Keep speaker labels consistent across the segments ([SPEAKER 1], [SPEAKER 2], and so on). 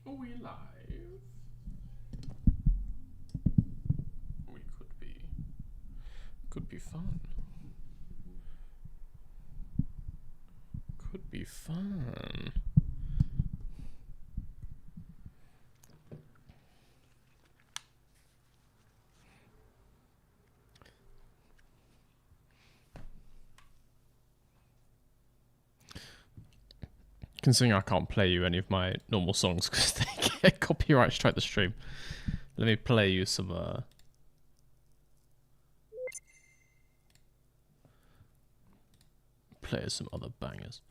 [SPEAKER 1] Are we live? We could be. Could be fun. Could be fun. Considering I can't play you any of my normal songs because they get copyright strike the stream. Let me play you some play some other bangers.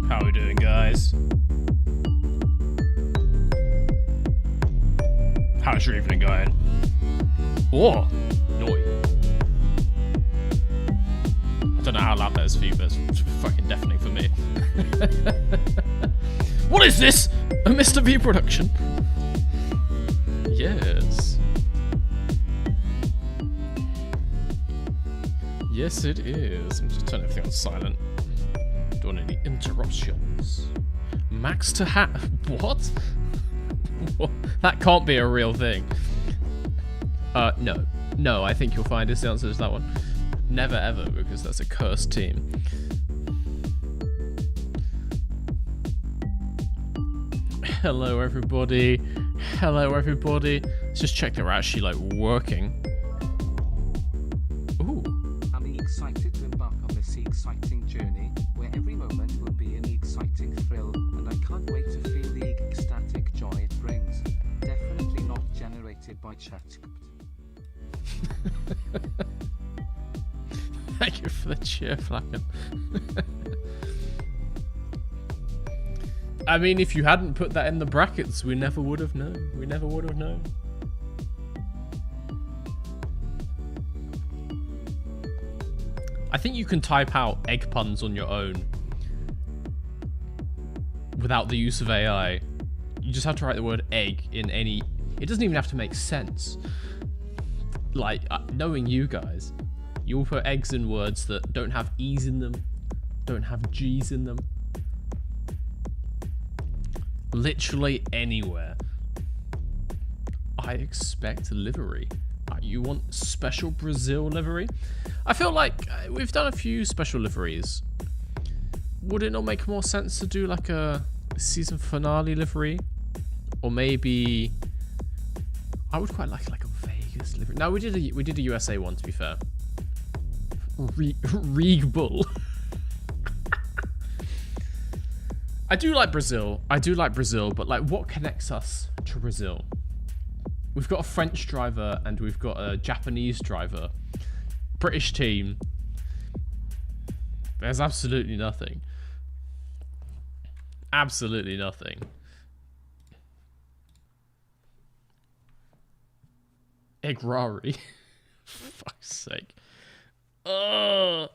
[SPEAKER 1] How are we doing, guys? How's your evening going? Oh, naughty. I don't know how loud that is for you, but it's fucking deafening for me. What is this? A Mr. V production? Yes. Yes, it is. I'm just turning everything on silent. Don't want any interruptions. Max to hat. What? What? That can't be a real thing. No. No, I think you'll find is the answer to that one. Never ever, because that's a cursed team. Hello, everybody. Hello, everybody. Let's just check they're actually, like, working. Ooh.
[SPEAKER 2] I'm excited to embark on this exciting journey, where every moment will be an exciting thrill, and I can't wait to feel the ecstatic joy it brings. Definitely not generated by ChatGPT.
[SPEAKER 1] Thank you for the cheer, Flacken. I mean, if you hadn't put that in the brackets, we never would have known. We never would have known. I think you can type out egg puns on your own without the use of AI. You just have to write the word egg in any... It doesn't even have to make sense. Like, knowing you guys, you'll put eggs in words that don't have E's in them, don't have G's in them. Literally anywhere. I expect livery. You want special Brazil livery? I feel like we've done a few special liveries. Would it not make more sense to do like a season finale livery? Or maybe... I would quite like a Vegas livery. No, we did a USA one, to be fair. Reeg Bull. I do like Brazil, but like, what connects us to Brazil? We've got a French driver and we've got a Japanese driver. British team. There's absolutely nothing. Absolutely nothing. Egrari. For fuck's sake. Ugh.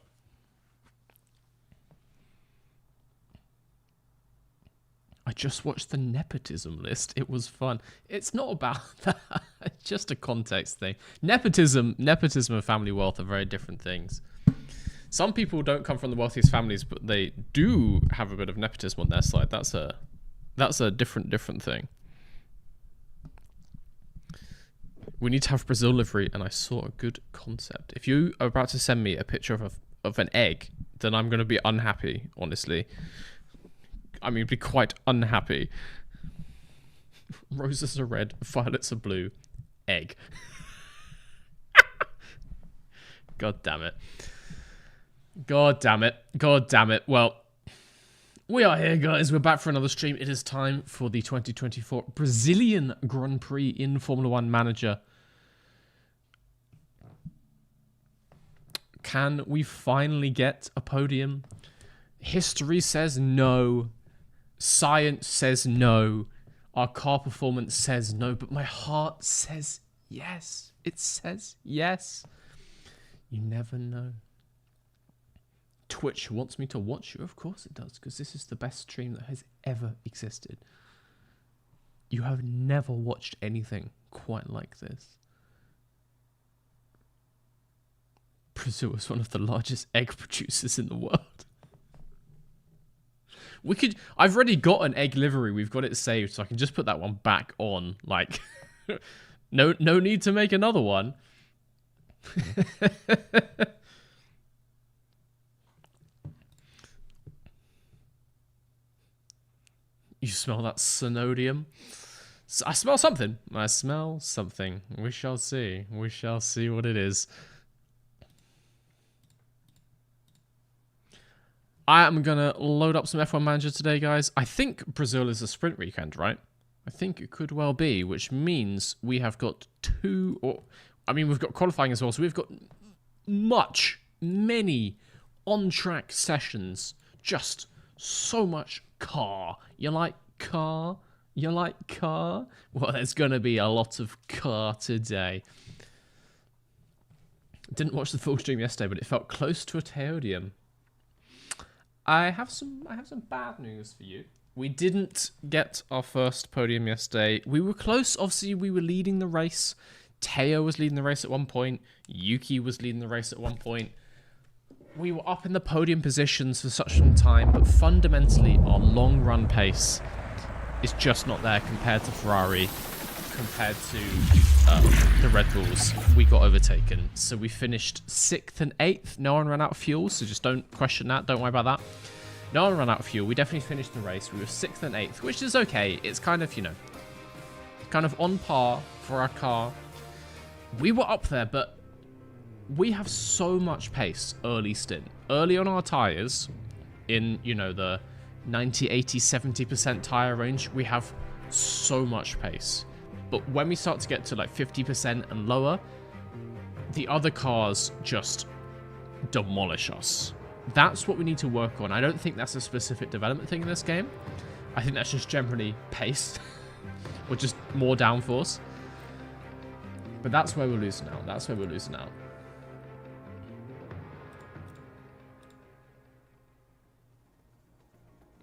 [SPEAKER 1] I just watched the nepotism list. It was fun. It's not about that. It's just a context thing. Nepotism and family wealth are very different things. Some people don't come from the wealthiest families, but they do have a bit of nepotism on their side. That's a different thing. We need to have Brazil livery, and I saw a good concept. If you are about to send me a picture of an egg, then I'm going to be unhappy, honestly. I mean, be quite unhappy. Roses are red, violets are blue. Egg. God damn it. God damn it. God damn it. Well, We are here, guys. We're back for another stream. It is time for the 2024 Brazilian Grand Prix in Formula One Manager. Can we finally get a podium? History says no. Science says no. Our car performance says no. But my heart says yes. It says yes. You never know. Twitch wants me to watch you. Of course it does, because this is the best stream that has ever existed. You have never watched anything quite like this. Brazil is one of the largest egg producers in the world. I've already got an egg livery. We've got it saved, so I can just put that one back on. Like, no need to make another one. You smell that synodium? I smell something. I smell something. We shall see. We shall see what it is. I am going to load up some F1 Manager today, guys. I think Brazil is a sprint weekend, right? I think it could well be, which means we have got we've got qualifying as well, so we've got many on-track sessions. Just so much car. You like car? You like car? Well, there's going to be a lot of car today. Didn't watch the full stream yesterday, but it felt close to a Teodium. I have some bad news for you. We didn't get our first podium yesterday. We were close. Obviously, we were leading the race. Teo was leading the race at one point. Yuki was leading the race at one point. We were up in the podium positions for such a long time, but fundamentally, our long run pace is just not there compared to Ferrari, compared to the Red Bulls. We got overtaken. So we finished 6th and 8th. No one ran out of fuel, so just don't question that. Don't worry about that. No one ran out of fuel. We definitely finished the race. We were 6th and 8th, which is okay. It's kind of, kind of on par for our car. We were up there, but we have so much pace early stint. Early on our tyres, in, the 90, 80, 70% tyre range, we have so much pace. But when we start to get to like 50% and lower, the other cars just demolish us. That's what we need to work on. I don't think that's a specific development thing in this game. I think that's just generally pace or just more downforce. But that's where we're losing out. That's where we're losing out.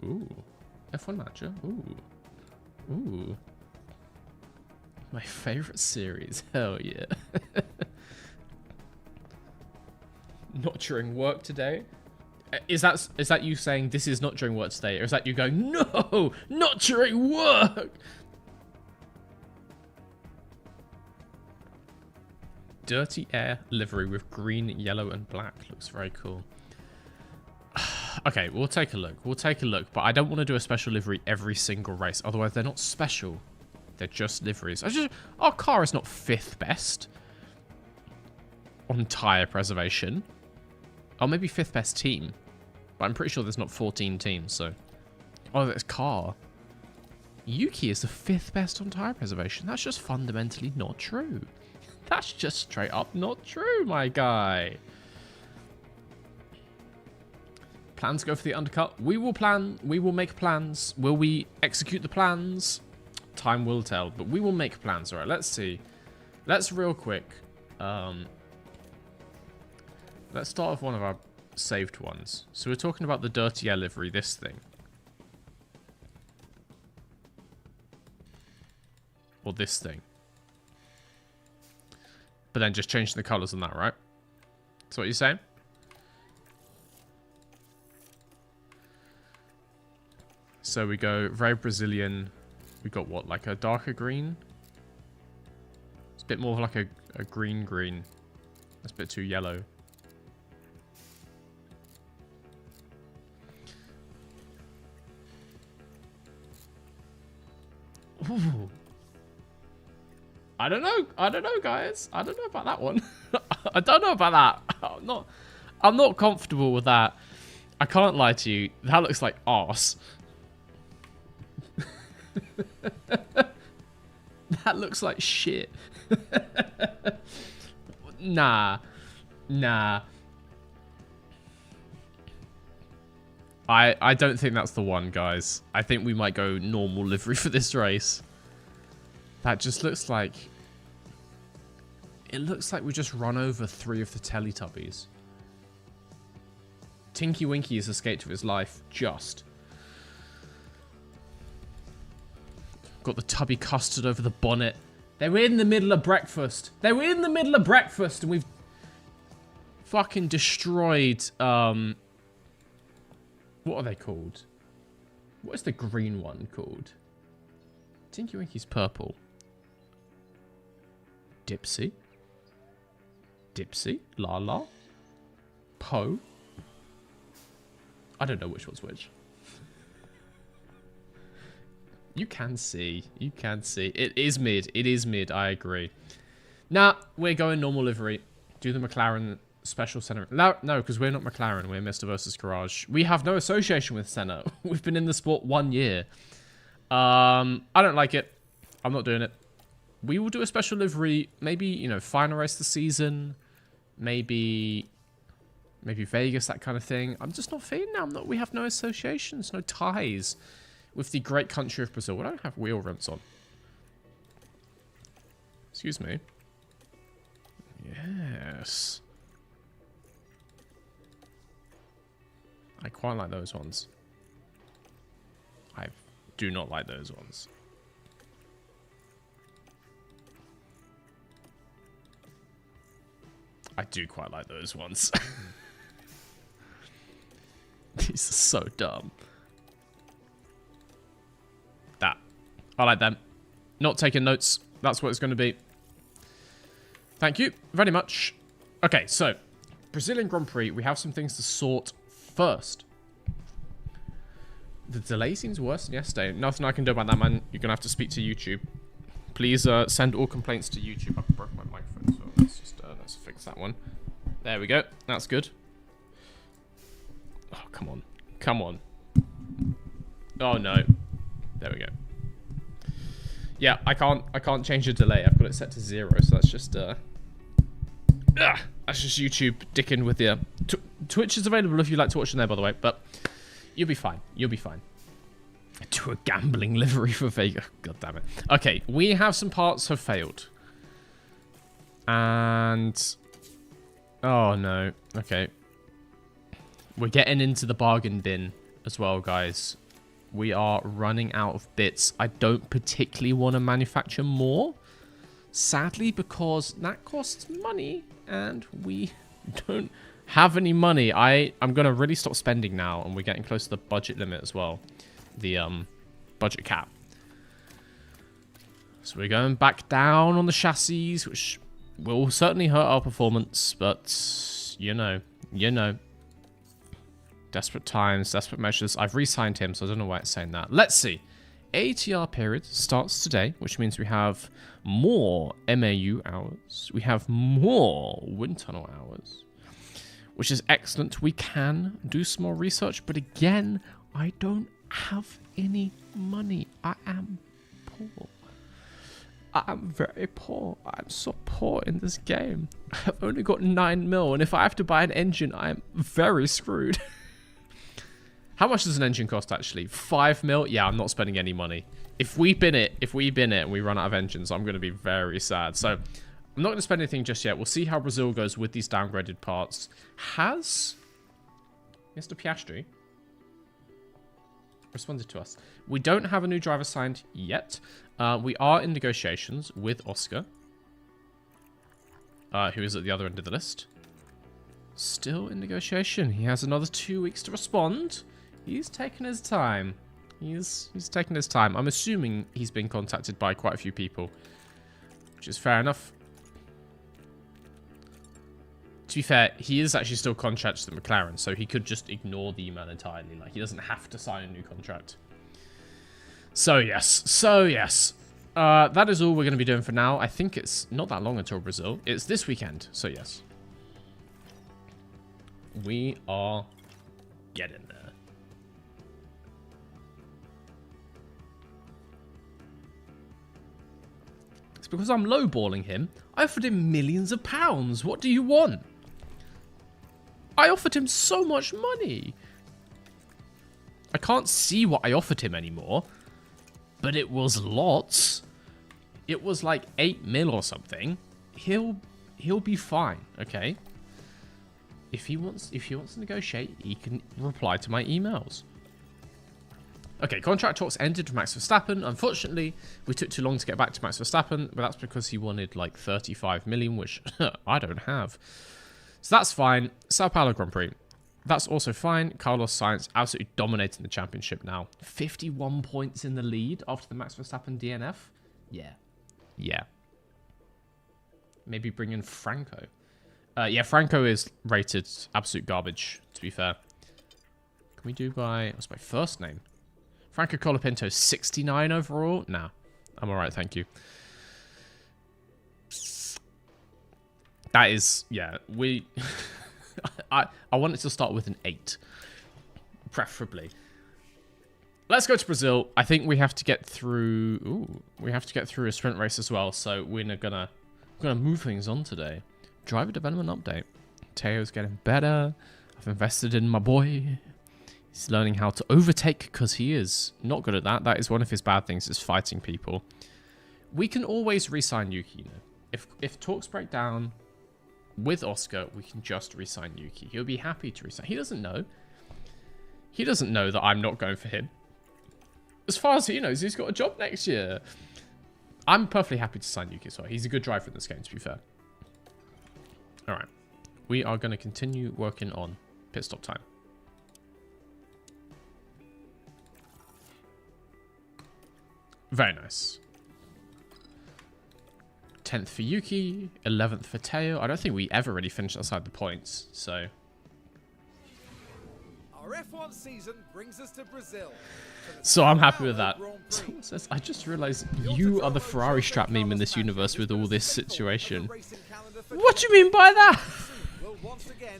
[SPEAKER 1] Ooh. F1 Manager. Ooh. Ooh. My favorite series. Hell yeah. Not during work today. Is that you saying this is not during work today? Or is that you going, no, not during work? Dirty Air livery with green, yellow, and black. Looks very cool. Okay, we'll take a look. We'll take a look. But I don't want to do a special livery every single race. Otherwise, they're not special. They're just liveries. Our car is not 5th best on tyre preservation. Oh, maybe 5th best team. But I'm pretty sure there's not 14 teams, so... Oh, that's car. Yuki is the 5th best on tyre preservation. That's just fundamentally not true. That's just straight up not true, my guy. Plans go for the undercut. We will plan. We will make plans. Will we execute the plans? Time will tell, but we will make plans. All right, let's see. Let's real quick. Let's start with one of our saved ones. So we're talking about the Dirty Air livery, this thing. Or this thing. But then just changing the colors on that, right? That's what you're saying? So we go very Brazilian. We got what, like a darker green? It's a bit more like a green. That's a bit too yellow. Ooh. I don't know, guys. I don't know about that one. I don't know about that. I'm not comfortable with that. I can't lie to you. That looks like arse. That looks like shit. Nah. I don't think that's the one, guys. I think we might go normal livery for this race. That just looks like... It looks like we just run over 3 of the Teletubbies. Tinky Winky has escaped with his life, just. Got the tubby custard over the bonnet. They were in the middle of breakfast. And we've fucking destroyed, what are they called? What is the green one called? Tinky Winky's purple. Dipsy? Lala? Poe? I don't know which one's which. You can see. It is mid, I agree. Nah, we're going normal livery. Do the McLaren special Senna. No, because we're not McLaren, we're Mr. versus Garage. We have no association with Senna. We've been in the sport 1 year. I don't like it. I'm not doing it. We will do a special livery, maybe, you know, final race of the season. Maybe Vegas, that kind of thing. I'm just not feeling now. We have no associations, no ties with the great country of Brazil. We don't have wheel rims on. Excuse me. Yes. I quite like those ones. I do not like those ones. I do quite like those ones. These are so dumb. That. I like them. Not taking notes. That's what it's going to be. Thank you very much. Okay, so Brazilian Grand Prix. We have some things to sort first. The delay seems worse than yesterday. Nothing I can do about that, man. You're going to have to speak to YouTube. Please send all complaints to YouTube. I broke my microphone, so let's just let's fix that one. There we go. That's good. Oh, come on. Come on. Oh, no. There we go. Yeah, I can't change the delay. I've got it set to 0, so that's just YouTube dicking with you. Twitch is available if you'd like to watch on there, by the way, but you'll be fine. You'll be fine. To a gambling livery for Vega. God damn it. Okay, we have some parts have failed. And... oh, no. Okay. We're getting into the bargain bin as well, guys. We are running out of bits. I don't particularly want to manufacture more. Sadly, because that costs money. And we don't have any money. I'm going to really stop spending now. And we're getting close to the budget limit as well. The budget cap. So we're going back down on the chassis, which will certainly hurt our performance, but you know. Desperate times, desperate measures. I've re-signed him, so I don't know why it's saying that. Let's see. ATR period starts today, which means we have more MAU hours. We have more wind tunnel hours, which is excellent. We can do some more research, but again, I don't have any money. I am poor. I am very poor. I'm so poor in this game. I've only got 9 mil, and if I have to buy an engine, I'm very screwed. How much does an engine cost, actually? 5 mil? Yeah, I'm not spending any money. If we bin it and we run out of engines, I'm going to be very sad. So, I'm not going to spend anything just yet. We'll see how Brazil goes with these downgraded parts. Has Mr. Piastri responded to us? We don't have a new driver signed yet. We are in negotiations with Oscar, who is at the other end of the list. Still in negotiation. He has another 2 weeks to respond. He's taking his time. He's taking his time. I'm assuming he's been contacted by quite a few people, which is fair enough. To be fair, he is actually still contracted to McLaren, so he could just ignore the email entirely. Like, he doesn't have to sign a new contract. So, yes. That is all we're going to be doing for now. I think it's not that long until Brazil. It's this weekend, so yes. We are Get in there. It's because I'm lowballing him. I offered him millions of pounds. What do you want? I offered him so much money. I can't see what I offered him anymore. But it was lots. It was like 8 mil or something. He'll be fine, okay? If he wants to negotiate, he can reply to my emails. Okay, contract talks ended with Max Verstappen. Unfortunately, we took too long to get back to Max Verstappen, but that's because he wanted like 35 million, which I don't have. So that's fine. Sao Paulo Grand Prix. That's also fine. Carlos Sainz absolutely dominating the championship now. 51 points in the lead after the Max Verstappen DNF. Yeah. Yeah. Maybe bring in Franco. Yeah, Franco is rated absolute garbage, to be fair. Can we do by... What's my first name? Franco Colapinto, 69 overall? Nah, I'm alright, thank you. That is... Yeah, we... I want it to start with an 8. Preferably. Let's go to Brazil. I think we have to get through... Ooh, we have to get through a sprint race as well, so we're gonna move things on today. Driver development update. Teo's getting better. I've invested in my boy. He's learning how to overtake because he is not good at that. That is one of his bad things, is fighting people. We can always re-sign Yuki, you know. If talks break down with Oscar, we can just re-sign Yuki. He'll be happy to re-sign. He doesn't know. He doesn't know that I'm not going for him. As far as he knows, he's got a job next year. I'm perfectly happy to sign Yuki as well. He's a good driver in this game, to be fair. Alright. We are going to continue working on pit stop time. Very nice. 10th for Yuki, 11th for Teo. I don't think we ever really finished outside the points, so...
[SPEAKER 3] Our F1 season brings us to Brazil.
[SPEAKER 1] So I'm happy with that. Someone says, I just realized you are the Ferrari strap meme in this universe with all this situation. What do you mean by that?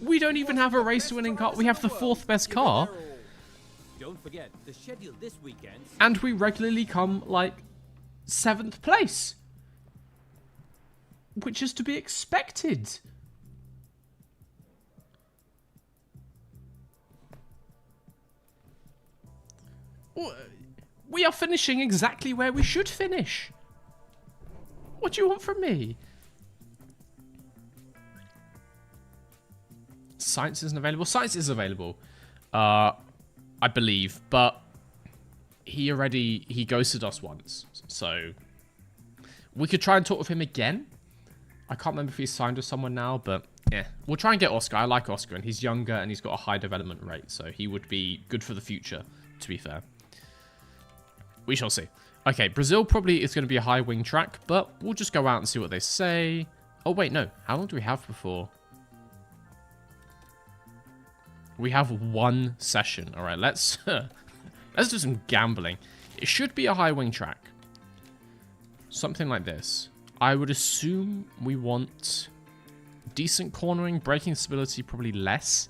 [SPEAKER 1] We don't even have a race-winning car. We have the 4th best car.
[SPEAKER 3] Don't forget the schedule this weekend.
[SPEAKER 1] And we regularly come, like, 7th place. Which is to be expected. We are finishing exactly where we should finish. What do you want from me? Science isn't available. Science is available. I believe, but he ghosted us once. So we could try and talk with him again. I can't remember if he's signed with someone now, but yeah. We'll try and get Oscar. I like Oscar, and he's younger, and he's got a high development rate, so he would be good for the future, to be fair. We shall see. Okay, Brazil probably is going to be a high wing track, but we'll just go out and see what they say. Oh, wait, no. How long do we have before? We have 1 session. All right, let's do some gambling. It should be a high wing track. Something like this. I would assume we want decent cornering, braking stability probably less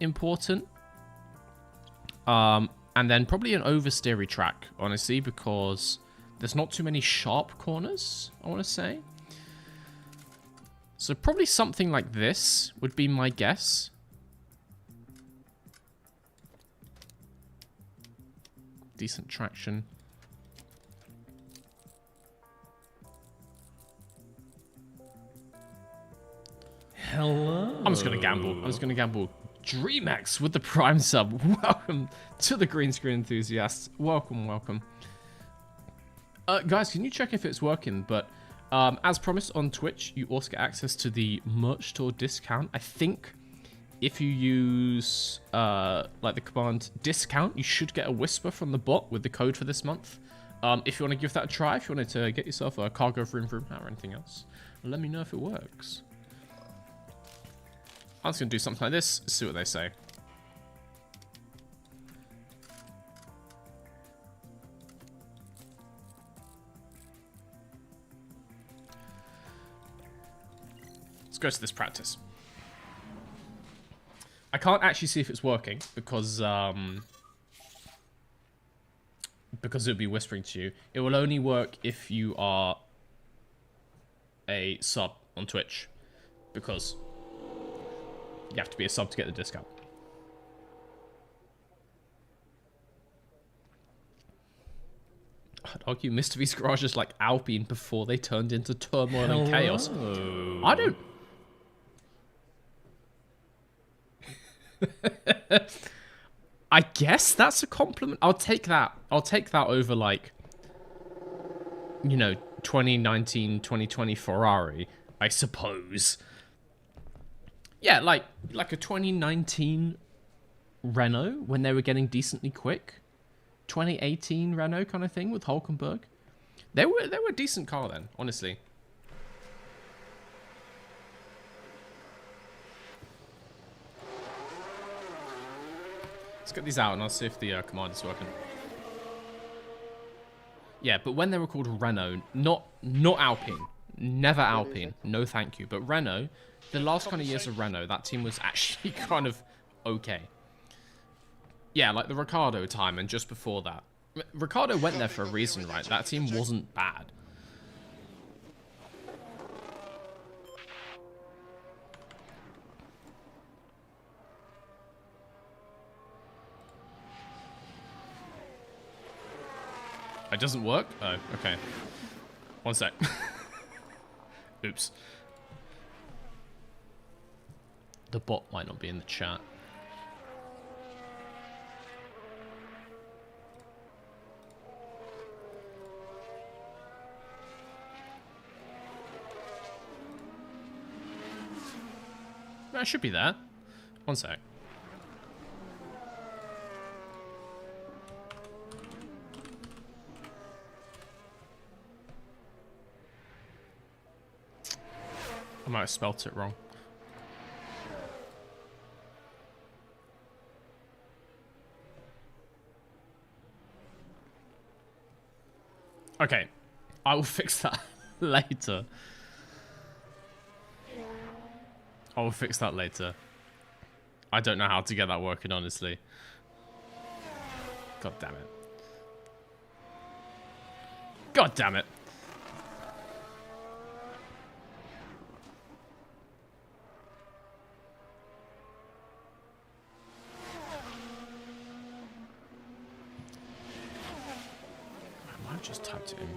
[SPEAKER 1] important. And then probably an oversteery track, honestly, because there's not too many sharp corners, I want to say. So probably something like this would be my guess. Decent traction. Hello. I'm just going to gamble. I'm just going to gamble. DreamX with the Prime sub. Welcome to the Green Screen Enthusiasts. Welcome, welcome. Guys, can you check if it's working? But as promised on Twitch, you also get access to the merch store discount. I think if you use like the command discount, you should get a whisper from the bot with the code for this month. If you want to give that a try, if you wanted to get yourself a cargo vroom vroom or anything else, let me know if it works. I'm just going to do something like this, see what they say. Let's go to this practice. I can't actually see if it's working because it would be whispering to you. It will only work if you are a sub on Twitch, because you have to be a sub to get the discount. I'd argue Mr. V's Garage is like Alpine before they turned into turmoil and chaos. I don't... I guess that's a compliment. I'll take that. I'll take that over, like, you know, 2019, 2020 Ferrari, I suppose. Yeah, like a 2019 Renault when they were getting decently quick. 2018 Renault kind of thing with Hulkenberg. They were a decent car then, honestly. Let's get these out and I'll see if the command is working. Yeah, but when they were called Renault, not Alpine. Never Alpine. No thank you. But Renault, the last kind of years of Renault, that team was actually kind of okay. Yeah, like the Ricciardo time and just before that. Ricciardo went there for a reason, right? That team wasn't bad. It doesn't work? Oh, okay. One sec. Oops. The bot might not be in the chat. I should be there. One sec. I might have spelt it wrong. Okay. I will fix that later. I will fix that later. I don't know how to get that working, honestly. God damn it. God damn it. I might have just typed it in.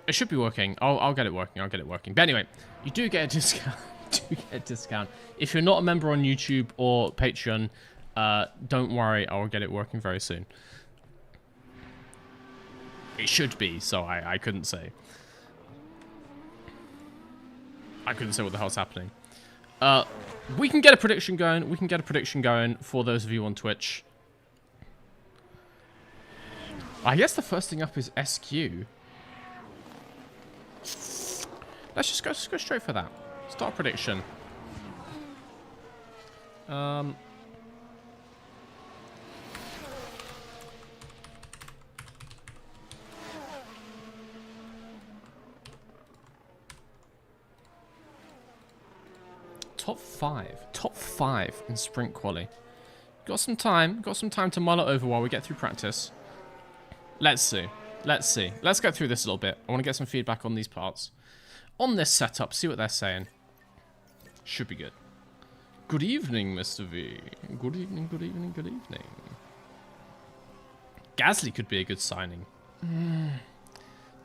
[SPEAKER 1] It should be working. I'll get it working. I'll get it working. But anyway, you do get a discount. If you're not a member on YouTube or Patreon, don't worry. I will get it working very soon. It should be, so I couldn't say. I couldn't say what the hell's happening. We can get a prediction going. We can get a prediction going for those of you on Twitch. I guess the first thing up is SQ. Let's just go straight for that. Start prediction. Top 5. Top 5 in sprint quali. Got some time to mull it over while we get through practice. Let's see. Let's see. Let's go through this a little bit. I want to get some feedback on these parts. On this setup, see what they're saying. Should be good. Good evening, Mr. V. Good evening, good evening, good evening. Gasly could be a good signing.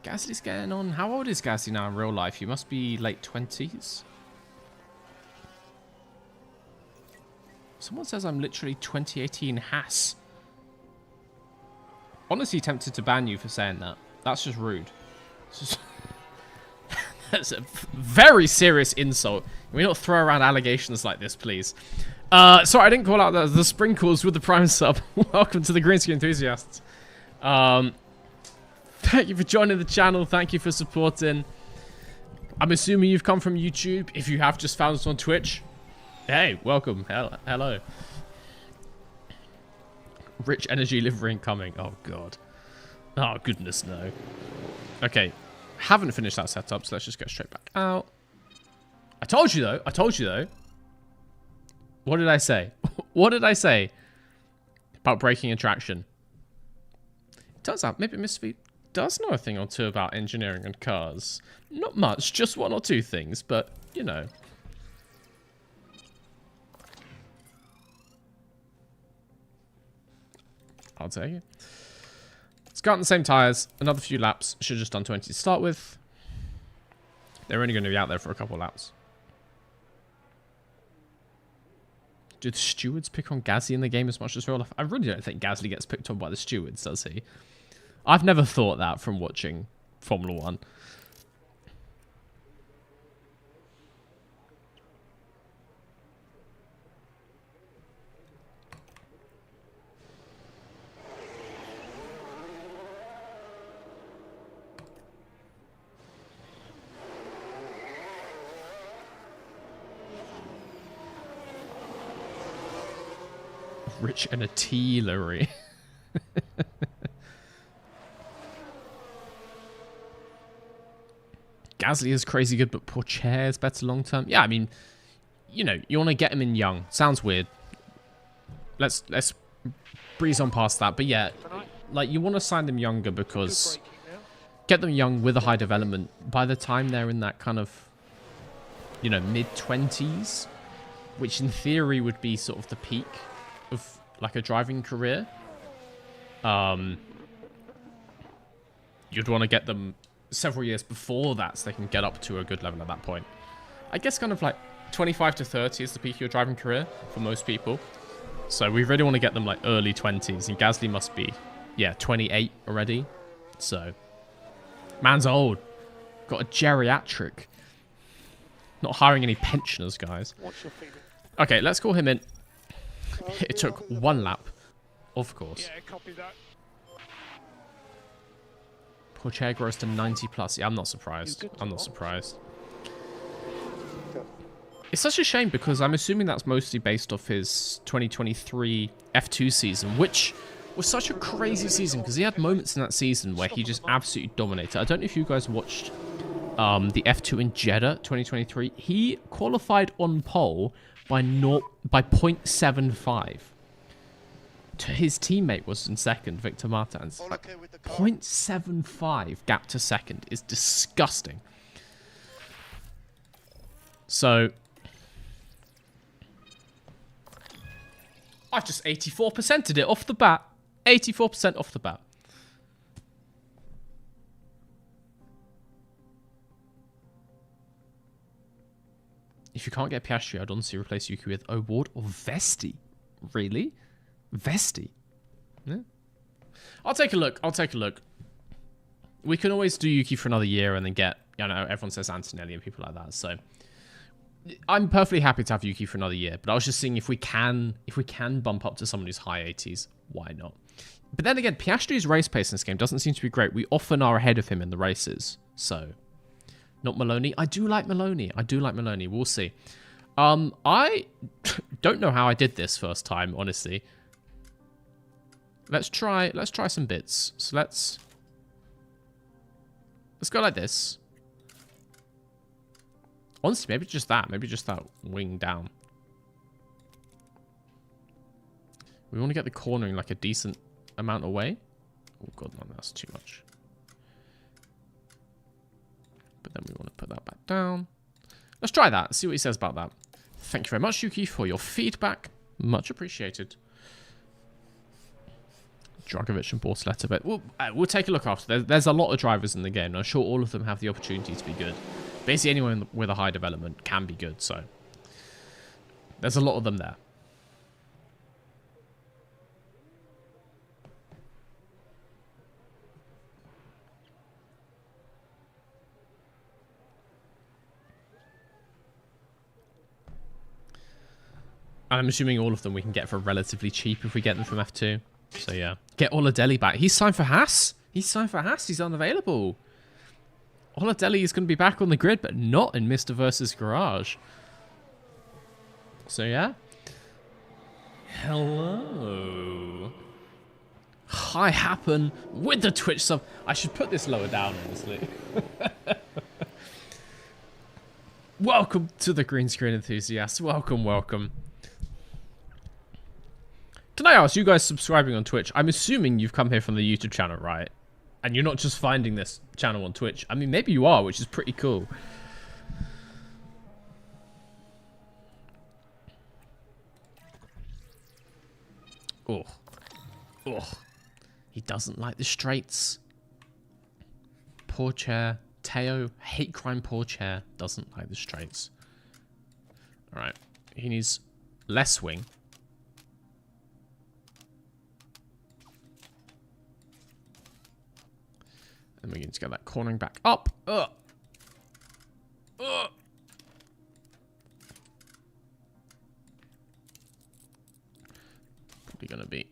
[SPEAKER 1] Gasly's getting on. How old is Gasly now in real life? He must be late 20s. Someone says I'm literally 2018 Haas. Honestly tempted to ban you for saying that. That's just rude. It's just that's a very serious insult. Can we not throw around allegations like this, please? Sorry, I didn't call out the sprinkles with the Prime sub. Welcome to the Green Screen Enthusiasts. Thank you for joining the channel. Thank you for supporting. I'm assuming you've come from YouTube. If you have just found us on Twitch, hey, welcome. Hello. Rich energy livery incoming. Oh, God. Oh, goodness, no. Okay. Haven't finished that setup, so let's just go straight back out. I told you, though. What did I say? What did I say about breaking attraction? It turns out maybe Misfeed does know a thing or two about engineering and cars. Not much, just one or two things, but, you know. I'll take it. It's got on the same tyres. Another few laps. Should have just done 20 to start with. They're only going to be out there for a couple of laps. Do the stewards pick on Gasly in the game as much as real life? I really don't think Gasly gets picked on by the stewards, does he? I've never thought that from watching Formula 1. Rich and artillery. Gasly is crazy good, but Pourchaire is better long term. Yeah, I mean, you know, you want to get him in young. Sounds weird. Let's breeze on past that. But yeah, like you want to sign them younger because get them young with a high development. By the time they're in that kind of, you know, mid-20s, which in theory would be sort of the peak of like a driving career, you'd want to get them several years before that so they can get up to a good level at that point. I guess kind of like 25 to 30 is the peak of your driving career for most people. So we really want to get them like early 20s, and Gasly must be, yeah, 28 already. So man's old. Got a geriatric. Not hiring any pensioners, guys. Okay, let's call him in. It took one lap, of course.
[SPEAKER 4] Yeah, copy that.
[SPEAKER 1] Pourchaire grows to 90 plus. Yeah, I'm not surprised. I'm not surprised. It's such a shame because I'm assuming that's mostly based off his 2023 F2 season, which was such a crazy season because he had moments in that season where he just absolutely dominated. I don't know if you guys watched the F2 in Jeddah 2023. He qualified on pole by 0.75. His teammate was in second, Victor Martins. Like, 0.75 gap to second is disgusting. So I've just 84%ed it off the bat. 84% off the bat. If you can't get Piastri, I'd honestly replace Yuki with O'Ward or Vesti. Really? Vesti? Yeah. I'll take a look. I'll take a look. We can always do Yuki for another year and then get, you know, everyone says Antonelli and people like that. So I'm perfectly happy to have Yuki for another year. But I was just seeing if we can bump up to someone who's high 80s, why not? But then again, Piastri's race pace in this game doesn't seem to be great. We often are ahead of him in the races. So not Maloney. I do like Maloney. I do like Maloney. We'll see. I don't know how I did this first time, honestly. Let's try some bits. So let's go like this. Honestly, maybe just that. Maybe just that wing down. We want to get the cornering like a decent amount away. Oh god, no, that's too much. But then we want to put that back down. Let's try that. See what he says about that. Thank you very much, Yuki, for your feedback. Much appreciated. Dragovic and Bortoleto, but we'll take a look after. There's a lot of drivers in the game, and I'm sure all of them have the opportunity to be good. Basically, anyone with a high development can be good, so there's a lot of them there. And I'm assuming all of them we can get for relatively cheap if we get them from F2. So yeah, get Oladelli back. He's signed for Haas. He's signed for Haas. He's unavailable. Oladelli is going to be back on the grid, but not in Mr. versus Garage. So yeah. Hello. Hi Happen with the Twitch sub. I should put this lower down, honestly. Welcome to the Green Screen Enthusiasts. Welcome, welcome. Can I ask, you guys subscribing on Twitch, I'm assuming you've come here from the YouTube channel, right? And you're not just finding this channel on Twitch. I mean, maybe you are, which is pretty cool. Oh. Oh. He doesn't like the straights. Poor chair. Teo, hate crime poor chair, doesn't like the straights. Alright. He needs less wing. And we need to get that cornering back up. Ugh. Ugh. Probably gonna be.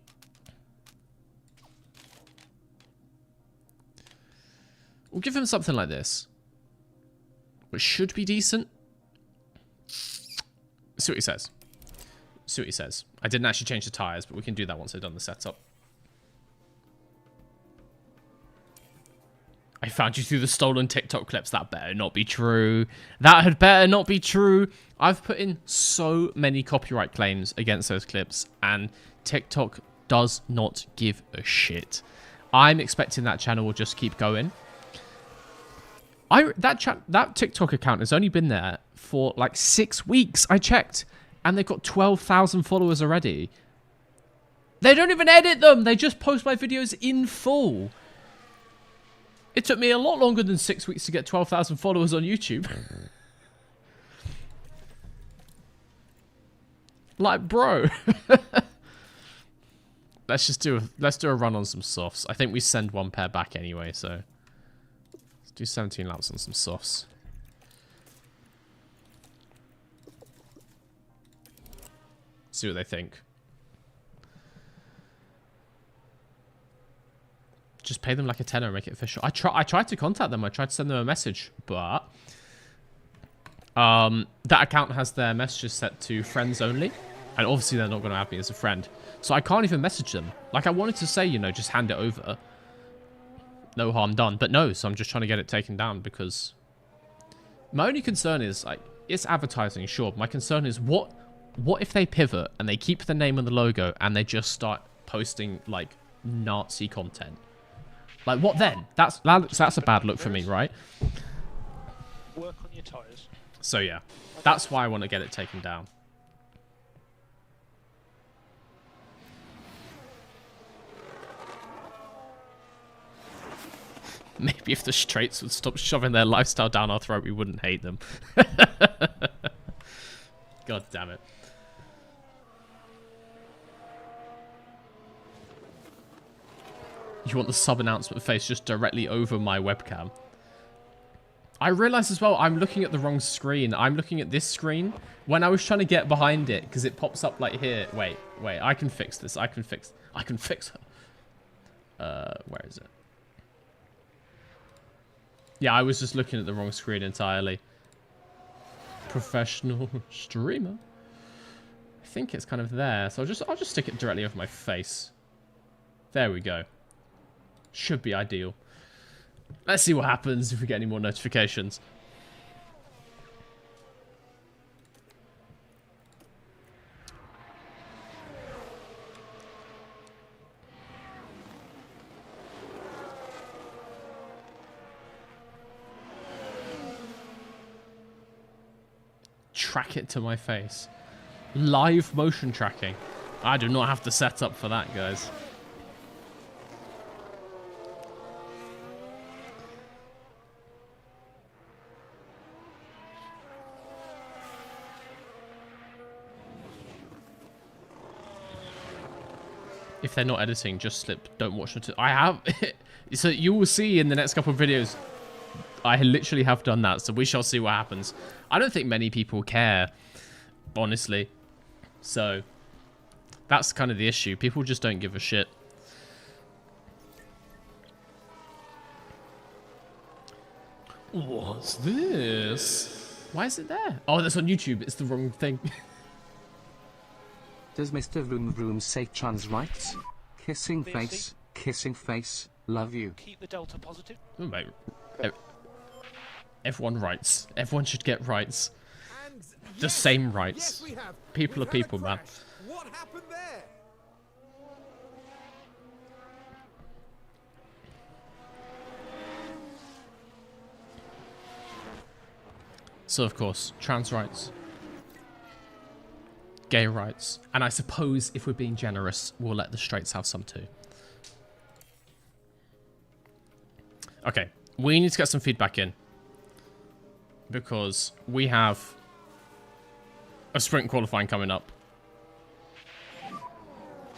[SPEAKER 1] We'll give him something like this, which should be decent. See what he says. See what he says. I didn't actually change the tires, but we can do that once I've done the setup. I found you through the stolen TikTok clips. That better not be true. That had better not be true. I've put in so many copyright claims against those clips, and TikTok does not give a shit. I'm expecting that channel will just keep going. That TikTok account has only been there for like 6 weeks. I checked, and they've got 12,000 followers already. They don't even edit them. They just post my videos in full. It took me a lot longer than 6 weeks to get 12,000 followers on YouTube. Like, bro. Let's do a run on some softs. I think we send one pair back anyway, so let's do 17 laps on some softs. See what they think. Just pay them like a tenner and make it official. I tried to contact them. I tried to send them a message, but that account has their messages set to friends only, and obviously they're not going to have me as a friend, so I can't even message them. Like, I wanted to say, you know, just hand it over, no harm done, but no. So I'm just trying to get it taken down, because my only concern is, like, it's advertising, sure. My concern is what if they pivot and they keep the name and the logo and they just start posting like Nazi content? Like, what then? That's a bad look for me, right?
[SPEAKER 4] Work on your tires.
[SPEAKER 1] So yeah, that's why I want to get it taken down. Maybe if the straights would stop shoving their lifestyle down our throat, we wouldn't hate them. God damn it. You want the sub announcement face just directly over my webcam. I realized as well, I'm looking at the wrong screen. I'm looking at this screen when I was trying to get behind it, because it pops up like here. Wait, I can fix this. I can fix her. Where is it? Yeah, I was just looking at the wrong screen entirely. Professional streamer. I think it's kind of there, so I'll just stick it directly over my face. There we go. Should be ideal. Let's see what happens if we get any more notifications. Track it to my face. Live motion tracking. I do not have to set up for that, guys. If they're not editing, just slip. Don't watch them. I have. So you will see in the next couple of videos, I literally have done that. So we shall see what happens. I don't think many people care, honestly. So that's kind of the issue. People just don't give a shit. What's this? Why is it there? Oh, that's on YouTube. It's the wrong thing.
[SPEAKER 2] Does Mr. Vroom Vroom say trans rights? Kissing face, love you.
[SPEAKER 4] Keep the delta positive.
[SPEAKER 1] Oh, mate. Everyone writes. Everyone should get rights.
[SPEAKER 3] And
[SPEAKER 1] The same rights.
[SPEAKER 3] Yes, we have.
[SPEAKER 1] People
[SPEAKER 3] We've
[SPEAKER 1] are
[SPEAKER 3] had a
[SPEAKER 1] people, man.
[SPEAKER 3] crash. What happened there?
[SPEAKER 1] So, of course, trans rights. Gay rights. And I suppose, if we're being generous, we'll let the straights have some too. Okay, we need to get some feedback in. Because we have a sprint qualifying coming up.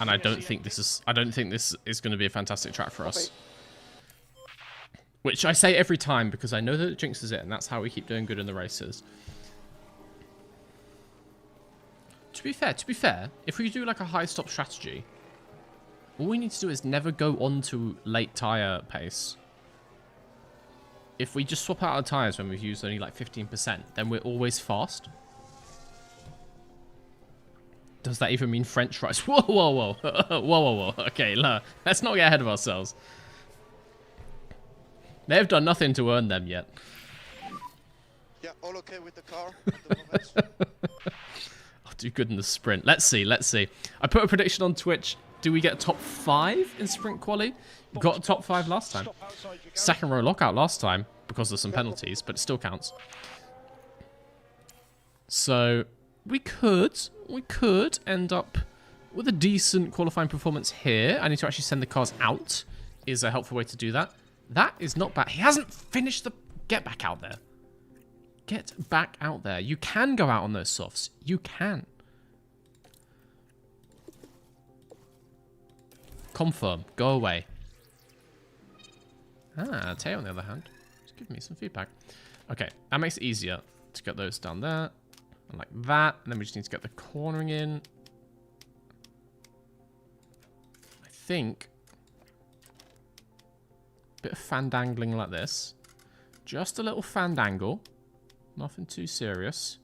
[SPEAKER 1] And I don't think this is going to be a fantastic track for us. Which I say every time because I know that it jinxes it, and that's how we keep doing good in the races. To be fair, if we do like a high stop strategy, all we need to do is never go on to late tyre pace. If we just swap out our tyres when we've used only like 15%, then we're always fast. Does that even mean French fries? Whoa, whoa, whoa. Whoa, whoa, whoa. Okay, let's not get ahead of ourselves. They've done nothing to earn them yet.
[SPEAKER 5] Yeah, all okay with the car at the moment.
[SPEAKER 1] I'll do good in the sprint. Let's see. I put a prediction on Twitch. Do we get top 5 in sprint quali? We got top 5 last time.
[SPEAKER 4] Stop outside your garage.
[SPEAKER 1] Second row lockout last time because of some penalties, but it still counts. So we could end up with a decent qualifying performance here. I need to actually send the cars out. Is a helpful way to do that. That is not bad. He hasn't finished the... Get back out there. Get back out there. You can go out on those softs. You can. Confirm. Go away. Ah, Tay on the other hand. Just give me some feedback. Okay, that makes it easier to get those down there. And like that. And then we just need to get the cornering in. I think... Bit of fandangling like this. Just a little fandangle. Nothing too serious.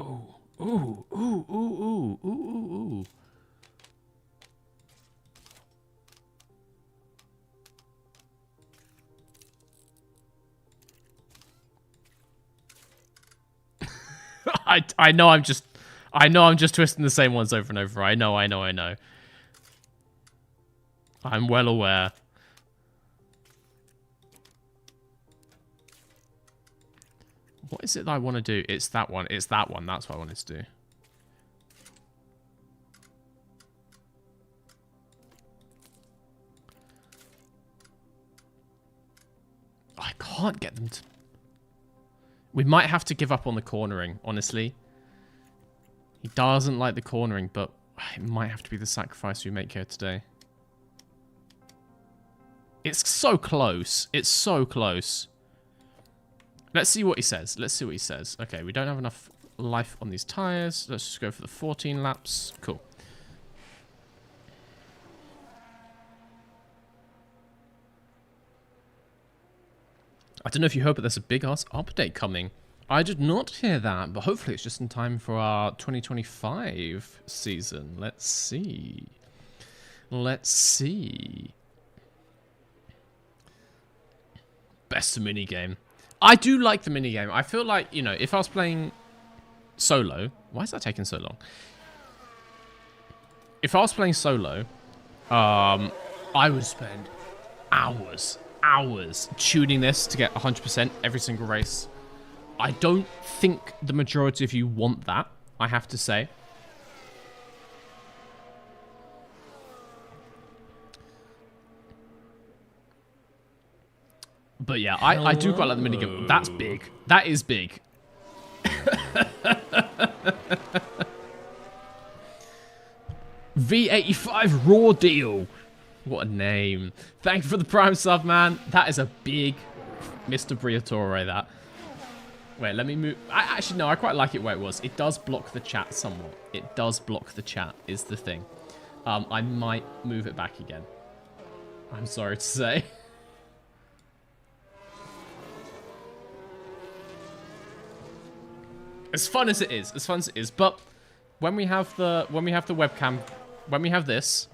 [SPEAKER 1] Ooh, ooh, ooh, ooh, ooh, ooh, ooh, ooh. I know I'm just twisting the same ones over and over. I know. I'm well aware. What is it that I want to do? It's that one. It's that one. That's what I wanted to do. I can't get them to... We might have to give up on the cornering, honestly. He doesn't like the cornering, but it might have to be the sacrifice we make here today. It's so close. It's so close. Let's see what he says. Okay, we don't have enough life on these tires. Let's just go for the 14 laps. Cool. I don't know if you heard, but there's a big-ass update coming. I did not hear that, but hopefully it's just in time for our 2025 season. Let's see. Best minigame. I do like the minigame. I feel like, you know, if I was playing solo... Why is that taking so long? If I was playing solo, I would spend hours tuning this to get 100% every single race. I don't think the majority of you want that, I have to say. But yeah, I do quite like the minigame. That's big. That is big. V85 Raw Deal. What a name. Thank you for the Prime sub, man. That is a big Mr. Briatore, that. Wait, let me move. Actually, no, I quite like it where it was. It does block the chat somewhat. It does block the chat, is the thing. I might move it back again. I'm sorry to say. As fun as it is, but when we have the webcam, when we have this,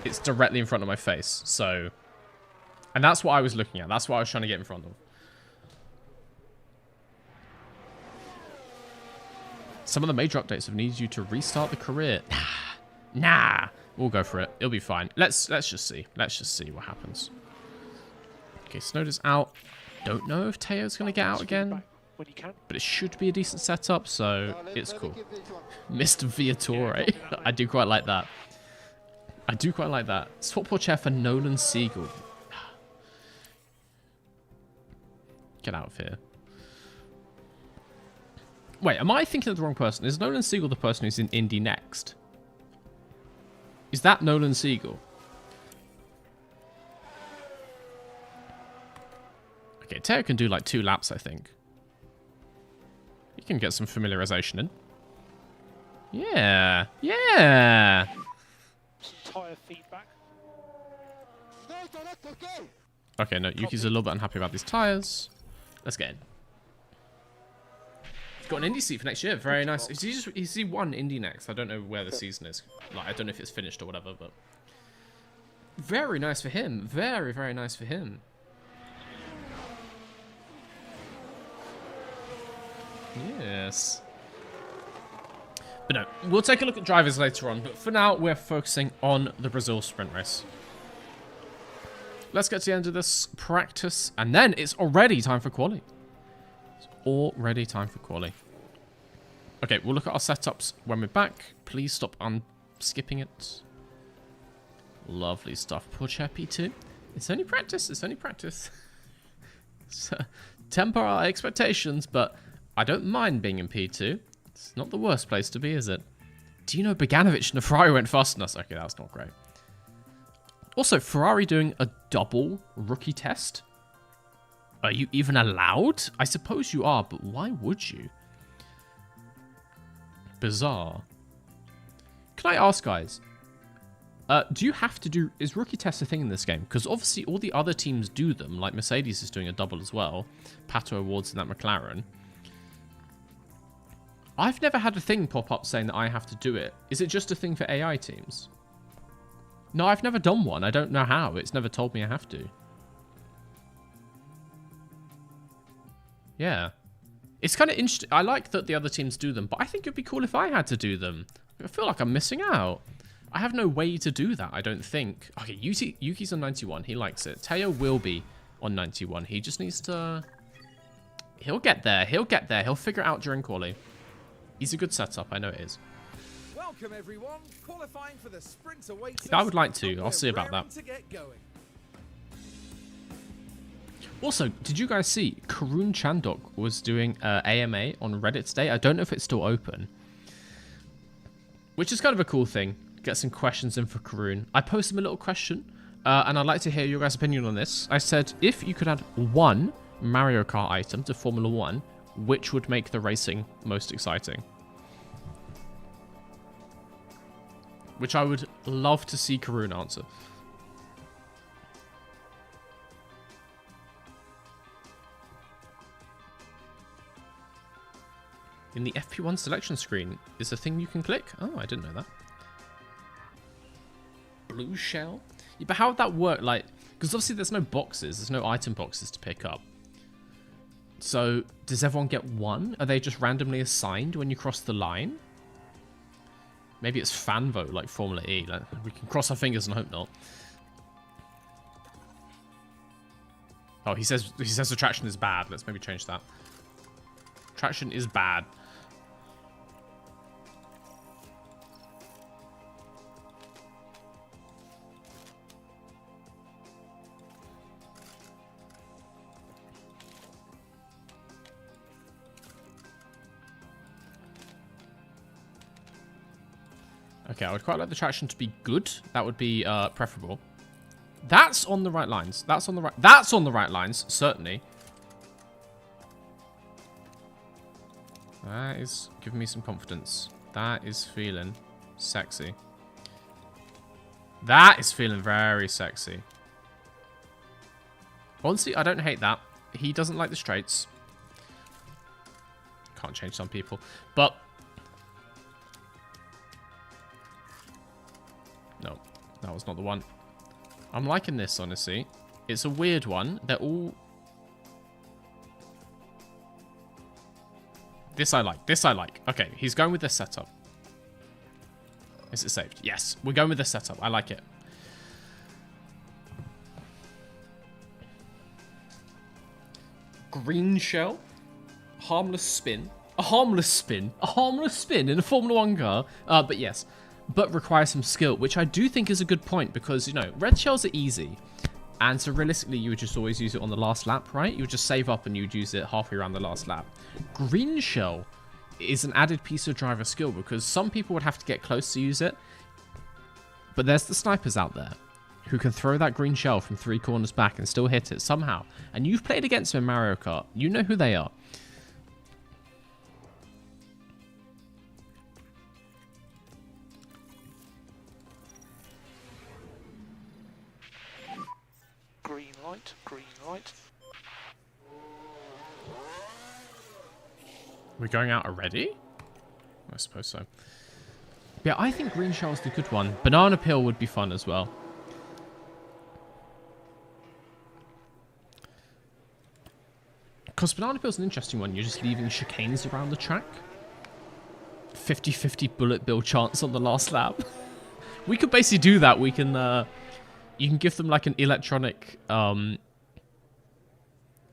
[SPEAKER 1] it's directly in front of my face. So, and that's what I was looking at. That's what I was trying to get in front of. Some of the major updates have needed you to restart the career. Nah. We'll go for it. It'll be fine. Let's just see. Let's just see what happens. Okay, Snowder's out. Don't know if Teo's gonna get out again.
[SPEAKER 4] When you can.
[SPEAKER 1] But it should be a decent setup, so it's cool. Mr. Viatorre. I do quite like that. I do quite like that. Swap poor chair for Nolan Siegel. Get out of here. Wait, am I thinking of the wrong person? Is Nolan Siegel the person who's in Indy Next? Is that Nolan Siegel? Okay, Teo can do like 2 laps, I think. You can get some familiarization in. Yeah. Yeah.
[SPEAKER 4] Some tyre feedback.
[SPEAKER 1] Okay, no, Yuki's a little bit unhappy about these tires. Let's get in. He's got an Indy seat for next year. Very nice. Is he won Indy Next? I don't know where the season is. Like, I don't know if it's finished or whatever, but very nice for him. Very, very nice for him. Yes. But no, we'll take a look at drivers later on. But for now, we're focusing on the Brazil sprint race. Let's get to the end of this practice. And then it's already time for quali. It's already time for quali. Okay, we'll look at our setups when we're back. Please stop skipping it. Lovely stuff. Poor chair P2. It's only practice. It's only practice. So, temper our expectations, but I don't mind being in P2. It's not the worst place to be, is it? Do you know Beganovic and the Ferrari went faster than us? Okay, that's not great. Also, Ferrari doing a double rookie test? Are you even allowed? I suppose you are, but why would you? Bizarre. Can I ask, guys? Do you have to do... Is rookie test a thing in this game? Because obviously all the other teams do them. Like Mercedes is doing a double as well. Pato Awards in that McLaren. I've never had a thing pop up saying that I have to do it. Is it just a thing for AI teams? No, I've never done one. I don't know how. It's never told me I have to. Yeah. It's kind of interesting. I like that the other teams do them, but I think it'd be cool if I had to do them. I feel like I'm missing out. I have no way to do that, I don't think. Okay, Yuki's on 91. He likes it. Teo will be on 91. He just needs to... He'll get there. He'll get there. He'll figure it out during quali. He's a good setup. I know it is.
[SPEAKER 3] Welcome everyone, qualifying for the sprint awaits.
[SPEAKER 1] I would like to. I'll see about that.
[SPEAKER 3] To get going.
[SPEAKER 1] Also, did you guys see Karun Chandok was doing AMA on Reddit today? I don't know if it's still open. Which is kind of a cool thing. Get some questions in for Karun. I posted him a little question, and I'd like to hear your guys' opinion on this. I said, if you could add one Mario Kart item to Formula 1, which would make the racing most exciting? Which I would love to see Karun answer. In the FP1 selection screen is a thing you can click. Oh, I didn't know that. Blue shell? Yeah, but how would that work? Like, because obviously there's no boxes. There's no item boxes to pick up. So, does everyone get one? Are they just randomly assigned when you cross the line? Maybe it's fan vote like Formula E. Like, we can cross our fingers and hope not. Oh, he says the traction is bad. Let's maybe change that. Traction is bad. Okay, I would quite like the traction to be good. That would be preferable. That's on the right lines. That's on the right lines, certainly. That is giving me some confidence. That is feeling sexy. That is feeling very sexy. Honestly, I don't hate that. He doesn't like the straights. Can't change some people. But... no, that was not the one. I'm liking this, honestly. It's a weird one. They're all... this I like. This I like. Okay, he's going with this setup. Is it saved? Yes, we're going with this setup. I like it. Green shell. Harmless spin. A harmless spin. A harmless spin in a Formula 1 car. But yes. But requires some skill, which I do think is a good point because, you know, red shells are easy. And so realistically, you would just always use it on the last lap, right? You would just save up and you'd use it halfway around the last lap. Green shell is an added piece of driver skill because some people would have to get close to use it. But there's the snipers out there who can throw that green shell from 3 corners back and still hit it somehow. And you've played against them in Mario Kart. You know who they are.
[SPEAKER 4] Green light, green light.
[SPEAKER 1] We're going out already? I suppose so. Yeah, I think green shell is the good one. Banana peel would be fun as well. Because banana peel is an interesting one. You're just leaving chicanes around the track. 50-50 bullet bill chance on the last lap. We could basically do that. We can... you can give them like an electronic...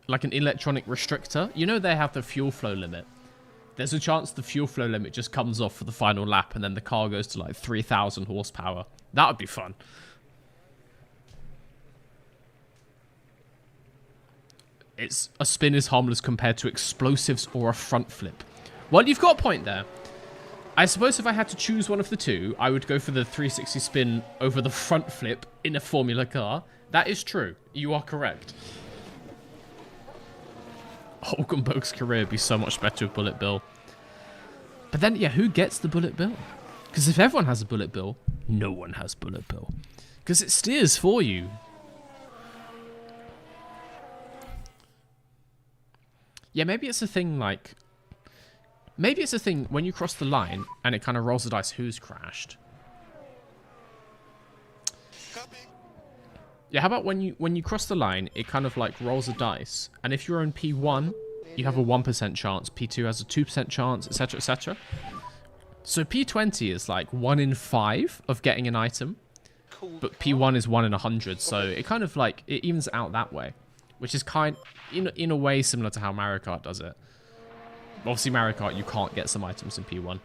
[SPEAKER 1] restrictor. You know they have the fuel flow limit. There's a chance the fuel flow limit just comes off for the final lap and then the car goes to like 3,000 horsepower. That would be fun. It's a spin is harmless compared to explosives or a front flip. Well, you've got a point there. I suppose if I had to choose one of the two, I would go for the 360 spin over the front flip in a Formula car. That is true. You are correct. Hulkenberg's career would be so much better with bullet bill. But then, yeah, who gets the bullet bill? Because if everyone has a bullet bill, no one has bullet bill. Because it steers for you. Yeah, maybe it's a thing like... maybe it's a thing when you cross the line and it kind of rolls the dice who's crashed.
[SPEAKER 5] Copy.
[SPEAKER 1] Yeah, how about when you cross the line, it kind of like rolls a dice, and if you're on P1, you have a 1% chance, P2 has a 2% chance, etc, etc. So P20 is like 1 in 5 of getting an item, but P1 is 1 in 100, so it kind of like, it evens out that way, which is kind, in a way similar to how Mario Kart does it. Obviously Mario Kart, you can't get some items in P1.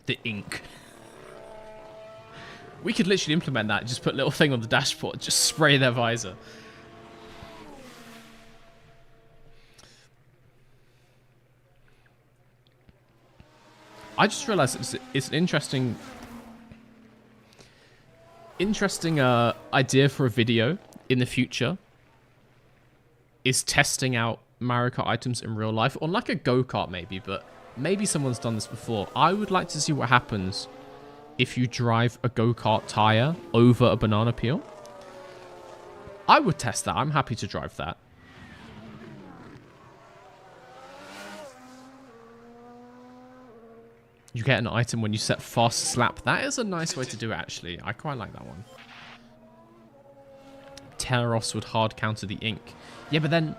[SPEAKER 1] The ink. We could literally implement that. Just put a little thing on the dashboard. Just spray their visor. I just realized it's an interesting idea for a video in the future. Is testing out Mario Kart items in real life. On like a go-kart maybe, but maybe someone's done this before. I would like to see what happens if you drive a go-kart tire over a banana peel. I would test that. I'm happy to drive that. You get an item when you set fastest lap. That is a nice way to do it, actually. I quite like that one. Tear-offs would hard counter the ink. Yeah, but then,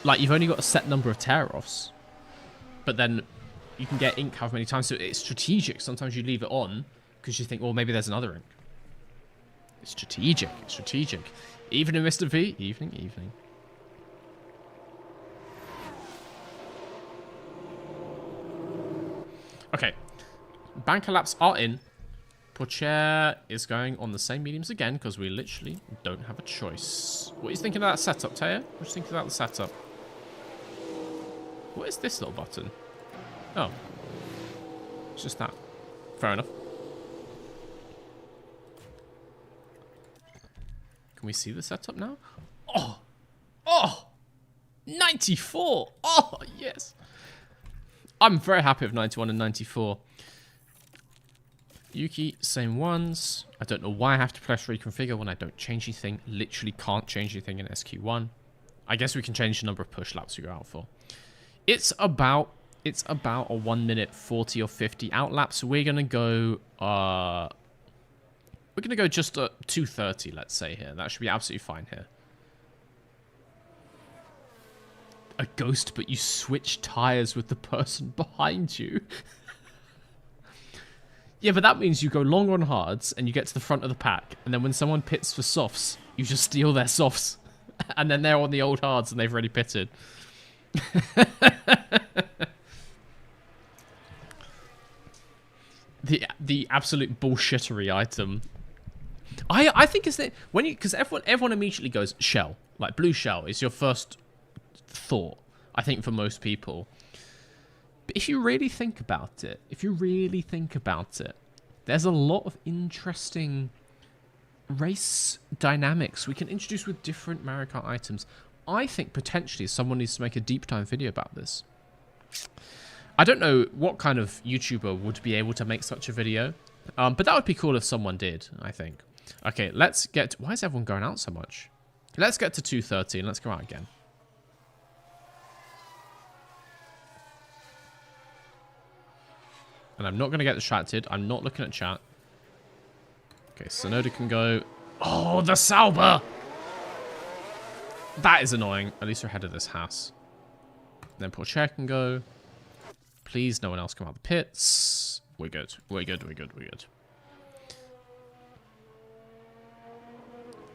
[SPEAKER 1] like, you've only got a set number of tear-offs. But then you can get ink however many times. So it's strategic. Sometimes you leave it on because you think, well, maybe there's another ink. It's strategic. It's strategic. Evening, Mr. V. Evening, evening. Okay. Banker laps are in. Pocher is going on the same mediums again because we literally don't have a choice. What are you thinking of that setup, Taya? What are you thinking about the setup? What is this little button? Oh. It's just that. Fair enough. Can we see the setup now? Oh! Oh! 94! Oh, yes! I'm very happy with 91 and 94. Yuki, same ones. I don't know why I have to press reconfigure when I don't change anything. Literally can't change anything in SQ1. I guess we can change the number of push laps we go out for. It's about a 1 minute 40 or 50 out lap, so we're gonna go just 2:30, let's say here. That should be absolutely fine here. A ghost, but you switch tires with the person behind you. Yeah, but that means you go long on hards and you get to the front of the pack, and then when someone pits for softs, you just steal their softs, and then they're on the old hards and they've already pitted. The absolute bullshittery item. I think is that when you, because everyone immediately goes shell, like blue shell is your first thought, I think, for most people. But if you really think about it, there's a lot of interesting race dynamics we can introduce with different Mario Kart items. I think potentially someone needs to make a deep dive video about this. I don't know what kind of YouTuber would be able to make such a video, but that would be cool if someone did, I think. Okay, let's get... Why is everyone going out so much? Let's get to 2:30 and let's go out again. And I'm not going to get distracted. I'm not looking at chat. Okay, Sonoda can go. Oh, the Sauber! That is annoying. At least we're ahead of this house. Then Porcher can go. Please, no one else come out the pits. We're good. We're good. We're good. We're good.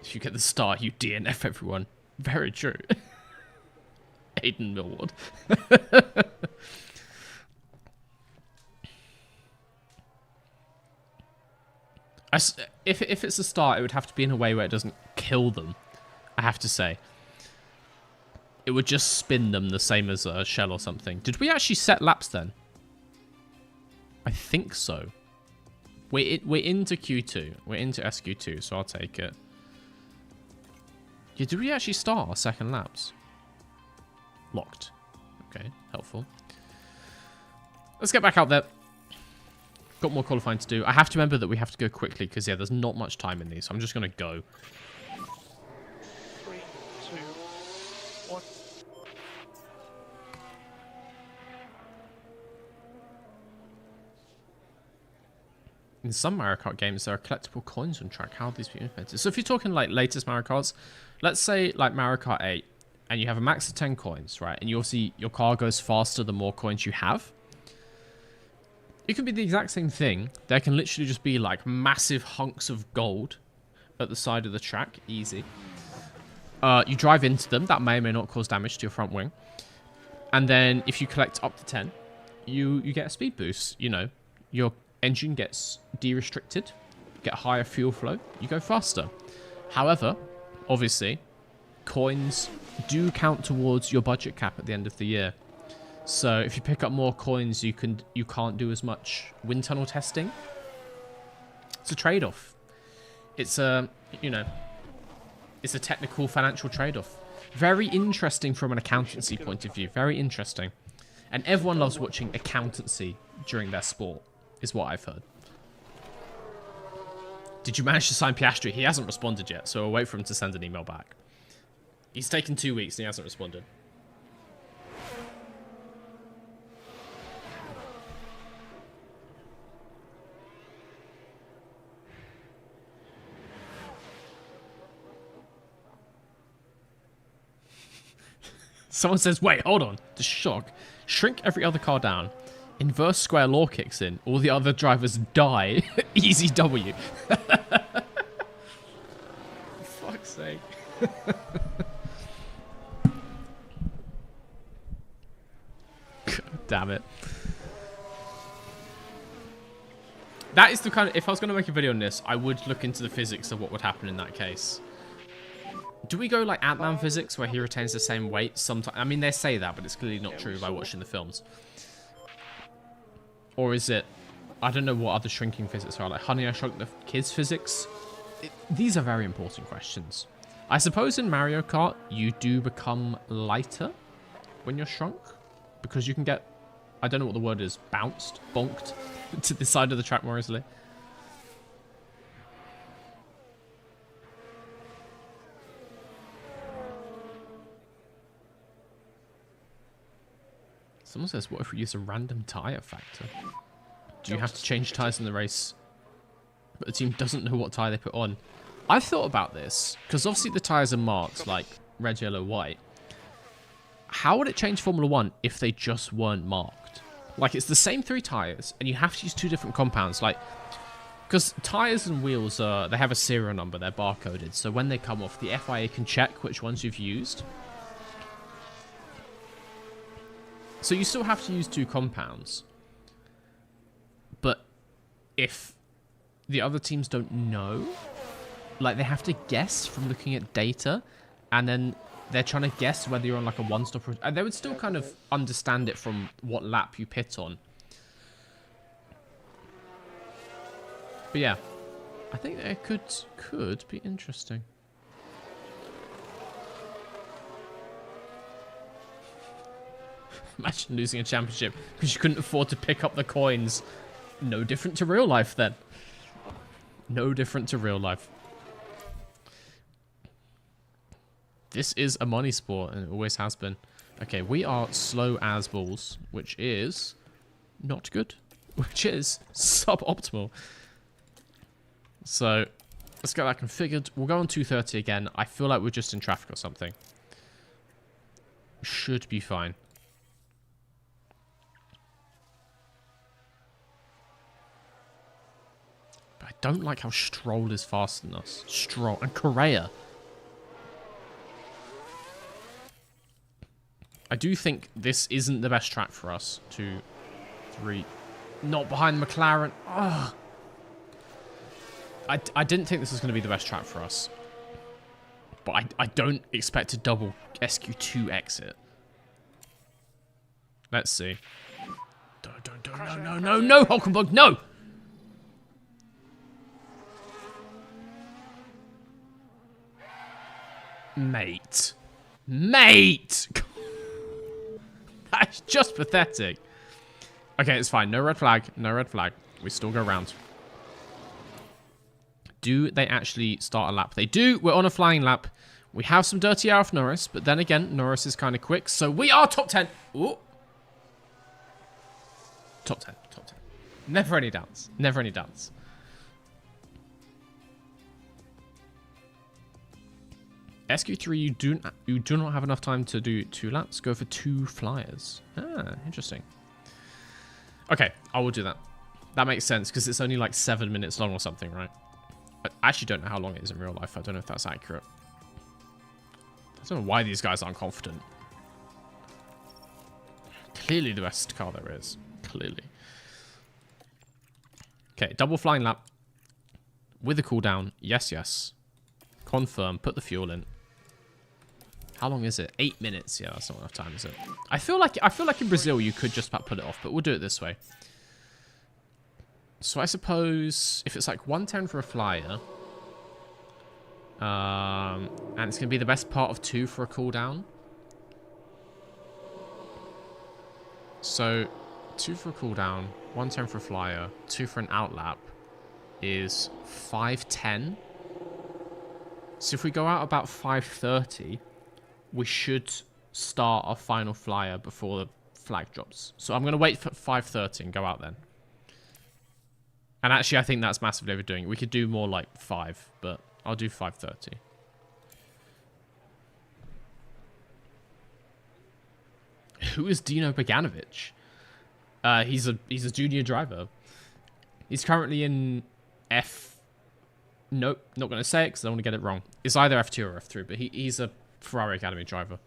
[SPEAKER 1] If you get the start, you DNF everyone. Very true. Aiden Millward. If it's a start, it would have to be in a way where it doesn't kill them, I have to say. It would just spin them the same as a shell or something. Did we actually set laps then? I think so. We're into Q2. We're into SQ2, so I'll take it. Yeah, did we actually start our second laps? Locked. Okay, helpful. Let's get back out there. Got more qualifying to do. I have to remember that we have to go quickly because, yeah, there's not much time in these. So I'm just going to go.
[SPEAKER 4] 3, 2, 1.
[SPEAKER 1] In some Mario Kart games, there are collectible coins on track. How are these being implemented? So if you're talking like latest Mario Karts, let's say like Mario Kart 8, and you have a max of 10 coins, right? And you see your car goes faster the more coins you have. It can be the exact same thing. There can literally just be like massive hunks of gold at the side of the track. Easy. You drive into them. That may or may not cause damage to your front wing. And then if you collect up to 10, you get a speed boost. You know, your engine gets de-restricted. You get higher fuel flow. You go faster. However, obviously, coins do count towards your budget cap at the end of the year. So if you pick up more coins, you can't do as much wind tunnel testing. It's a trade-off. It's a, you know, it's a technical financial trade-off. Very interesting from an accountancy point of view. Very interesting. And everyone loves watching accountancy during their sport, is what I've heard. Did you manage to sign Piastri? He hasn't responded yet, so we'll wait for him to send an email back. He's taken 2 weeks and he hasn't responded. Someone says, wait, hold on. The shock. Shrink every other car down. Inverse square law kicks in. All the other drivers die. Easy W. For fuck's sake. Damn it. That is the kind of... If I was going to make a video on this, I would look into the physics of what would happen in that case. Do we go like Ant-Man physics, where he retains the same weight sometimes? I mean, they say that, but it's clearly not true by watching the films. Or is it... I don't know what other shrinking physics are. Like Honey, I Shrunk the Kids physics? These are very important questions. I suppose in Mario Kart, you do become lighter when you're shrunk. Because you can get I don't know what the word is, bounced, bonked to the side of the track more easily. Someone says, what if we use a random tyre factor? Do you have to change tyres in the race, but the team doesn't know what tyre they put on? I've thought about this, because obviously the tyres are marked, like red, yellow, white. How would it change Formula 1 if they just weren't marked? Like, it's the same 3 tyres, and you have to use 2 different compounds. Like, because tyres and wheels, they have a serial number, they're barcoded. So when they come off, the FIA can check which ones you've used. So you still have to use 2 compounds. But if the other teams don't know, like, they have to guess from looking at data, and then they're trying to guess whether you're on like a one-stop, and they would still kind of understand it from what lap you pit on. But yeah, I think it could be interesting. Imagine losing a championship because you couldn't afford to pick up the coins. No different to real life then. No different to real life. This is a money sport, and it always has been. Okay, we are slow as balls, which is not good. Which is suboptimal. So, let's get that configured. We'll go on 230 again. I feel like we're just in traffic or something. Should be fine. But I don't like how Stroll is faster than us. Stroll and Correa. I do think this isn't the best track for us. 2, 3. Not behind McLaren. Ugh. I didn't think this was going to be the best track for us. But I don't expect a double SQ2 exit. Let's see. No, Hulkenberg, no! Mate. That's just pathetic. Okay, it's fine. No red flag. No red flag. We still go round. Do they actually start a lap? They do. We're on a flying lap. We have some dirty air off Norris, but then again, Norris is kind of quick. So we are top 10. Ooh. Top 10. Top 10. Never any doubts. Never any doubts. SQ3, you do not have enough time to do 2 laps. Go for 2 flyers. Ah, interesting. Okay, I will do that. That makes sense because it's only like 7 minutes long or something, right? I actually don't know how long it is in real life. I don't know if that's accurate. I don't know why these guys aren't confident. Clearly the best car there is. Clearly. Okay, double flying lap. With a cooldown. Yes, yes. Confirm. Put the fuel in. How long is it? 8 minutes. Yeah, that's not enough time, is it? I feel like in Brazil you could just about put it off, but we'll do it this way. So I suppose if it's like 110 for a flyer, and it's going to be the best part of 2 for a cooldown. So 2 for a cooldown, 110 for a flyer, 2 for an outlap is 510. So if we go out about 5:30, we should start our final flyer before the flag drops. So I'm going to wait for 5:30 and go out then. And actually, I think that's massively overdoing it. We could do more like 5, but I'll do 5:30. Who is Dino Beganovic? He's a junior driver. He's currently in F. Nope, not going to say it because I don't want to get it wrong. It's either F2 or F3, but he's a Ferrari Academy driver.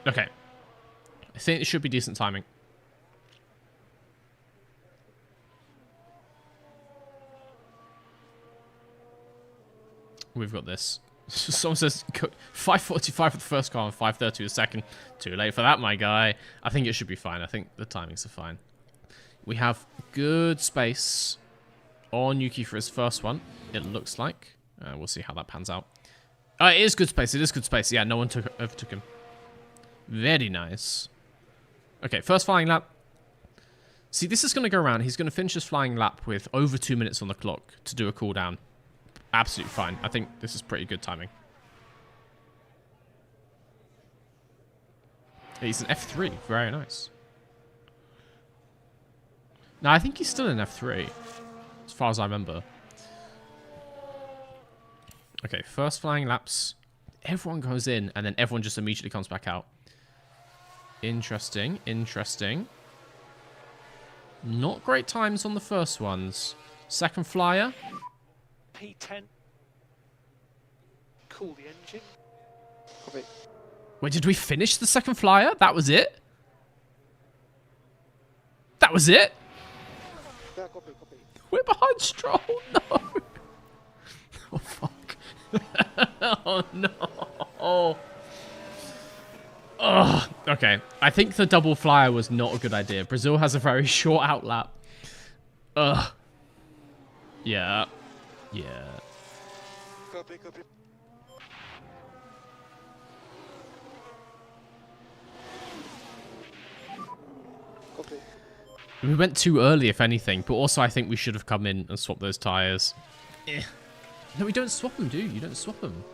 [SPEAKER 1] Okay. I think it should be decent timing. We've got this. Someone says 5:45 for the first car and 5:30 the second. Too late for that, my guy. I think it should be fine. I think the timings are fine. We have good space on Yuki for his first one, it looks like. We'll see how that pans out. It is good space. It is good space. Yeah, no one overtook him. Very nice. Okay, first flying lap. See, this is going to go around. He's going to finish his flying lap with over 2 minutes on the clock to do a cooldown. Absolutely fine. I think this is pretty good timing. He's an F3. Very nice. No, I think he's still in F3. As far as I remember. Okay, first flying laps. Everyone goes in, and then everyone just immediately comes back out. Interesting, interesting. Not great times on the first ones. Second flyer.
[SPEAKER 4] P10. Cool the engine.
[SPEAKER 5] Copy.
[SPEAKER 1] Wait, did we finish the second flyer? That was it? That was it?
[SPEAKER 5] Yeah, copy, copy.
[SPEAKER 1] We're behind Stroll. No. Oh, fuck. Oh, no. Oh, okay. I think the double flyer was not a good idea. Brazil has a very short outlap. Ugh. Yeah. Yeah.
[SPEAKER 5] Copy, copy. Copy.
[SPEAKER 1] We went too early, if anything, but also I think we should have come in and swapped those tyres. Eh. No, we don't swap them, do you? You don't swap them.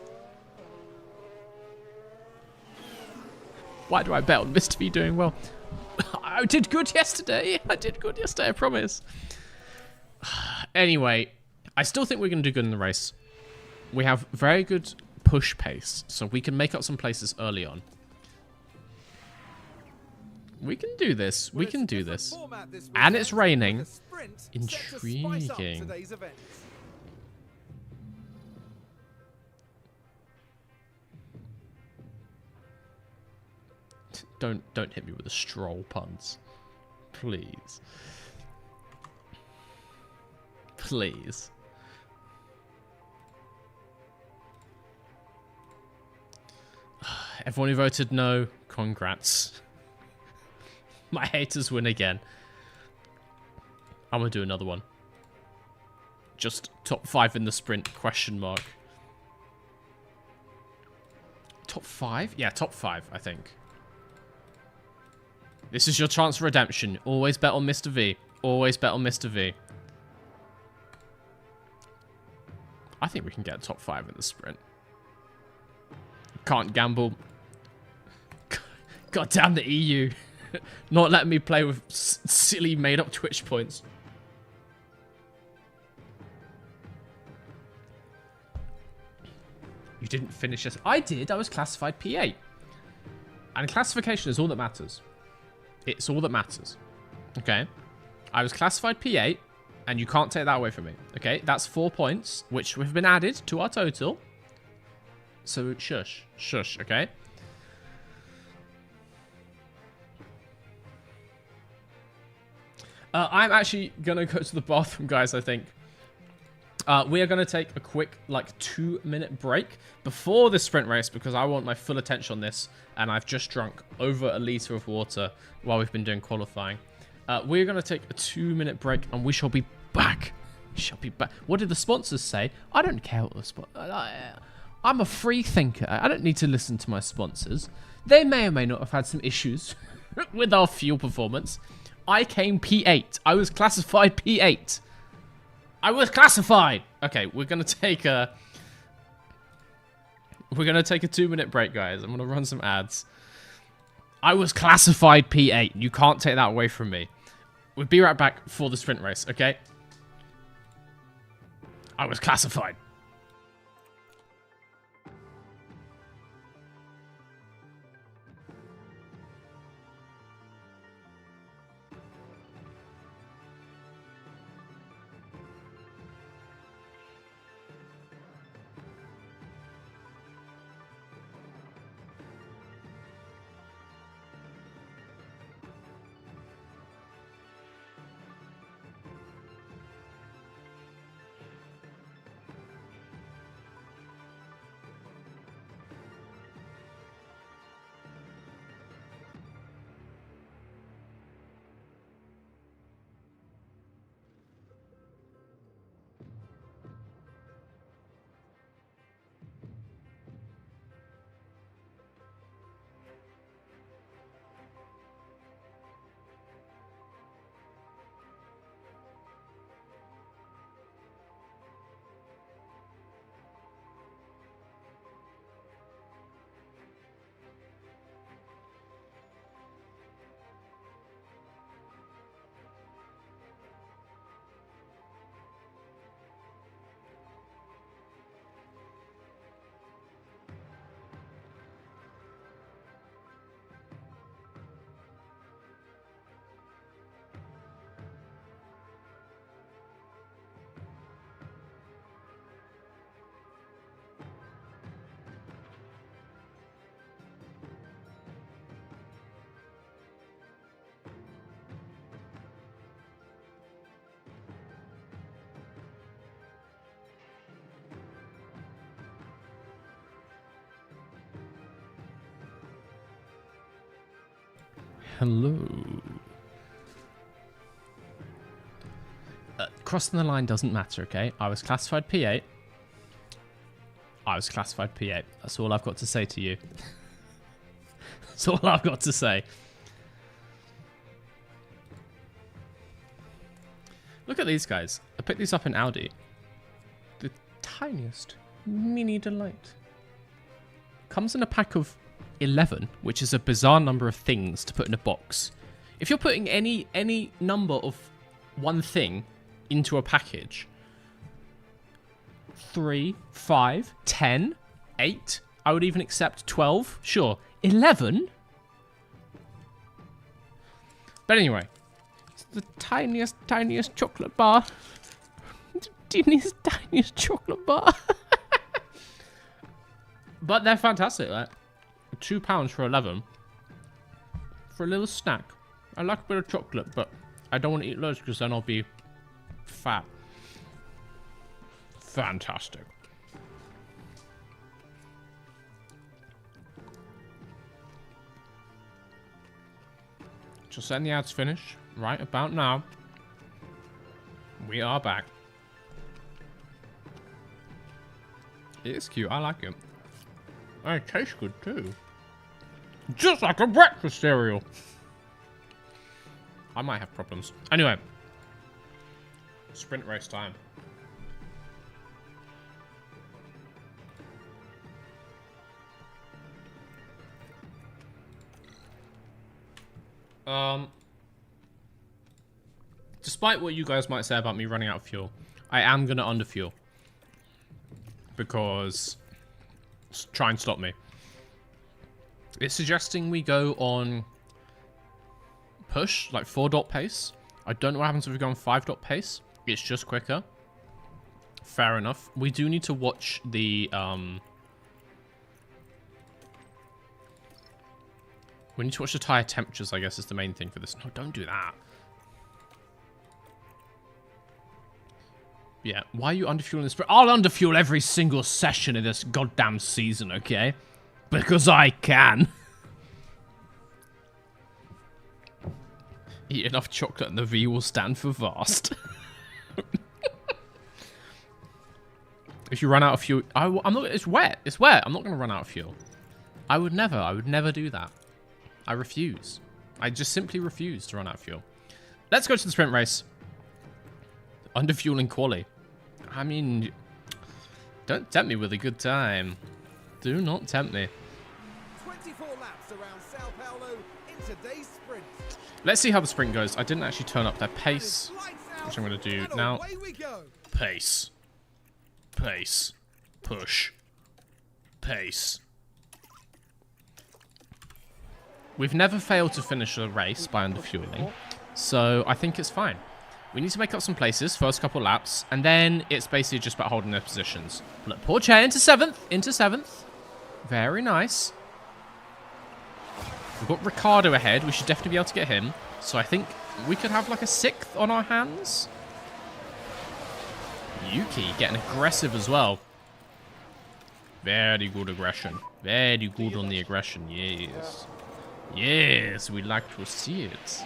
[SPEAKER 1] Why do I bet on Mr. V doing well? I did good yesterday. I did good yesterday, I promise. Anyway, I still think we're going to do good in the race. We have very good push pace, so we can make up some places early on. We can do this. We can do this. And it's raining. Intriguing. Don't hit me with the Stroll puns. Please. Please. Everyone who voted no, congrats. My haters win again. I'm gonna do another one. Just top 5 in the sprint, question mark. Top 5? Yeah, top 5, I think. This is your chance for redemption. Always bet on Mr. V. Always bet on Mr. V. I think we can get top 5 in the sprint. Can't gamble. God damn the EU. Not letting me play with silly made-up Twitch points. You didn't finish this. I did. I was classified P8. And classification is all that matters. It's all that matters. Okay? I was classified P8, and you can't take that away from me. Okay? That's 4 points, which have been added to our total. So, shush. Shush, okay? I'm actually going to go to the bathroom, guys, I think. We are going to take a quick, 2-minute break before the sprint race because I want my full attention on this, and I've just drunk over a litre of water while we've been doing qualifying. We're going to take a 2-minute break, and we shall be back. We shall be back. What did the sponsors say? I don't care what the sponsors... I'm a free thinker. I don't need to listen to my sponsors. They may or may not have had some issues with our fuel performance. I came P8. I was classified P8. I was classified. Okay, we're gonna take a 2-minute break, guys. I'm gonna run some ads. I was classified P8. You can't take that away from me. We'll be right back for the sprint race, okay? I was classified. Hello. Crossing the line doesn't matter, okay? I was classified P8. I was classified P8. That's all I've got to say to you. That's all I've got to say. Look at these guys. I picked these up in Audi. The tiniest mini delight. Comes in a pack of 11, which is a bizarre number of things to put in a box. If you're putting any number of one thing into a package, 3, 5, 10, 8, I would even accept 12, sure. 11? But anyway, it's the tiniest chocolate bar. Tiniest chocolate bar. But they're fantastic, like £2 for 11. For a little snack. I like a bit of chocolate, but I don't want to eat loads because then I'll be fat. Fantastic. Just letting the ads finish right about now. We are back. It is cute. I like it. And it tastes good too. Just like a breakfast cereal. I might have problems. Anyway. Sprint race time. Despite what you guys might say about me running out of fuel, I am going to underfuel. Because... try and stop me. It's suggesting we go on... push, like 4-dot pace. I don't know what happens if we go on 5-dot pace. It's just quicker. Fair enough. We do need to watch the... we need to watch the tyre temperatures, I guess, is the main thing for this. No, don't do that. Yeah, why are you underfueling this? I'll underfuel every single session in this goddamn season, okay? Because I can. Eat enough chocolate and the V will stand for vast. If you run out of fuel... I'm not... It's wet. It's wet. I'm not going to run out of fuel. I would never do that. I refuse. I just simply refuse to run out of fuel. Let's go to the sprint race. Underfueling quali. I mean, don't tempt me with a good time. Do not tempt me.
[SPEAKER 3] 24 laps around Sao Paulo in today's sprint.
[SPEAKER 1] Let's see how the sprint goes. I didn't actually turn up their pace, which I'm going to do now.
[SPEAKER 3] Away we go.
[SPEAKER 1] Pace. Pace. Push. Pace. We've never failed to finish a race by underfueling, so I think it's fine. We need to make up some places, first couple laps, and then it's basically just about holding their positions. Look, Porsche into 7th, into 7th. Very nice. We've got Ricardo ahead. We should definitely be able to get him. So I think we could have like a 6th on our hands. Yuki getting aggressive as well. Very good aggression. Very good on the aggression, yes. Yes, we like to see it.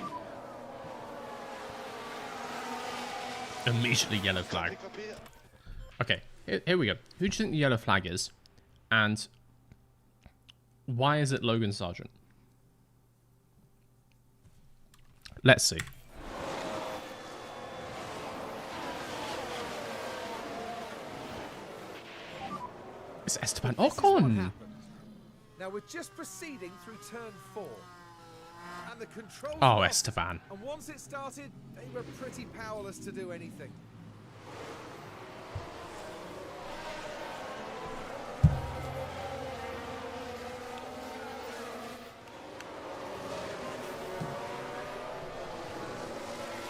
[SPEAKER 1] Immediately yellow flag. Okay, here we go. Who do you think the yellow flag is? And why is it Logan Sargent? Let's see. It's Esteban Ocon.
[SPEAKER 3] Now we're just proceeding through turn 4. And the controls
[SPEAKER 1] Oh,
[SPEAKER 3] are off.
[SPEAKER 1] Esteban.
[SPEAKER 3] And once it started, they were pretty powerless to do anything.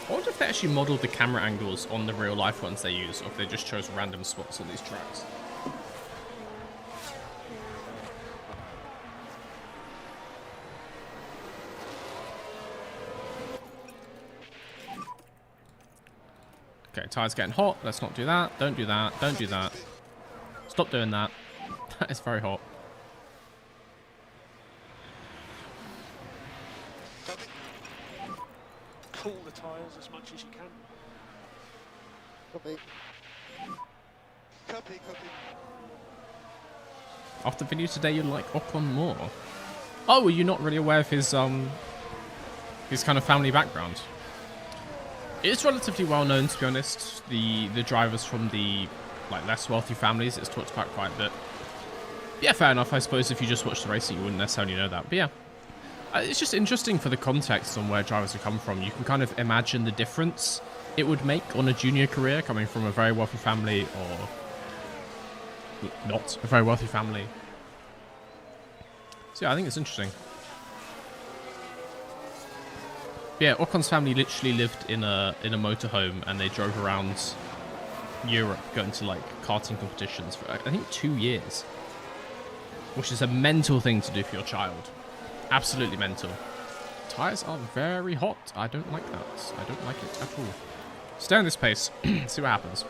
[SPEAKER 1] I wonder if they actually modelled the camera angles on the real life ones they use, or if they just chose random spots on these tracks. Okay, tire's getting hot. Let's not do that. Don't do that. Don't do that. Stop doing that. That is very hot.
[SPEAKER 5] Copy.
[SPEAKER 4] cool the tyres as much as you can.
[SPEAKER 5] Copy. Copy, copy.
[SPEAKER 1] After the video today, you like Ocon more. Oh, were you not really aware of his kind of family background? It's relatively well known, to be honest. The drivers from the less wealthy families, it's talked about quite a bit. Yeah, fair enough. I suppose if you just watch the racing, you wouldn't necessarily know that. But yeah, it's just interesting for the context on where drivers have come from. You can kind of imagine the difference it would make on a junior career coming from a very wealthy family or not a very wealthy family. So yeah, I think it's interesting. Yeah, Ocon's family literally lived in a motorhome, and they drove around Europe going to karting competitions for I think 2 years, which is a mental thing to do for your child. Absolutely mental. Tires are very hot. I don't like that. I don't like it at all. Stay on this pace. See what happens.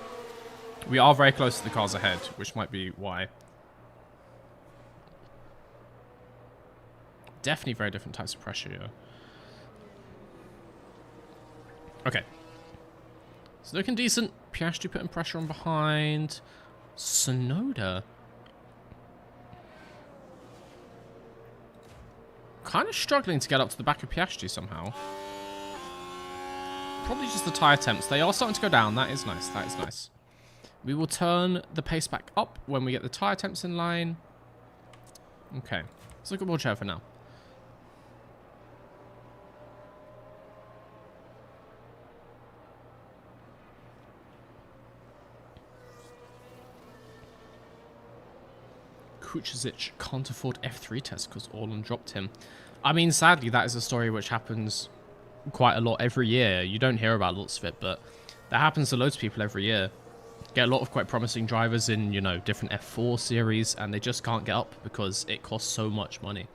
[SPEAKER 1] We are very close to the cars ahead, which might be why. Definitely very different types of pressure here. Okay. It's looking decent. Piastri putting pressure on behind. Tsunoda. Kind of struggling to get up to the back of Piastri somehow. Probably just the tyre temps. They are starting to go down. That is nice. That is nice. We will turn the pace back up when we get the tyre temps in line. Okay. Let's look at more chair for now. Kuchisic can't afford F3 tests because Orlan dropped him. I mean, sadly, that is a story which happens quite a lot every year. You don't hear about lots of it, but that happens to loads of people every year. Get a lot of quite promising drivers in, you know, different F4 series, and they just can't get up because it costs so much money.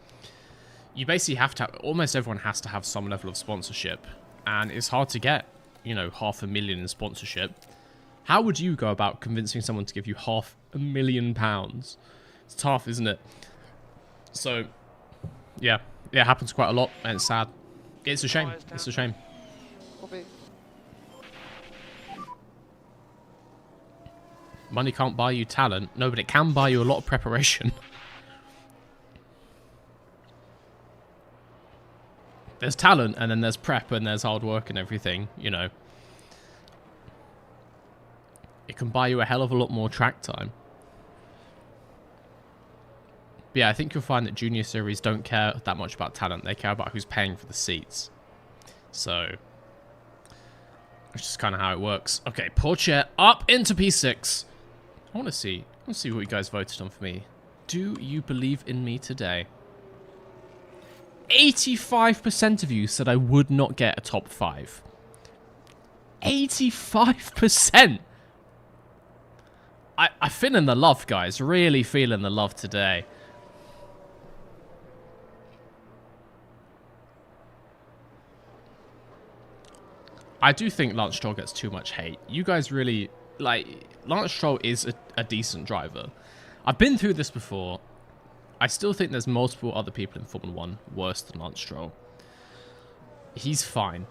[SPEAKER 1] You basically have to, almost everyone has to have some level of sponsorship, and it's hard to get, you know, £500,000 in sponsorship. How would you go about convincing someone to give you £500,000? It's tough, isn't it? So, yeah, it happens quite a lot, and it's sad. It's a shame. It's a shame.
[SPEAKER 5] Copy.
[SPEAKER 1] Money can't buy you talent. No, but it can buy you a lot of preparation. There's talent, and then there's prep, and there's hard work and everything, you know. It can buy you a hell of a lot more track time. But yeah, I think you'll find that junior series don't care that much about talent. They care about who's paying for the seats. So, it's just kind of how it works. Okay, Porsche up into P6. I want to see what you guys voted on for me. Do you believe in me today? 85% of you said I would not get a top 5. 85%! I'm feeling the love, guys. Really feeling the love today. I do think Lance Stroll gets too much hate. You guys really, Lance Stroll is a decent driver. I've been through this before. I still think there's multiple other people in Formula 1 worse than Lance Stroll. He's fine.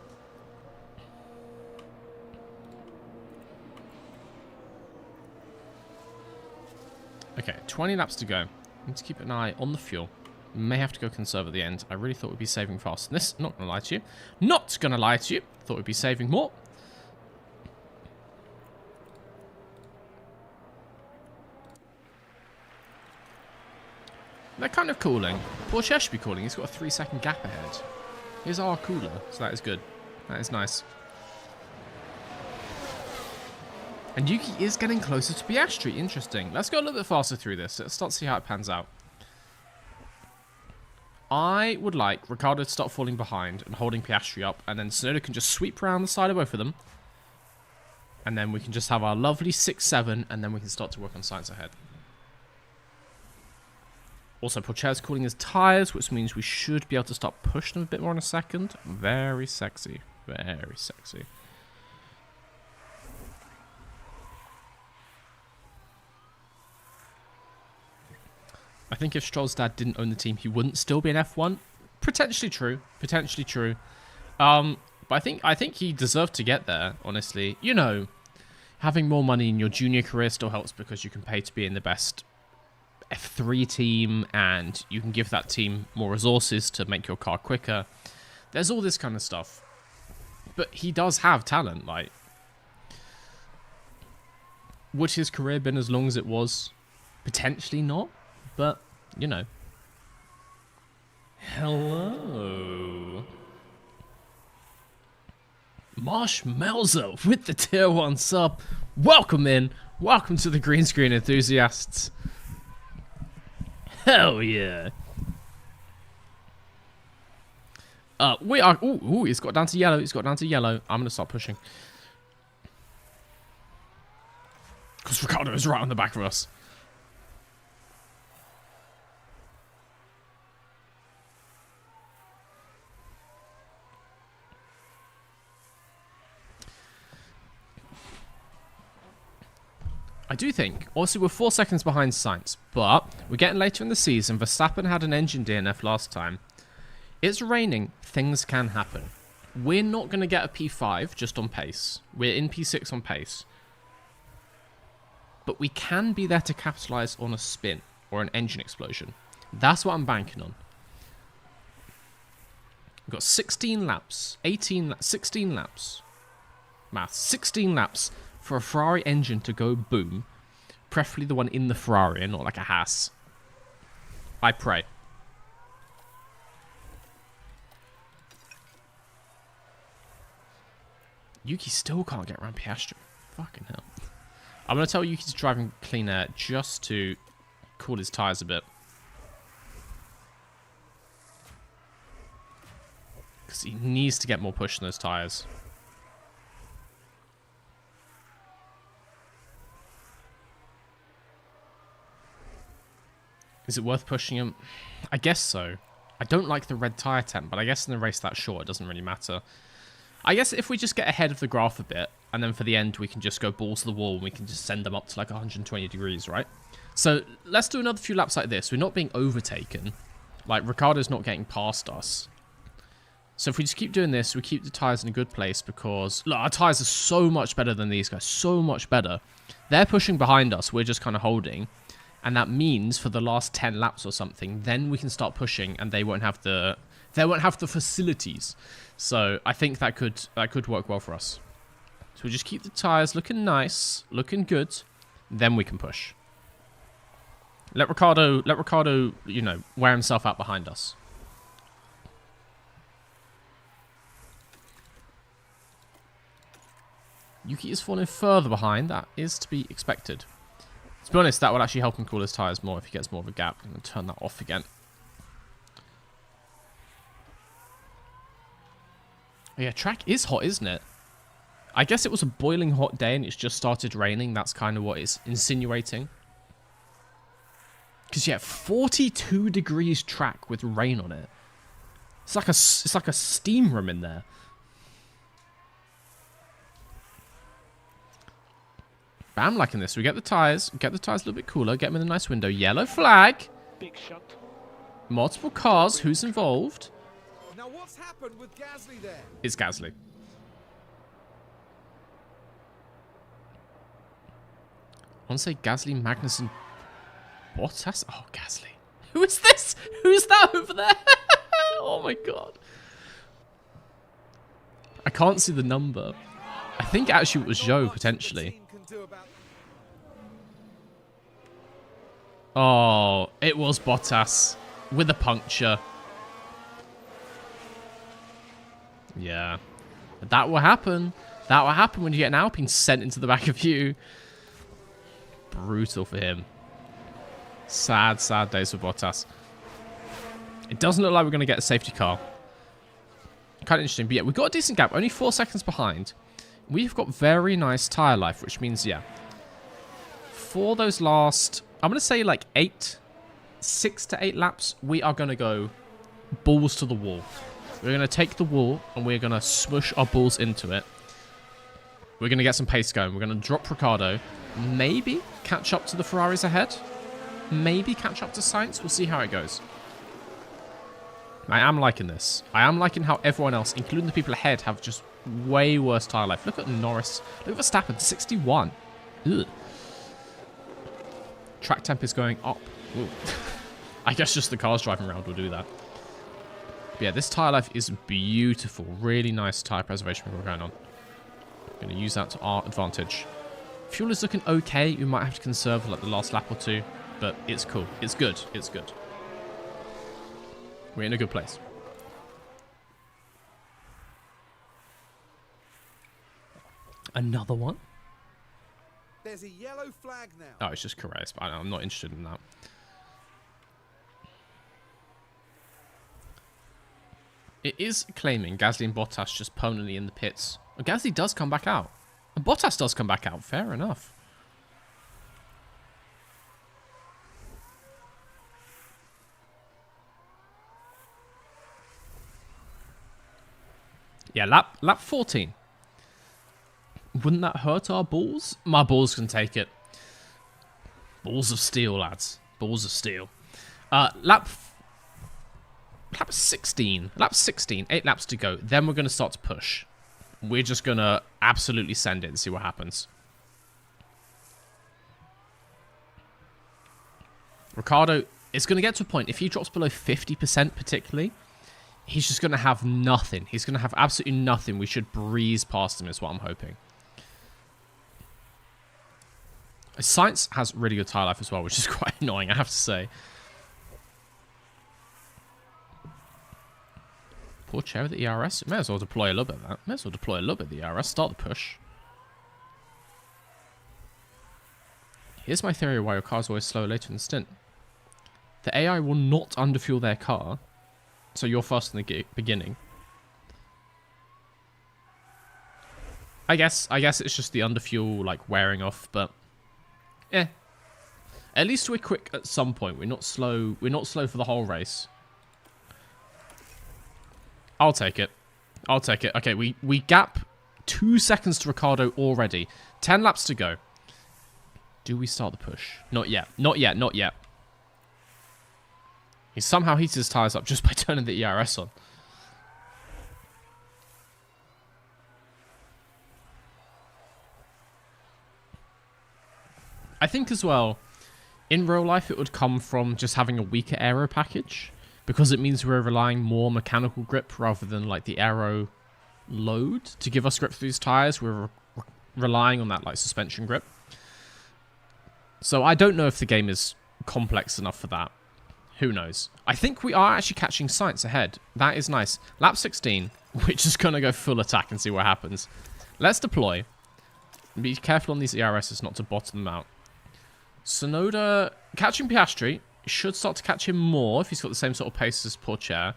[SPEAKER 1] Okay, 20 laps to go. Need to keep an eye on the fuel. May have to go conserve at the end. I really thought we'd be saving fast on this. Not gonna lie to you. Not gonna lie to you. Thought we'd be saving more. They're kind of cooling. Porsche should be cooling. He's got a 3-second gap ahead. Here's our cooler, so that is good. That is nice. And Yuki is getting closer to Piastri. Interesting. Let's go a little bit faster through this. Let's start to see how it pans out. I would like Ricciardo to start falling behind and holding Piastri up, and then Tsunoda can just sweep around the side of both of them. And then we can just have our lovely 6-7, and then we can start to work on Sainz ahead. Also, Porche's cooling his tyres, which means we should be able to start pushing them a bit more in a second. Very sexy. Very sexy. I think if Stroll's dad didn't own the team, he wouldn't still be in F1. Potentially true. Potentially true. But I think he deserved to get there, honestly. You know, having more money in your junior career still helps because you can pay to be in the best F3 team and you can give that team more resources to make your car quicker. There's all this kind of stuff. But he does have talent, like. Would his career been as long as it was? Potentially not, but, you know. Hello. Marsh Melzer with the tier 1 sub. Welcome in. Welcome to the green screen enthusiasts. Hell yeah. We are... Ooh, he's got down to yellow. He's got down to yellow. I'm going to start pushing. Because Ricciardo is right on the back of us. I do think, also we're 4 seconds behind Sainz, but we're getting later in the season. Verstappen had an engine DNF last time. It's raining. Things can happen. We're not going to get a P5 just on pace. We're in P6 on pace. But we can be there to capitalize on a spin or an engine explosion. That's what I'm banking on. We've got 16 laps, 16 laps. Math, 16 laps for a Ferrari engine to go boom. Preferably the one in the Ferrari and not like a Haas. I pray. Yuki still can't get around Piastri. Fucking hell. I'm going to tell Yuki to drive in clean air just to cool his tyres a bit. Because he needs to get more push in those tyres. Is it worth pushing him? I guess so. I don't like the red tyre temp, but I guess in the race that short, it doesn't really matter. I guess if we just get ahead of the graph a bit, and then for the end, we can just go balls to the wall, and we can just send them up to like 120 degrees, right? So let's do another few laps like this. We're not being overtaken. Like, Ricciardo's not getting past us. So if we just keep doing this, we keep the tyres in a good place because, look, our tyres are so much better than these guys. So much better. They're pushing behind us. We're just kind of holding. And that means for the last 10 laps or something, then we can start pushing and they won't have the facilities. So I think that could work well for us. So we just keep the tyres looking nice, looking good, then we can push. Let Ricciardo, you know, wear himself out behind us. Yuki is falling further behind. That is to be expected. To be honest, that would actually help him cool his tyres more if he gets more of a gap. I'm going to turn that off again. Oh yeah, track is hot, isn't it? I guess it was a boiling hot day and it's just started raining. That's kind of what it's insinuating. Because yeah, 42 degrees track with rain on it. It's like a steam room in there. But I'm liking this. We get the tyres a little bit cooler, get them in a nice window. Yellow flag.
[SPEAKER 4] Big shunt.
[SPEAKER 1] Multiple cars. Who's involved?
[SPEAKER 3] Now what's happened with Gasly there?
[SPEAKER 1] It's Gasly. I want to say Gasly, Magnussen, Bottas. Oh, Gasly. Who is this? Who's that over there? Oh my god. I can't see the number. I think actually it was Zhou, potentially. Oh, it was Bottas with a puncture. Yeah. That will happen. That will happen when you get an Alpine sent into the back of you. Brutal for him. Sad, sad days for Bottas. It doesn't look like we're going to get a safety car. Kind of interesting. But yeah, we've got a decent gap. Only 4 seconds behind. We've got very nice tyre life, which means, yeah. For those last, I'm going to say like 6 to 8 laps, we are going to go balls to the wall. We're going to take the wall and we're going to smush our balls into it. We're going to get some pace going. We're going to drop Ricciardo. Maybe catch up to the Ferraris ahead. Maybe catch up to Sainz. We'll see how it goes. I am liking this. I am liking how everyone else, including the people ahead, have just way worse tyre life. Look at Norris. Look at Verstappen, 61. Ugh. Track temp is going up. Ooh. I guess just the cars driving around will do that. But yeah, this tyre life is beautiful. Really nice tyre preservation we're going on. Going to use that to our advantage. Fuel is looking okay. We might have to conserve like the last lap or two, but it's cool. It's good. It's good. We're in a good place. Another one?
[SPEAKER 3] There's a yellow flag now.
[SPEAKER 1] Oh, it's just Carres, but I'm not interested in that. It is claiming Gasly and Bottas just permanently in the pits. Well, Gasly does come back out. And Bottas does come back out. Fair enough. Yeah, lap 14. Wouldn't that hurt our balls? My balls can take it. Balls of steel, lads. Balls of steel. Lap 16. Lap 16. 8 laps to go. Then we're going to start to push. We're just going to absolutely send it and see what happens. Ricciardo is going to get to a point, if he drops below 50% particularly, he's just going to have nothing. He's going to have absolutely nothing. We should breeze past him is what I'm hoping. Sainz has really good tyre life as well, which is quite annoying, I have to say. Poor chair with the ERS. May as well deploy a little bit of that. May as well deploy a little bit of the ERS. Start the push. Here's my theory why your car's always slow later in the stint. The AI will not underfuel their car, so you're fast in the beginning. I guess it's just the underfuel like wearing off, but yeah. At least we're quick at some point. We're not slow. We're not slow for the whole race. I'll take it. I'll take it. Okay, we gap 2 seconds to Ricciardo already. 10 laps to go. Do we start the push? Not yet. Not yet. Not yet. He somehow heated his tyres up just by turning the ERS on. I think as well, in real life, it would come from just having a weaker aero package, because it means we're relying more mechanical grip rather than like the aero load to give us grip through these tires. We're relying on that like suspension grip. So I don't know if the game is complex enough for that. Who knows? I think we are actually catching Sainz ahead. That is nice. Lap 16, we're just going to go full attack and see what happens. Let's deploy. Be careful on these ERSs not to bottom them out. Tsunoda catching Piastri. Should start to catch him more if he's got the same sort of pace as Pourchaire.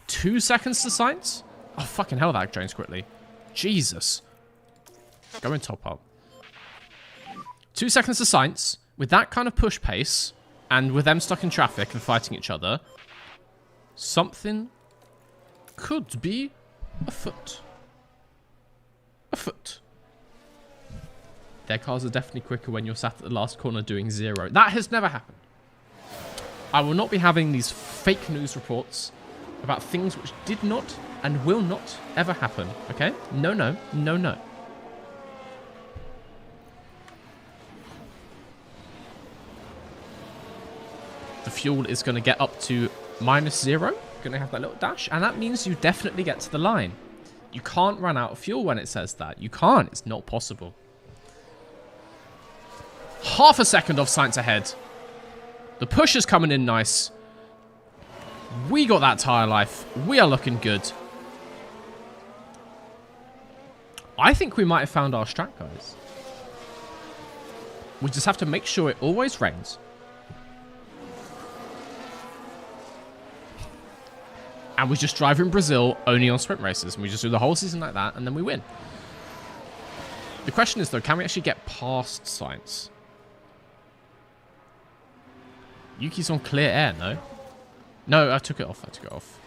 [SPEAKER 1] 2 seconds to Sainz. Oh, fucking hell, that drains quickly. Jesus. Going top up. 2 seconds to Sainz. With that kind of push pace, and with them stuck in traffic and fighting each other, something could be afoot. Afoot. Their cars are definitely quicker when you're sat at the last corner doing 0. That has never happened. I will not be having these fake news reports about things which did not and will not ever happen, okay? No, no, no, no. The fuel is going to get up to -0. Going to have that little dash, and that means you definitely get to the line. You can't run out of fuel when it says that. You can't. It's not possible. Half a second off Sainz ahead. The push is coming in nice. We got that tyre life. We are looking good. I think we might have found our strat, guys. We just have to make sure it always rains. And we just drive in Brazil only on sprint races. And we just do the whole season like that, and then we win. The question is, though, can we actually get past Sainz? Yuki's on clear air, no? No, I took it off. I took it off.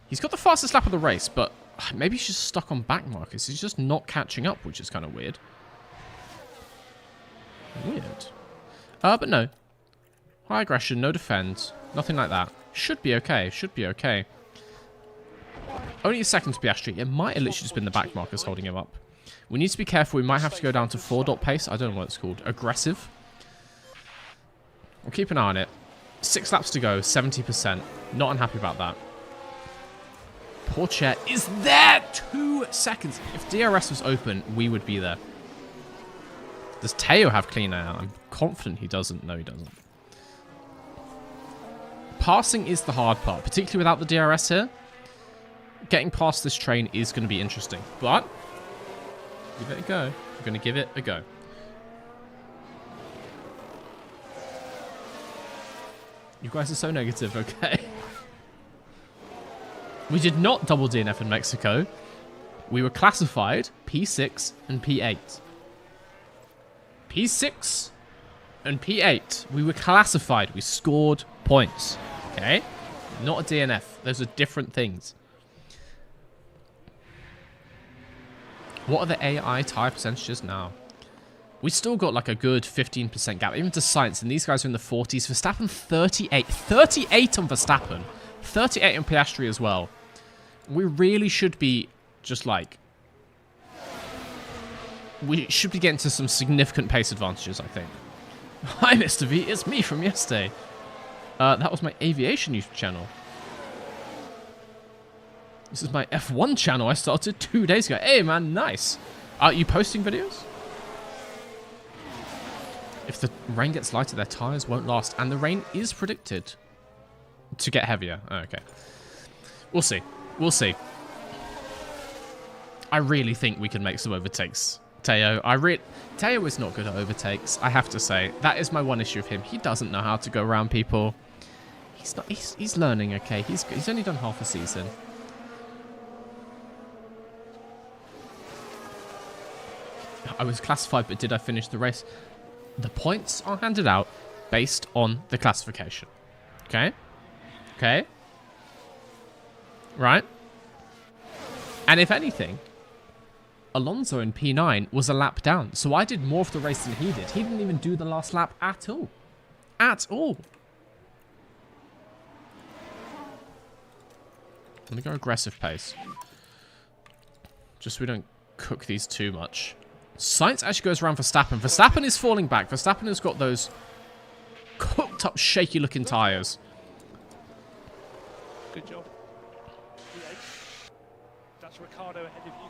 [SPEAKER 1] He's got the fastest lap of the race, but maybe he's just stuck on back markers. He's just not catching up, which is kind of weird. Weird. But no. High aggression, no defend. Nothing like that. Should be okay. Should be okay. Only a second to Piastri. It might have literally just been the back markers holding him up. We need to be careful. We might have to go down to 4-dot pace. I don't know what it's called. Aggressive. We'll keep an eye on it. 6 laps to go. 70%. Not unhappy about that. Pourchaire is there. 2 seconds. If DRS was open, we would be there. Does Teo have clean air? I'm confident he doesn't. No, he doesn't. Passing is the hard part, particularly without the DRS here. Getting past this train is going to be interesting, but give it a go. We're going to give it a go. You guys are so negative, okay? We did not double DNF in Mexico. We were classified P6 and P8. P6 and P8. We were classified. We scored points. Okay? Not a DNF. Those are different things. What are the AI tyre percentages now? We still got like a good 15% gap, even to Sainz, and these guys are in the 40s. Verstappen 38. 38 on Verstappen. 38 on Piastri as well. We really should be just like... We should be getting to some significant pace advantages, I think. Hi, Mr. V. It's me from yesterday. That was my aviation YouTube channel. This is my F1 channel I started 2 days ago. Hey, man, nice. Are you posting videos? If the rain gets lighter, their tyres won't last. And the rain is predicted to get heavier. Oh, okay. We'll see. We'll see. I really think we can make some overtakes. Teo. Teo is not good at overtakes, I have to say. That is my one issue with him. He doesn't know how to go around people. He's learning, okay? He's only done half a season. I was classified, but did I finish the race? The points are handed out based on the classification. Okay? Okay? Right? And if anything, Alonso in P9 was a lap down. So I did more of the race than he did. He didn't even do the last lap at all. At all. I'm going to go aggressive pace. Just so we don't cook these too much. Sainz actually goes around Verstappen. Verstappen is falling back. Verstappen has got those cooked up, shaky looking tyres.
[SPEAKER 4] Good job. P8. That's Ricardo ahead of you.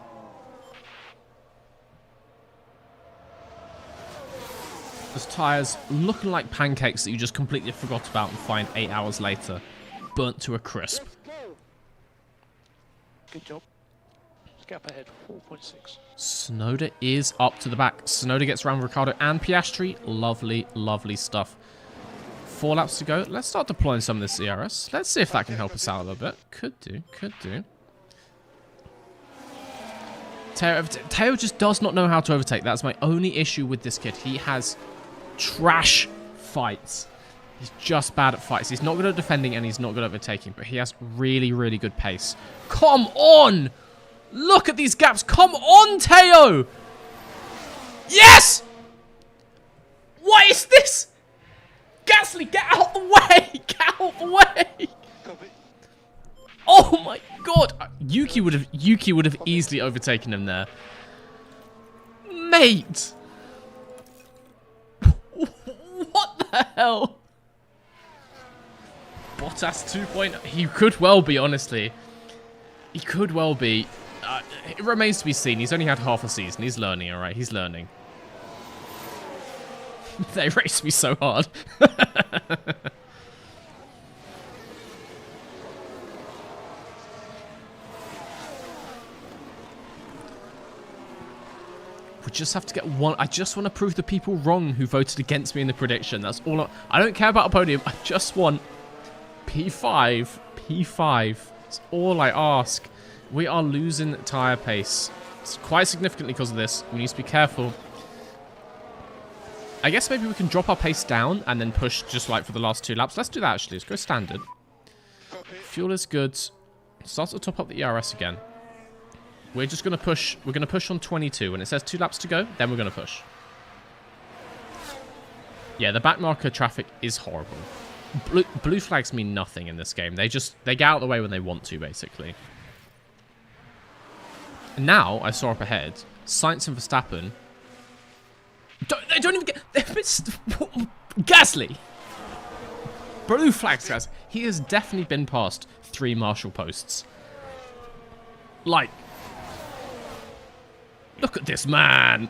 [SPEAKER 1] Those tyres looking like pancakes that you just completely forgot about and find 8 hours later. Burnt to a crisp.
[SPEAKER 4] Good job. Gap ahead, 4.6.
[SPEAKER 1] Tsunoda is up to the back. Tsunoda gets around Ricardo and Piastri. Lovely, lovely stuff. 4 laps to go. Let's start deploying some of this ERS. Let's see if that can help us out a little bit. Could do, could do. Teo just does not know how to overtake. That's my only issue with this kid. He has trash fights. He's just bad at fights. He's not good at defending and he's not good at overtaking, but he has really, really good pace. Come on! Look at these gaps. Come on, Teo! Yes! What is this? Gasly, get out the way! Get out the way! Oh my god! Yuki would have easily overtaken him there. Mate! What the hell? Bottas 2.0. He could well be, honestly. He could well be. It remains to be seen. He's only had half a season. He's learning, alright? He's learning. They raced me so hard. We just have to get one. I just want to prove the people wrong who voted against me in the prediction. That's all. I don't care about a podium. I just want P5. P5. That's all I ask. We are losing tyre pace. It's quite significantly because of this. We need to be careful. I guess maybe we can drop our pace down and then push just like for the last 2 laps. Let's do that actually. Let's go standard. Fuel is good. Start to top up the ERS again. We're just going to push. We're going to push on 22. When it says 2 laps to go, then we're going to push. Yeah, the back marker traffic is horrible. Blue flags mean nothing in this game. They get out of the way when they want to, basically. And now, I saw up ahead, Sainz and Verstappen... They don't even get... Gasly! Blue flags, guys. He has definitely been past 3 Marshall posts. Like... Look at this man!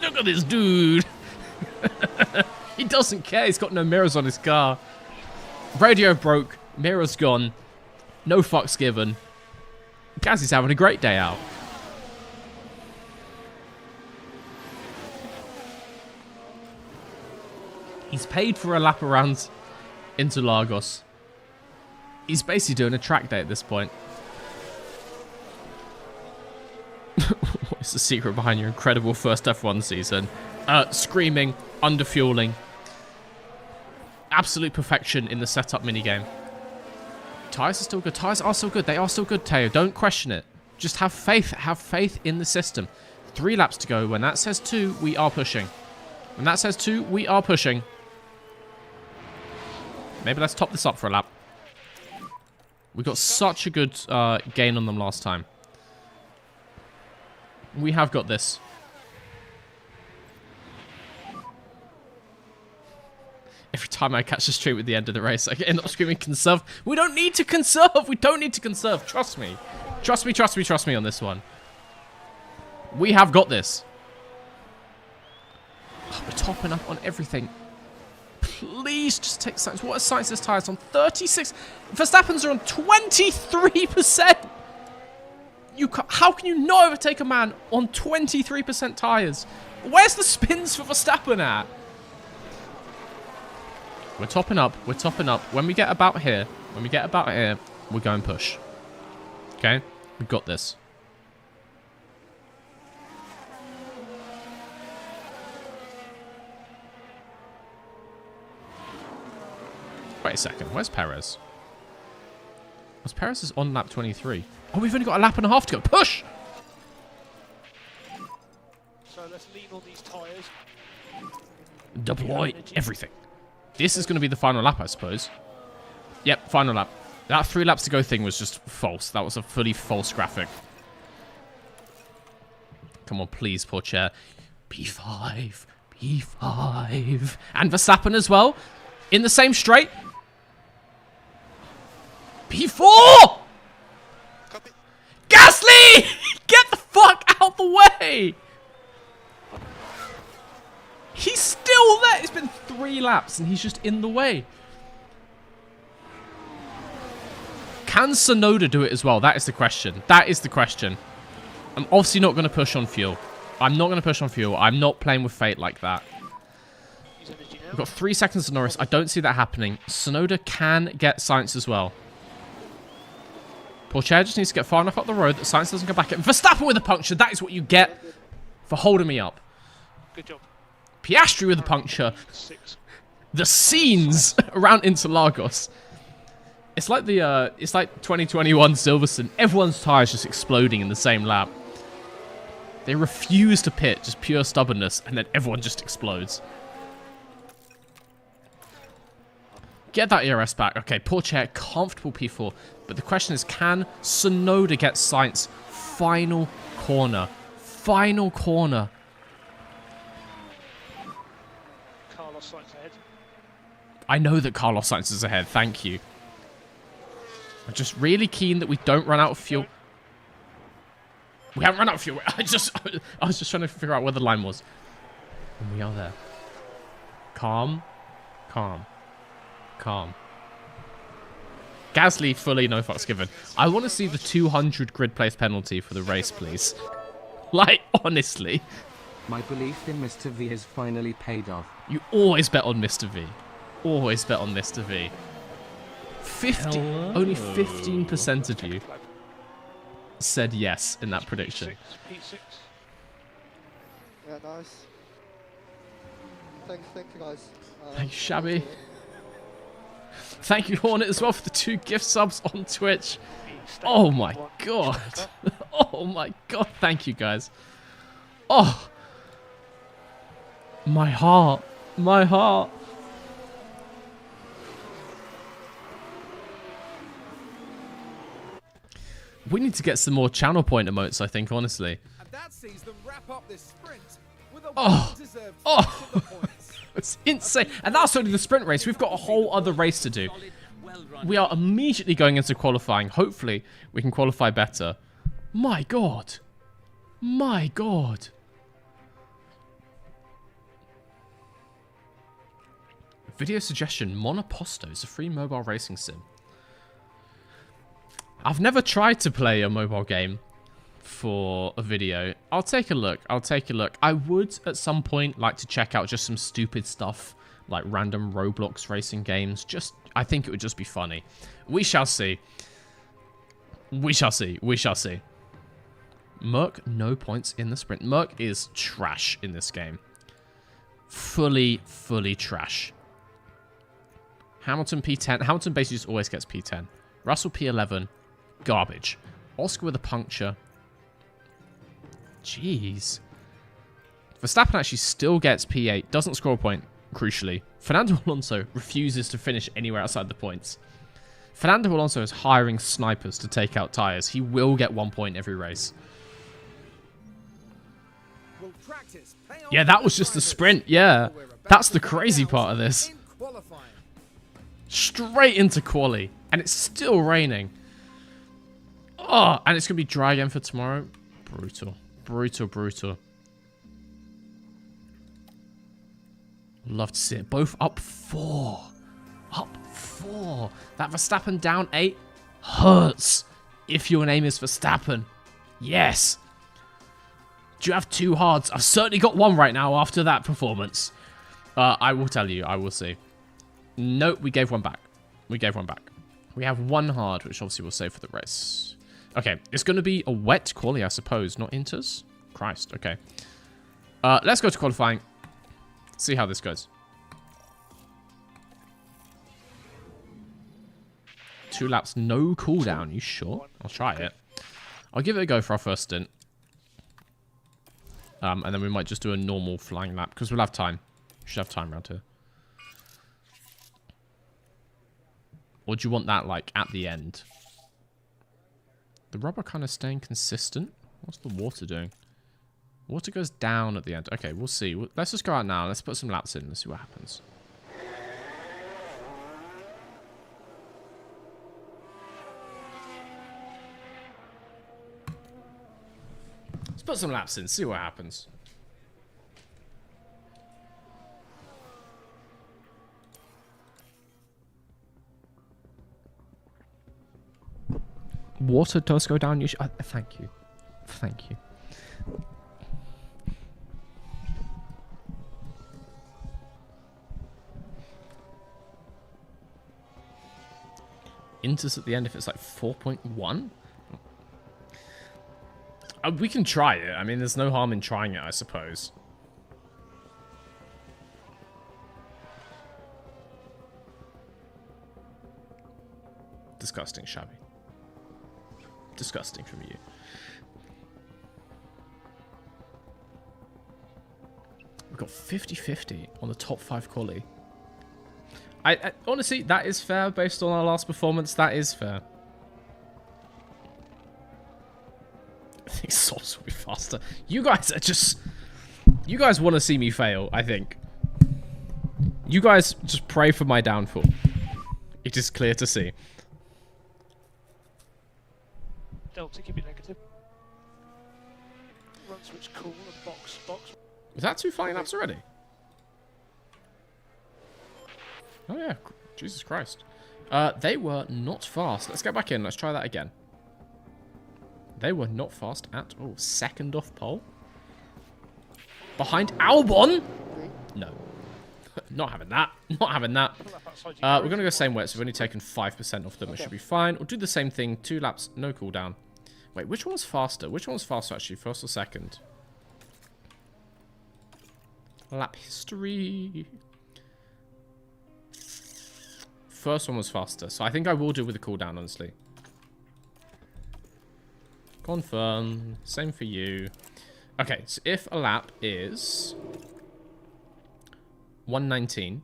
[SPEAKER 1] Look at this dude! He doesn't care. He's got no mirrors on his car. Radio broke. Mirrors gone. No fucks given. Gazzy's having a great day out. He's paid for a lap around Interlagos. He's basically doing a track day at this point. What's the secret behind your incredible first F1 season? Screaming, underfueling. Absolute perfection in the setup minigame. Tyres are still good. Tyres are still good. They are still good, Teo. Don't question it. Just have faith. Have faith in the system. 3 laps to go. When that says 2, we are pushing. When that says 2, we are pushing. Maybe let's top this up for a lap. We got such a good gain on them last time. We have got this. Every time I catch a stream at the end of the race, I end up screaming, conserve. We don't need to conserve. We don't need to conserve. Trust me. Trust me, trust me, trust me on this one. We have got this. Oh, we're topping up on everything. Please just take Sainz. What are Sainz's tyres on? 36. Verstappen's are on 23%. How can you not overtake a man on 23% tyres? Where's the spins for Verstappen at? We're topping up. We're topping up. When we get about here, we're going push. Okay? We've got this. Wait a second. Where's Perez? Was Perez on lap 23? Oh, we've only got a lap and a half to go. Push!
[SPEAKER 4] So let's lean on these tyres.
[SPEAKER 1] Deploy everything. This is going to be the final lap, I suppose. Yep, final lap. That 3 laps to go thing was just false. That was a fully false graphic. Come on, please, poor chair. P5. P5. And Verstappen as well. In the same straight. P4!
[SPEAKER 5] Copy.
[SPEAKER 1] Gasly! Get the fuck out the way! He's still there. It's been 3 laps and he's just in the way. Can Tsunoda do it as well? That is the question. That is the question. I'm obviously not going to push on fuel. I'm not going to push on fuel. I'm not playing with fate like that. We've got 3 seconds to Norris. I don't see that happening. Tsunoda can get Sainz as well. Pourchaire just needs to get far enough up the road that Sainz doesn't go back in. Verstappen with a puncture. That is what you get for holding me up.
[SPEAKER 4] Good job.
[SPEAKER 1] Piastri with a puncture.
[SPEAKER 4] 6.
[SPEAKER 1] The scenes around Interlagos. It's like 2021 Silverstone. Everyone's tires just exploding in the same lap. They refuse to pit, just pure stubbornness, and then everyone just explodes. Get that ERS back. Okay, Pourchaire, comfortable P4. But the question is, can Tsunoda get Sainz? Final corner. Final corner.
[SPEAKER 4] Carlos Sainz ahead.
[SPEAKER 1] I know that Carlos Sainz is ahead. Thank you. I'm just really keen that we don't run out of fuel. We haven't run out of fuel. I was just trying to figure out where the line was. And we are there. Calm. Calm. Calm. Gasly fully no fucks given. I want to see the 200 grid place penalty for the race, please. Like, honestly.
[SPEAKER 2] My belief in Mr. V has finally paid off.
[SPEAKER 1] You always bet on Mr. V. Always bet on Mr. V. Only 15% of you said yes in that prediction.
[SPEAKER 4] P6.
[SPEAKER 5] Yeah, nice. Thank you guys.
[SPEAKER 1] Thank you, Shabby. Thank you, Hornet, as well, for the 2 gift subs on Twitch. Oh my god. Oh my god. Thank you, guys. Oh. My heart. My heart. We need to get some more channel point emotes, I think, honestly.
[SPEAKER 3] And that sees them wrap up this sprint with a
[SPEAKER 1] Oh.
[SPEAKER 3] well-deserved
[SPEAKER 1] Oh.
[SPEAKER 3] finish of the points.
[SPEAKER 1] It's insane. And that's only the sprint race. We've got a whole other race to do. We are immediately going into qualifying. Hopefully, we can qualify better. My God. My God. Video suggestion, Monoposto is a free mobile racing sim. I've never tried to play a mobile game for a video. I'll take a look. I'll take a look. I would, at some point, like to check out just some stupid stuff, like random Roblox racing games. I think it would just be funny. We shall see. We shall see. We shall see. Merc, no points in the sprint. Merc is trash in this game. Fully trash. Hamilton P10. Hamilton basically just always gets P10. Russell P11. Garbage. Oscar with a puncture. Jeez. Verstappen actually still gets P8. Doesn't score a point, crucially. Fernando Alonso refuses to finish anywhere outside the points. Fernando Alonso is hiring snipers to take out tyres. He will get 1 point every race.
[SPEAKER 3] Will practice pay off
[SPEAKER 1] Yeah, that
[SPEAKER 3] for
[SPEAKER 1] was
[SPEAKER 3] the
[SPEAKER 1] just the
[SPEAKER 3] drivers.
[SPEAKER 1] sprint. Yeah.
[SPEAKER 3] We're about
[SPEAKER 1] That's
[SPEAKER 3] to
[SPEAKER 1] the
[SPEAKER 3] find
[SPEAKER 1] crazy
[SPEAKER 3] out
[SPEAKER 1] part of this.
[SPEAKER 3] in qualifying.
[SPEAKER 1] Straight into quali. And it's still raining. Oh, and it's going to be dry again for tomorrow. Brutal. Brutal. Love to see it. Both up 4. Up 4. That Verstappen down 8 hurts. If your name is Verstappen. Yes. Do you have 2 hards? I've certainly got 1 right now after that performance. I will tell you. I will see. No, we gave 1 back. We gave 1 back. We have 1 hard, which obviously we'll save for the race. Okay, it's going to be a wet quali, I suppose, not inters? Christ, okay. Let's go to qualifying. See how this goes. 2 laps, no cooldown. You sure? I'll try it. I'll give it a go for our first stint. And then we might just do a normal flying lap, because we'll have time. We should have time around here. Or do you want that, like, at the end? The rubber kind of staying consistent. What's the water doing? Water goes down at the end. Okay, we'll see. Let's just go out now. Let's put some laps in. Let's see what happens. Let's put some laps in. See what happens. Water does go down. Thank you. Thank you. Inters at the end if it's like 4.1? We can try it. I mean, there's no harm in trying it, I suppose. Disgusting, shabby. Disgusting from you. We've got 50-50 on the top 5 quali. I honestly, that is fair based on our last performance. That is fair. I think Sauce will be faster. You guys are just... You guys want to see me fail, I think. You guys just pray for my downfall. It is clear to see.
[SPEAKER 4] Delta, keep it negative. Run switch cool and box.
[SPEAKER 1] Was that 2 flying laps already? Oh yeah, Jesus Christ. They were not fast. Let's go back in. Let's try that again. They were not fast at all. 2nd off pole. Behind Albon? No. Not having that. Not having that. We're going to go same way, so we've only taken 5% off them. It should be fine. We'll do the same thing. 2 laps, no cooldown. Wait, which one's faster? Which one's faster, actually? First or second? Lap history. First one was faster, so I think I will do with the cooldown, honestly. Confirm. Same for you. Okay, so if a lap is 119,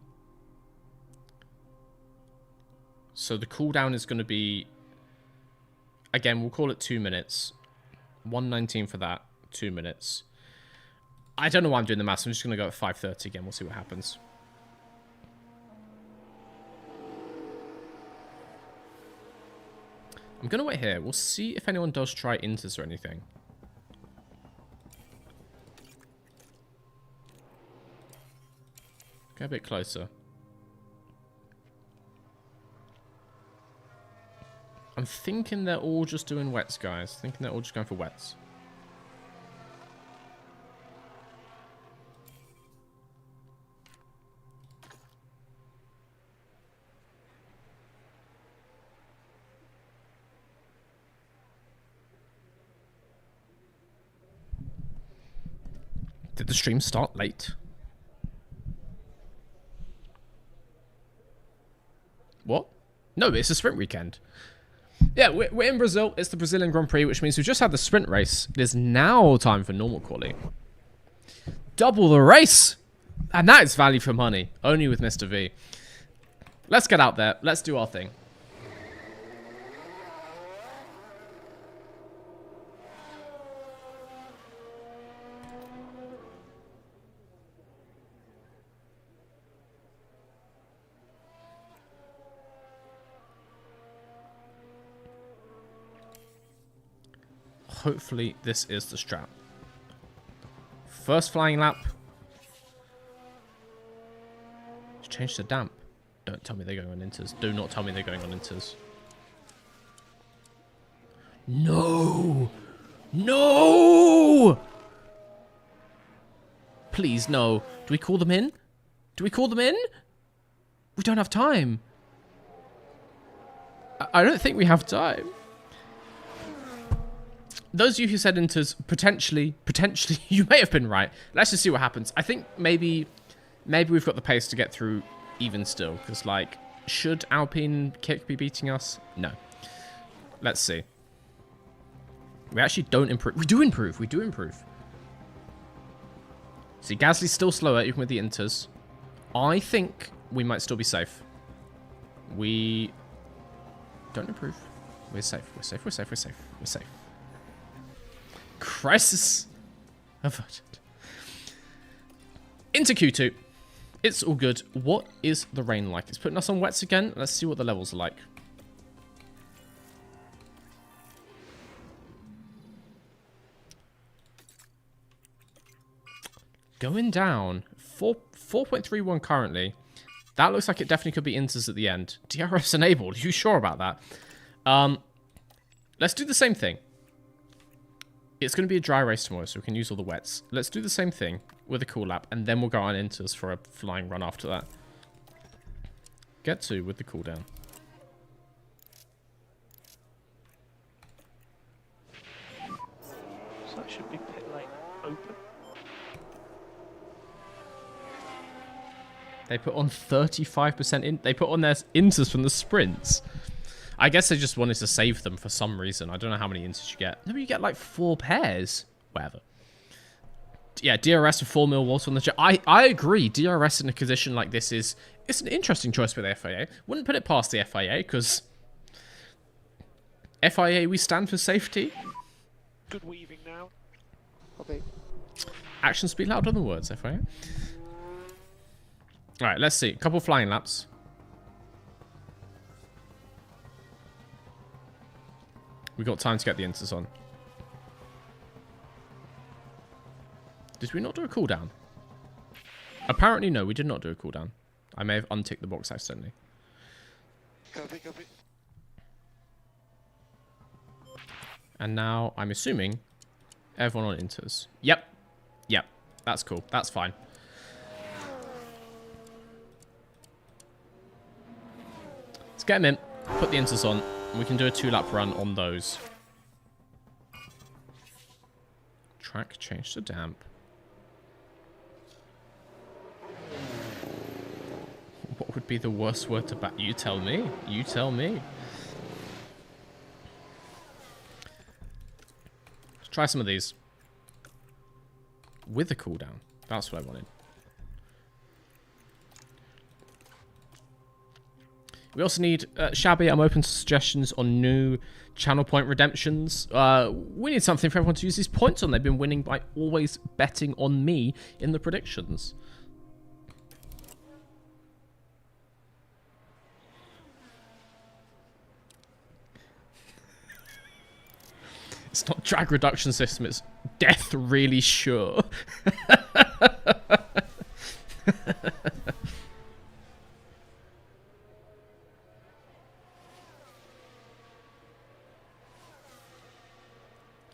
[SPEAKER 1] so the cooldown is going to be Again, we'll call it 2 minutes. 1:19 for that. 2 minutes. I don't know why I'm doing the maths. I'm just going to go at 5:30 again. We'll see what happens. I'm going to wait here. We'll see if anyone does try inters or anything. Go a bit closer. I'm thinking they're all just doing wets, guys. Thinking they're all just going for wets. Did the stream start late? What? No, it's a sprint weekend. Yeah, we're in Brazil. It's the Brazilian Grand Prix, which means we've just had the sprint race. It is now time for normal quali. Double the race! And that is value for money. Only with Mr. V. Let's get out there. Let's do our thing. Hopefully this is the strat. First flying lap. Change to damp. Don't tell me they're going on inters. Do not tell me they're going on inters. No! No! Please, no. Do we call them in? Do we call them in? We don't have time. I don't think we have time. Those of you who said inters, potentially, you may have been right. Let's just see what happens. I think maybe we've got the pace to get through even still. Because, like, should Alpine Kick be beating us? No. Let's see. We actually don't improve. We do improve. We do improve. See, Gasly's still slower, even with the inters. I think we might still be safe. We don't improve. We're safe. We're safe. We're safe. We're safe. We're safe. Crisis averted. Into Q2. It's all good. What is the rain like? It's putting us on wets again. Let's see what the levels are like. Going down. 4.31 currently. That looks like it definitely could be inters at the end. DRS enabled. Are you sure about that? Let's do the same thing. It's going to be a dry race tomorrow, so we can use all the wets. Let's do the same thing with a cool lap, and then we'll go on inters for a flying run after that. Get to with the cooldown.
[SPEAKER 4] So that should be pit lane open.
[SPEAKER 1] They put on 35% in. They put on their inters from the sprints. I guess they just wanted to save them for some reason. I don't know how many inters you get. No, you get like 4 pairs. Whatever. Yeah, DRS with 4 mil water on the jet. I agree. DRS in a condition like this it's an interesting choice for the FIA. Wouldn't put it past the FIA because FIA, we stand for safety.
[SPEAKER 4] Good weaving now.
[SPEAKER 5] Okay.
[SPEAKER 1] Actions speak louder than words, FIA. All right, let's see. A couple flying laps. We got time to get the inters on. Did we not do a cooldown? Apparently, no, we did not do a cooldown. I may have unticked the box accidentally.
[SPEAKER 5] Copy, copy.
[SPEAKER 1] And now, I'm assuming, everyone on inters. Yep. Yep. That's cool. That's fine. Let's get them in. Put the inters on. And we can do a 2-lap run on those. Track change to damp. What would be the worst word to back? You tell me. You tell me. Let's try some of these. With a cooldown. That's what I wanted. We also need, Shabby, I'm open to suggestions on new channel point redemptions. We need something for everyone to use these points on. They've been winning by always betting on me in the predictions. It's not drag reduction system, it's death really sure.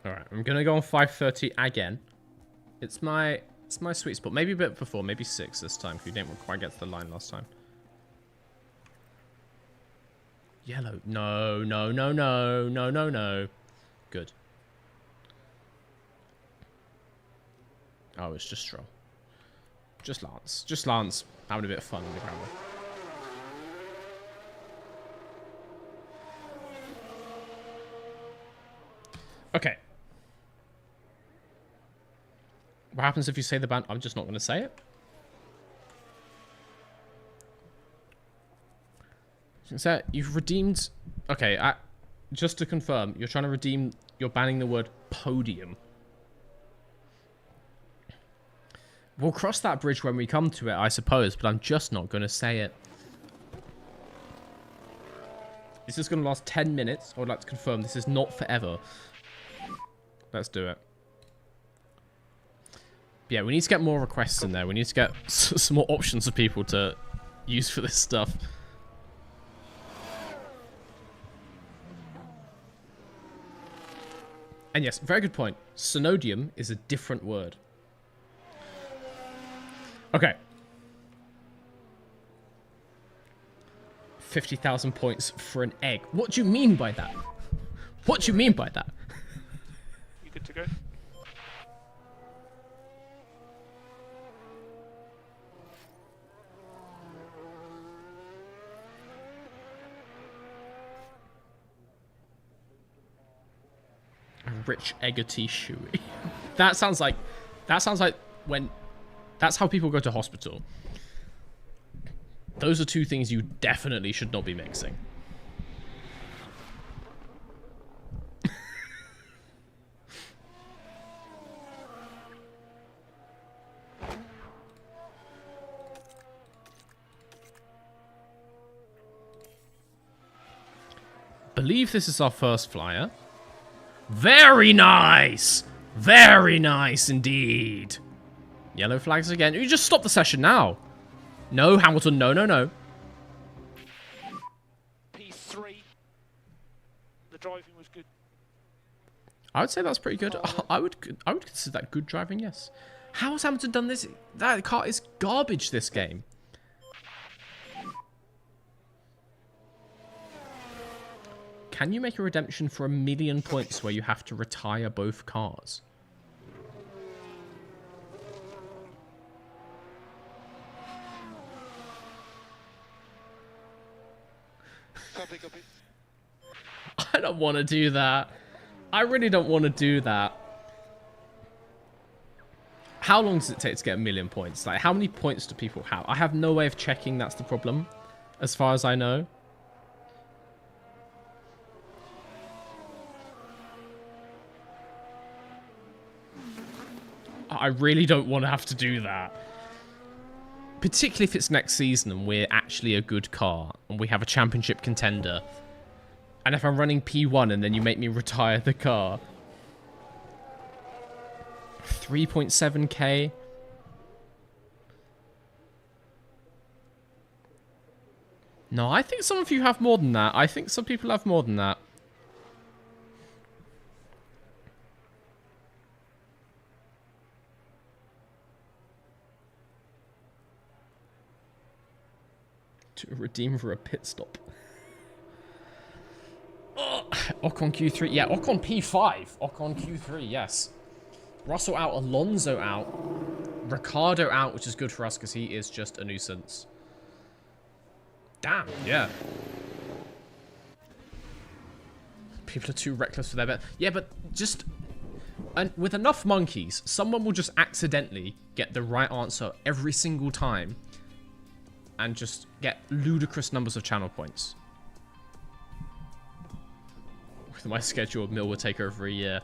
[SPEAKER 1] Alright, I'm gonna go on 5:30 again. It's my sweet spot. Maybe a bit before, maybe 6 this time, if you didn't quite get to the line last time. Yellow. No, no, no, no, no, no, no. Good. Oh, it's just Stroll. Just Lance. Just Lance having a bit of fun in the ground. Okay. What happens if you say the band? I'm just not going to say it. So you've redeemed... Okay, just to confirm, you're trying to redeem... You're banning the word podium. We'll cross that bridge when we come to it, I suppose, but I'm just not going to say it. This is going to last 10 minutes. I would like to confirm this is not forever. Let's do it. Yeah, we need to get more requests in there. We need to get some more options for people to use for this stuff. And yes, very good point. Synodium is a different word. Okay. 50,000 points for an egg. What do you mean by that? What do you mean by that?
[SPEAKER 4] You good to go?
[SPEAKER 1] A rich eggity shoey. That sounds like when... That's how people go to hospital. Those are two things you definitely should not be mixing. Believe this is our first flyer. Very nice! Very nice indeed. Yellow flags again. You just stop the session now. No, Hamilton. No, no, no.
[SPEAKER 4] P3. The driving was good.
[SPEAKER 1] I would say that's pretty good. I would consider that good driving, yes. How has Hamilton done this? That car is garbage this game. Can you make a redemption for 1,000,000 points where you have to retire both cars?
[SPEAKER 5] Copy, copy.
[SPEAKER 1] I don't want to do that. I really don't want to do that. How long does it take to get 1,000,000 points? Like, how many points do people have? I have no way of checking. That's the problem, as far as I know. I really don't want to have to do that. Particularly if it's next season and we're actually a good car and we have a championship contender. And if I'm running P1 and then you make me retire the car. 3.7k. No, I think some of you have more than that. I think some people have more than that. To redeem for a pit stop. Oh, Ocon Q3. Yeah, Ocon P5. Ocon Q3, yes. Russell out, Alonso out. Ricardo out, which is good for us because he is just a nuisance. Damn, yeah. People are too reckless for their bet. Yeah, but just... And with enough monkeys, someone will just accidentally get the right answer every single time. and just get ludicrous numbers of channel points. With my schedule, Mill will take over a year.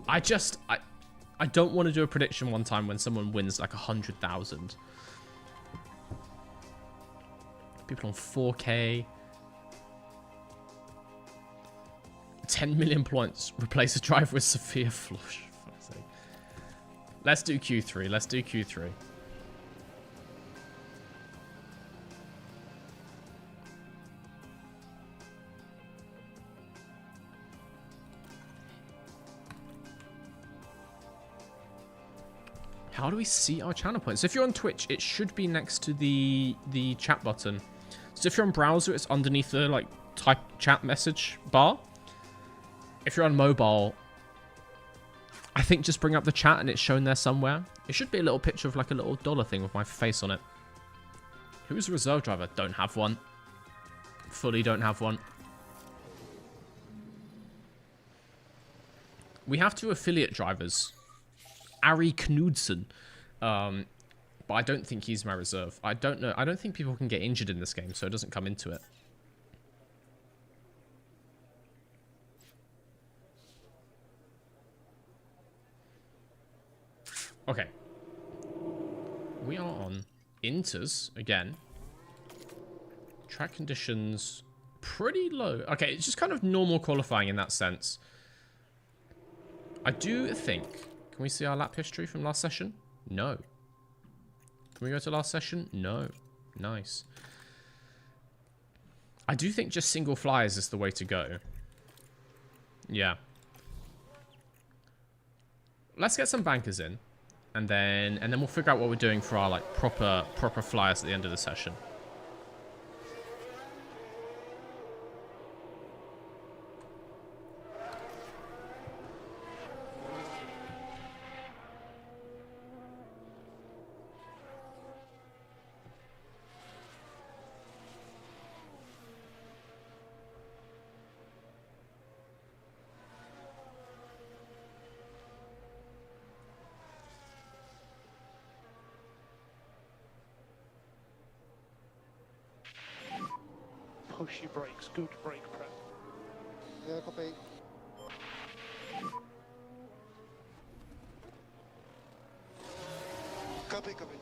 [SPEAKER 1] I don't want to do a prediction one time when someone wins like 100,000. People on 4K. 10 million points. Replace a drive with Sophia Flush. For fuck's sake. Let's do Q3. Let's do Q3. How do we see our channel points? So if you're on Twitch, it should be next to the chat button. So if you're on browser, it's underneath the like type chat message bar. If you're on mobile, I think just bring up the chat and it's shown there somewhere. It should be a little picture of like a little dollar thing with my face on it. Who's a reserve driver? Don't have one. Fully don't have one. We have 2 affiliate drivers. Ari Knudsen. But I don't think he's my reserve. I don't know. I don't think people can get injured in this game, so it doesn't come into it. Okay. We are on Inters again. Track conditions pretty low. Okay, it's just kind of normal qualifying in that sense. I do think... Can we see our lap history from last session? No. Can we go to last session? No. Nice. I do think just single flyers is the way to go. Yeah. Let's get some bankers in. And then we'll figure out what we're doing for our like proper flyers at the end of the session.
[SPEAKER 4] Push your brakes, good brake prep.
[SPEAKER 5] Yeah, copy. Copy, copy.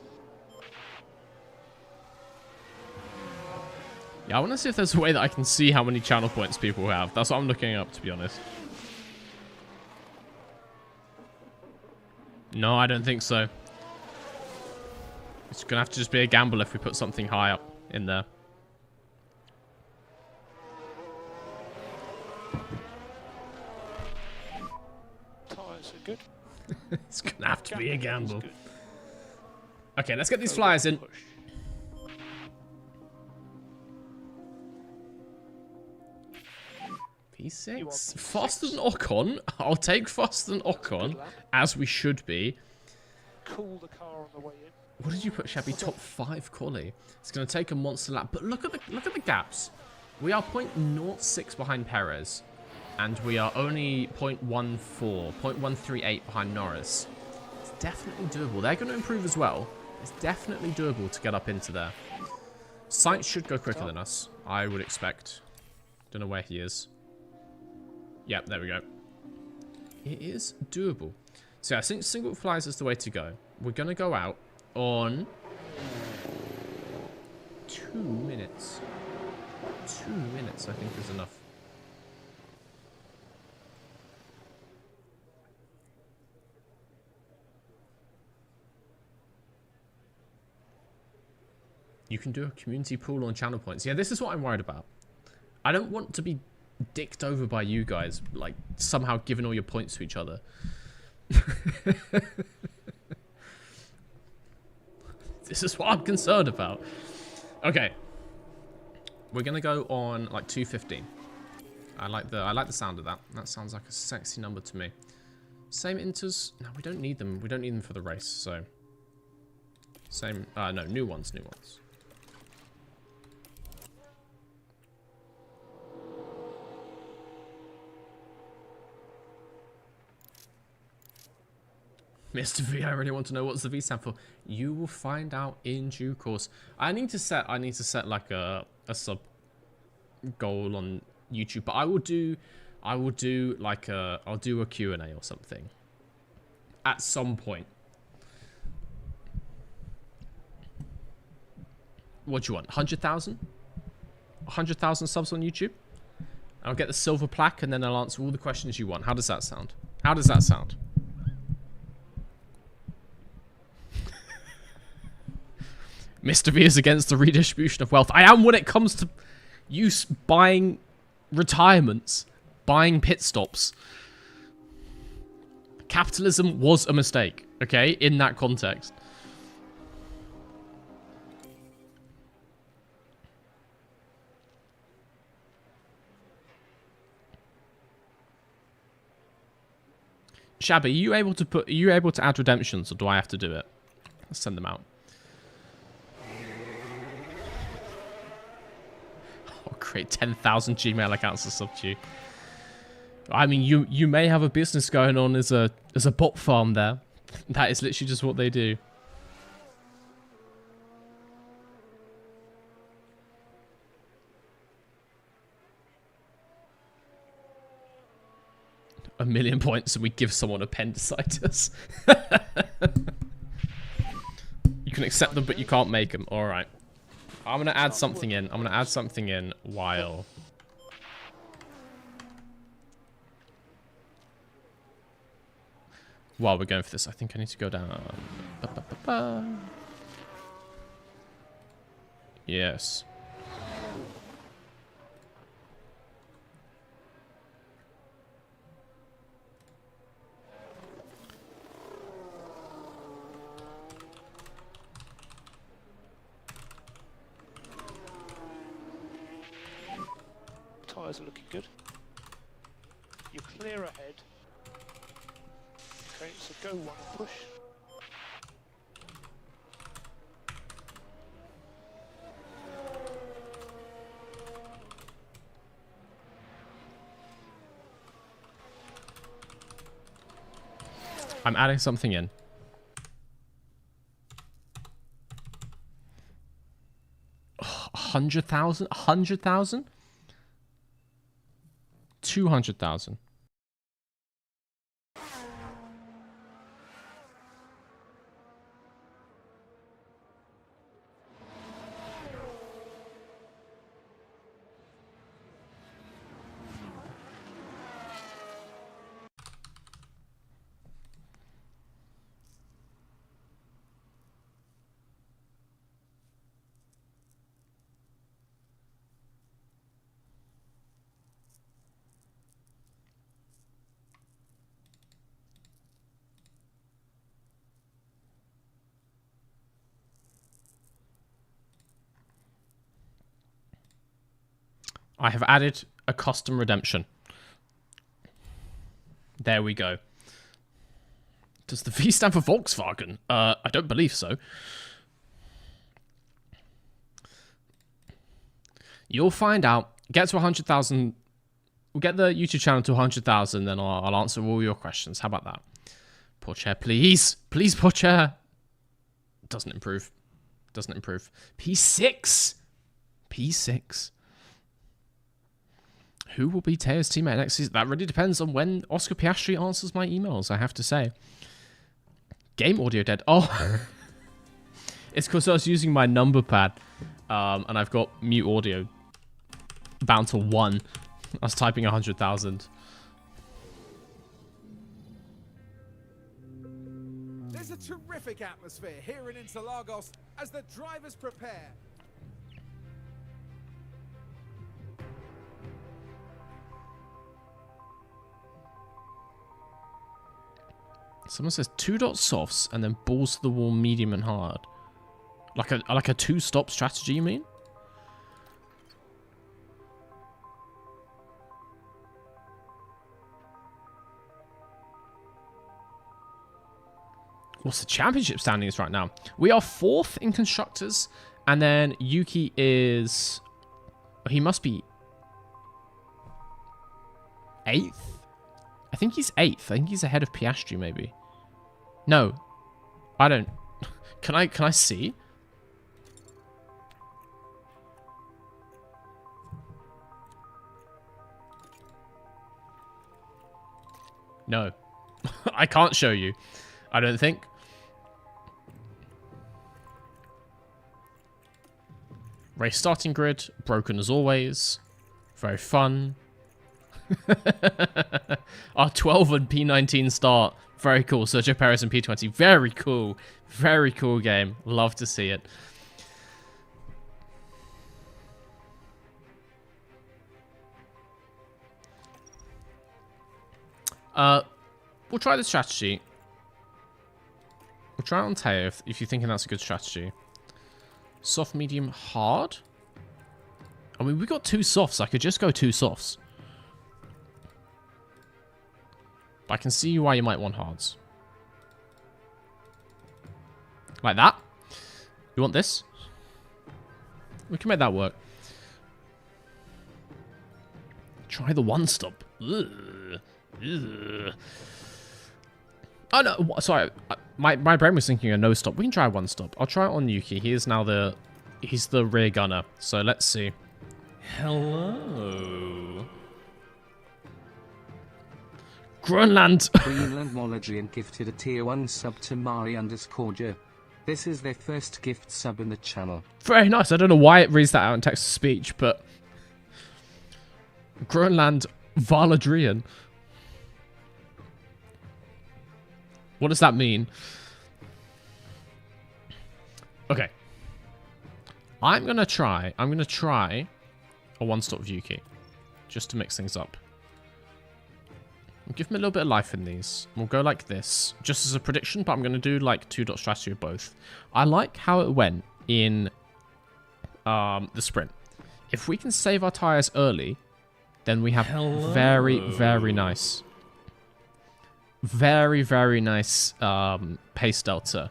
[SPEAKER 1] Yeah, I want to see if there's a way that I can see how many channel points people have. That's what I'm looking up, to be honest. No, I don't think so. It's going to have to just be a gamble if we put something high up in there.
[SPEAKER 4] Tyres are good.
[SPEAKER 1] It's going to have to be a
[SPEAKER 4] Gamble is
[SPEAKER 1] gamble.
[SPEAKER 4] good.
[SPEAKER 1] Okay, let's get these flyers in.
[SPEAKER 4] Push. You
[SPEAKER 1] P6.
[SPEAKER 4] want
[SPEAKER 1] Faster
[SPEAKER 4] P6?
[SPEAKER 1] than Ocon. I'll take faster than Ocon,
[SPEAKER 4] Good lap.
[SPEAKER 1] as we should be.
[SPEAKER 4] Cool the car on the way in.
[SPEAKER 1] What did you put, Shabby? Top 5 quali. It's going to take a monster lap, but look at the gaps. We are 0.06 behind Perez, and we are only 0.14, 0.138 behind Norris. It's definitely doable. They're going to improve as well. It's definitely doable to get up into there. Sainz should go quicker than us, I would expect. Don't know where he is. Yep, there we go. It is doable. So yeah, I think single flies is the way to go. We're going to go out on 2 minutes. 2 minutes, I think, is enough. You can do a community pool on channel points. Yeah, this is what I'm worried about. I don't want to be dicked over by you guys, like somehow giving all your points to each other. This is what I'm concerned about. Okay. We're gonna go on like 2:15. I like the sound of that. That sounds like a sexy number to me. Same inters. No, we don't need them. We don't need them for the race, so. Same no, new ones. Mr. V, I really want to know what's the V stand for. You will find out in due course. I need to set like a sub goal on YouTube, but I'll do like I'll do a Q&A or something at some point. What do you want? 100,000? 100,000 subs on YouTube? I'll get the silver plaque and then I'll answer all the questions you want. How does that sound? How does that sound? Mr. V is against the redistribution of wealth. I am when it comes to use buying retirements, buying pit stops. Capitalism was a mistake, okay, in that context. Shabby, are you able to add redemptions, or do I have to do it? Let's send them out. I'll create 10,000 Gmail accounts to sub to you. I mean, you may have a business going on as a bot farm there. That is literally just what they do. A million points and we give someone appendicitis. You can accept them, but you can't make them. All right. I'm going to add something in. I'm going to add something in while we're going for this. I think I need to go down. Yes.
[SPEAKER 4] Tyres are looking good. You're clear ahead. Okay, so go one and push.
[SPEAKER 1] I'm adding something in. Oh, 100,000? 100,000? 200,000. I have added a custom redemption. There we go. Does the V stand for Volkswagen? I don't believe so. You'll find out. Get to 100,000. We'll get the YouTube channel to 100,000, then I'll answer all your questions. How about that? Poor chair, please. Please, poor chair. Doesn't improve. Doesn't improve. P6. P6. Who will be Teo's teammate next season? That really depends on when Oscar Piastri answers my emails, I have to say. Game audio dead. Oh. It's because I was using my number pad. And I've got mute audio bound to 1. I was typing 100,000.
[SPEAKER 3] There's a terrific atmosphere here in Interlagos as the drivers prepare.
[SPEAKER 1] Someone says 2-dot softs and then balls to the wall, medium and hard. Like a 2-stop strategy, you mean? What's the championship standings right now? We are 4th in constructors, and then Yuki is... he must be 8th? I think he's 8th. I think he's ahead of Piastri, maybe. No. I don't. Can I see? No. I can't show you. I don't think. Race starting grid. Broken as always. Very fun. Our 12 and P19 start. Very cool. Sergio Perez and P20. Very cool. Very cool game. Love to see it. We'll try the strategy. We'll try it on Teo if you're thinking that's a good strategy. Soft, medium, hard? I mean, we got 2 softs. I could just go 2 softs. But I can see why you might want hards. Like that? You want this? We can make that work. Try the one stop. Ugh. Ugh. Oh no, sorry. My brain was thinking a no stop. We can try one stop. I'll try it on Yuki. He's the rear gunner. So let's see. Hello. Greenland.
[SPEAKER 2] Greenland Molodrian gifted a tier 1 sub to Mari_J. This is their first gift sub in the channel.
[SPEAKER 1] Very nice. I don't know why it reads that out in text to speech, but Greenland Valadrian. What does that mean? Okay. I'm gonna try a one-stop Yuki. Just to mix things up. Give him a little bit of life in these. We'll go like this. Just as a prediction, but I'm going to do like 2-dot strategy of both. I like how it went in the sprint. If we can save our tires early, then we have very, very nice. Very, very nice pace delta.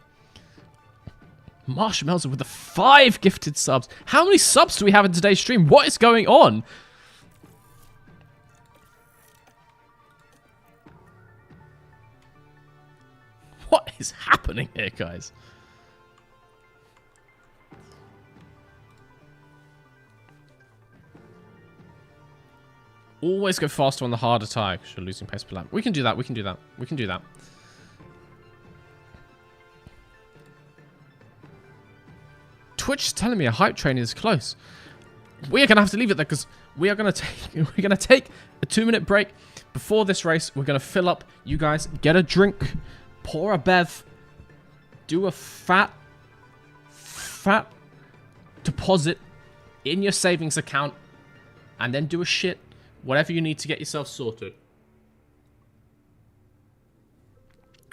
[SPEAKER 1] Marshmallows with the 5 gifted subs. How many subs do we have in today's stream? What is going on? What is happening here, guys? Always go faster on the harder tire because you're losing pace per lap. We can do that. We can do that. We can do that. Twitch is telling me a hype train is close. We are gonna have to leave it there because we are gonna take a 2-minute break before this race. We're gonna fill up. You guys get a drink, pour a bev, do a fat deposit in your savings account, and then do a shit. Whatever you need to get yourself sorted.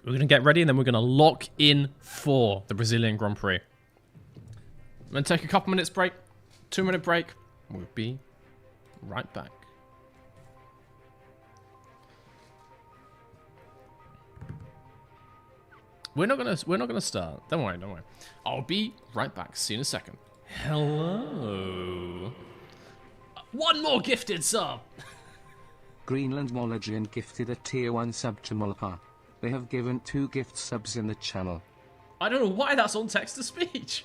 [SPEAKER 1] We're going to get ready and then we're going to lock in for the Brazilian Grand Prix. I'm going to take a couple minutes break. 2-minute break. We'll be right back. We're not gonna start. Don't worry. I'll be right back. See you in a second. Hello. One more gifted sub!
[SPEAKER 2] Greenland Molodrian gifted a tier 1 sub to Mulpa. They have given 2 gift subs in the channel.
[SPEAKER 1] I don't know why that's on text to speech.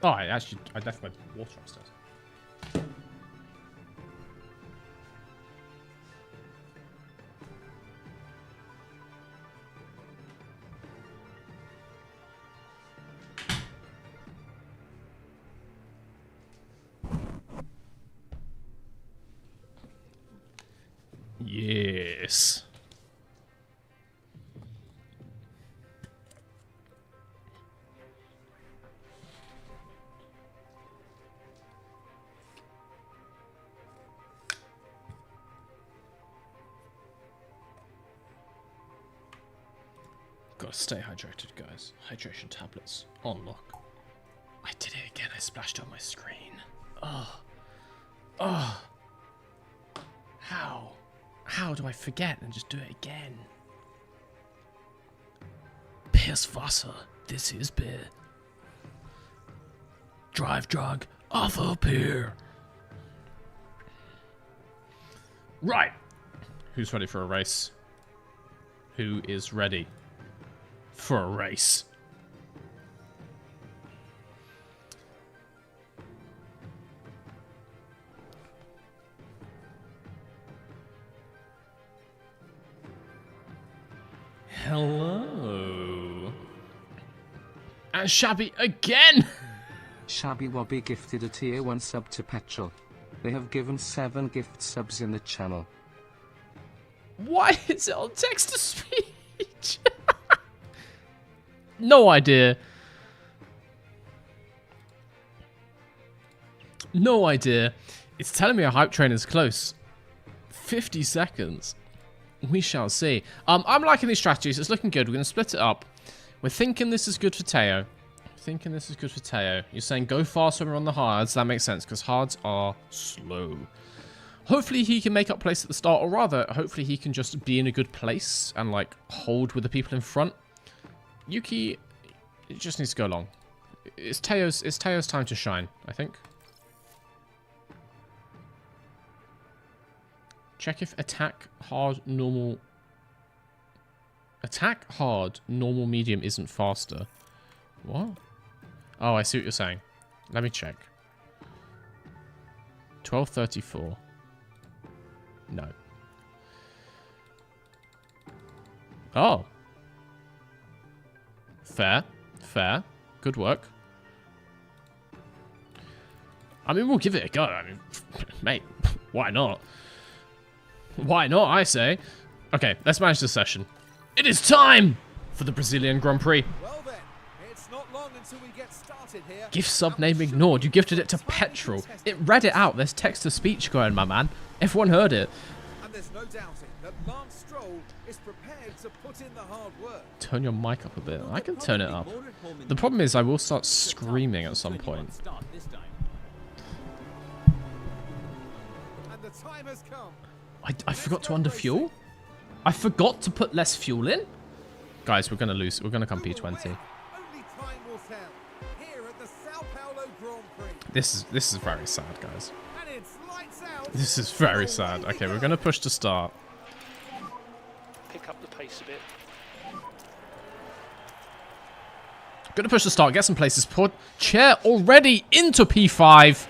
[SPEAKER 1] Oh, I left my water upstairs. Yes. Gotta stay hydrated, guys. Hydration tablets on lock. I did it again. I splashed on my screen. Oh. Oh. How? How do I forget and just do it again? Beer's Wasser. This is beer. Drive drug. Other beer. Right. Who's ready for a race? Who is ready for a race? Hello. And Shabby again!
[SPEAKER 2] Shabby Wobby gifted a tier 1 sub to Petrol. They have given 7 gift subs in the channel.
[SPEAKER 1] Why is it on text to speech? No idea. No idea. It's telling me a hype train is close. 50 seconds. We shall see. I'm liking these strategies. It's looking good. We're going to split it up. We're thinking this is good for Teo. You're saying go fast when we're on the hards. That makes sense because hards are slow. Hopefully he can make up place at the start, or rather, hopefully he can just be in a good place and like hold with the people in front. Yuki, it just needs to go along. It's Teo's time to shine, I think. Check if attack hard, normal, medium isn't faster. What? Oh, I see what you're saying. Let me check. 1234. No. Oh. Fair. Fair. Good work. I mean, we'll give it a go. I mean, mate, why not? Why not, I say. Okay, let's manage this session. It is time for the Brazilian Grand Prix.
[SPEAKER 3] Well then, it's not long until we get started here.
[SPEAKER 1] Gift sub name ignored. You gifted it to Petrol. It read it out. There's text-to-speech going, my man. Everyone heard it.
[SPEAKER 3] And there's no doubting that Lance Stroll is prepared to put in the hard work.
[SPEAKER 1] Turn your mic up a bit. I can turn it up. The problem is I will start screaming at some point.
[SPEAKER 3] And the time has come.
[SPEAKER 1] I forgot to underfuel? I forgot to put less fuel in? Guys, we're going to lose. We're going to come P20.
[SPEAKER 3] Only time will tell. Here at the Sao Paulo Grand Prix.
[SPEAKER 1] This is very sad, guys.
[SPEAKER 3] And it's lights out.
[SPEAKER 1] This is very sad. Okay, we're going to push to start.
[SPEAKER 4] Pick up the pace a bit.
[SPEAKER 1] Going to push to start. Get some places. Put chair already into P5.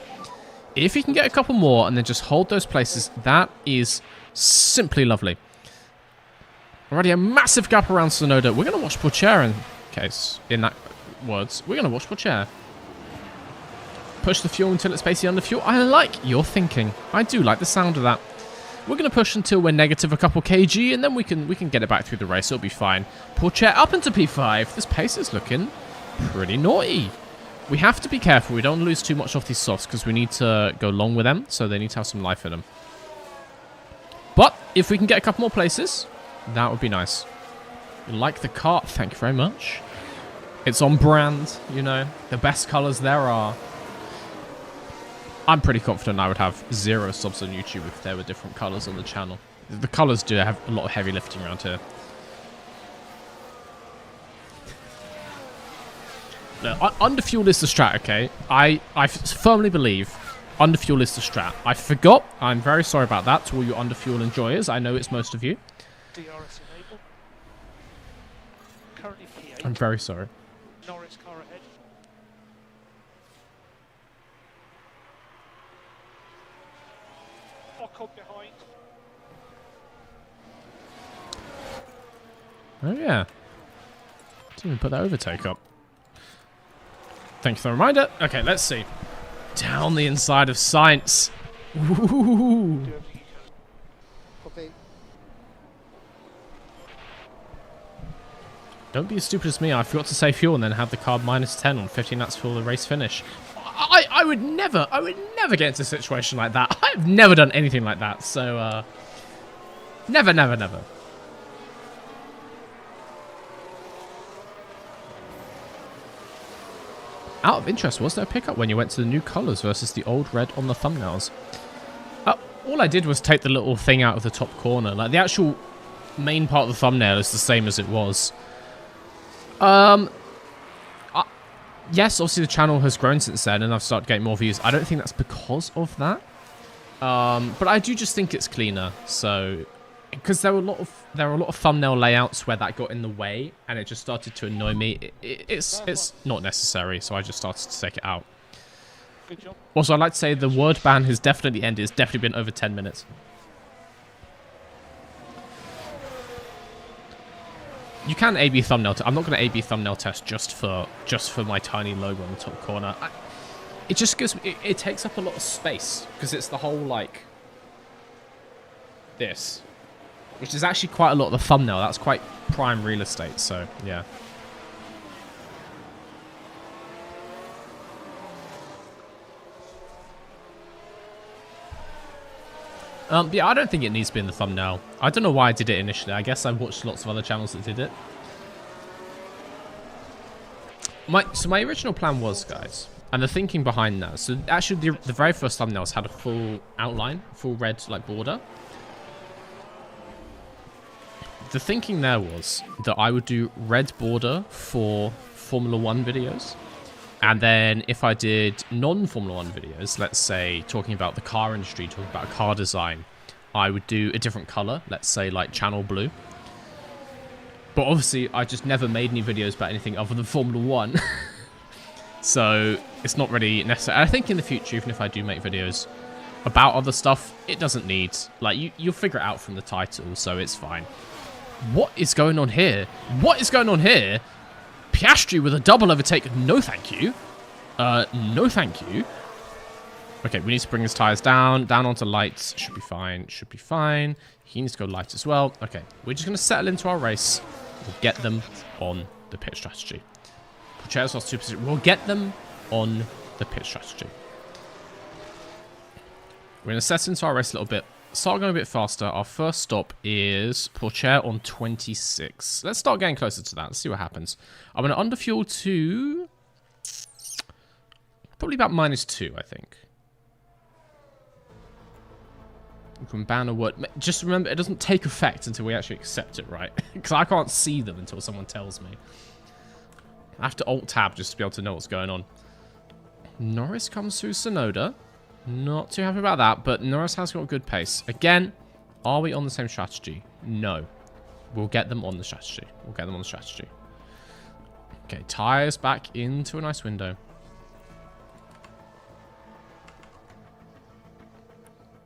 [SPEAKER 1] If you can get a couple more and then just hold those places, that is simply lovely. Already a massive gap around Sonoda. We're going to watch Pourchaire in that words. We're going to watch Pourchaire. Push the fuel until it's basically under fuel. I like your thinking. I do like the sound of that. We're going to push until we're negative a couple kg, and then we can get it back through the race. It'll be fine. Pourchaire up into P5. This pace is looking pretty naughty. We have to be careful. We don't lose too much off these softs because we need to go long with them, so they need to have some life in them. But if we can get a couple more places, that would be nice. You like the car? Thank you very much. It's on brand, you know. The best colours there are. I'm pretty confident I would have 0 subs on YouTube if there were different colours on the channel. The colours do have a lot of heavy lifting around here. No, underfuel is the strat, okay? I firmly believe underfuel is the strat. I forgot. I'm very sorry about that to all you underfuel enjoyers. I know it's most of you.
[SPEAKER 4] DRS enable. Currently P8.
[SPEAKER 1] I'm very sorry.
[SPEAKER 4] Norris car ahead. Ocon behind.
[SPEAKER 1] Oh yeah. Didn't even put that overtake up. Thank you for the reminder. Okay, let's see. Down the inside of Science. Ooh.
[SPEAKER 4] Do everything you can.
[SPEAKER 5] Copy.
[SPEAKER 1] Don't be as stupid as me. I forgot to save fuel and then have the car -10 on 15 laps for the race finish. I would never get into a situation like that. I've never done anything like that. So, never. Out of interest, was there a pickup when you went to the new colours versus the old red on the thumbnails? All I did was take the little thing out of the top corner. Like, the actual main part of the thumbnail is the same as it was. Yes, obviously the channel has grown since then, and I've started getting more views. I don't think that's because of that. But I do just think it's cleaner. So, because there were a lot of thumbnail layouts where that got in the way, and it just started to annoy me. It's not necessary, so I just started to take it out.
[SPEAKER 4] Good job.
[SPEAKER 1] Also, I'd like to say the word ban has definitely ended. It's definitely been over 10 minutes. You can A/B thumbnail. I'm not going to A/B thumbnail test just for my tiny logo on the top corner. It just gives me, it takes up a lot of space because it's the whole like this, which is actually quite a lot of the thumbnail. That's quite prime real estate. So yeah. Yeah, I don't think it needs to be in the thumbnail. I don't know why I did it initially. I guess I watched lots of other channels that did it. So my original plan was, guys, and the thinking behind that. So actually, the very first thumbnails had a full outline, full red like border. The thinking there was that I would do red border for Formula 1 videos. And then if I did non-Formula 1 videos, let's say talking about the car industry, talking about car design, I would do a different color, let's say like channel blue. But obviously, I just never made any videos about anything other than Formula 1. So it's not really necessary. I think in the future, even if I do make videos about other stuff, it doesn't need, like, you'll figure it out from the title, so it's fine. What is going on here? What is going on here? Piastri with a double overtake. No, thank you. No, thank you. Okay, we need to bring his tires down onto lights. Should be fine. Should be fine. He needs to go light as well. Okay, we're just going to settle into our race. We'll get them on the pit strategy. We'll get them on the pit strategy. We're going to set into our race a little bit. Start going a bit faster. Our first stop is Pourchaire on 26. Let's start getting closer to that. Let's see what happens. I'm going to underfuel to probably about -2, I think. You can ban a word. Just remember, it doesn't take effect until we actually accept it, right? Because I can't see them until someone tells me. I have to Alt-Tab just to be able to know what's going on. Norris comes through Sonoda. Not too happy about that, but Norris has got good pace. Again, are we on the same strategy? No. We'll get them on the strategy. We'll get them on the strategy. Okay, tires back into a nice window.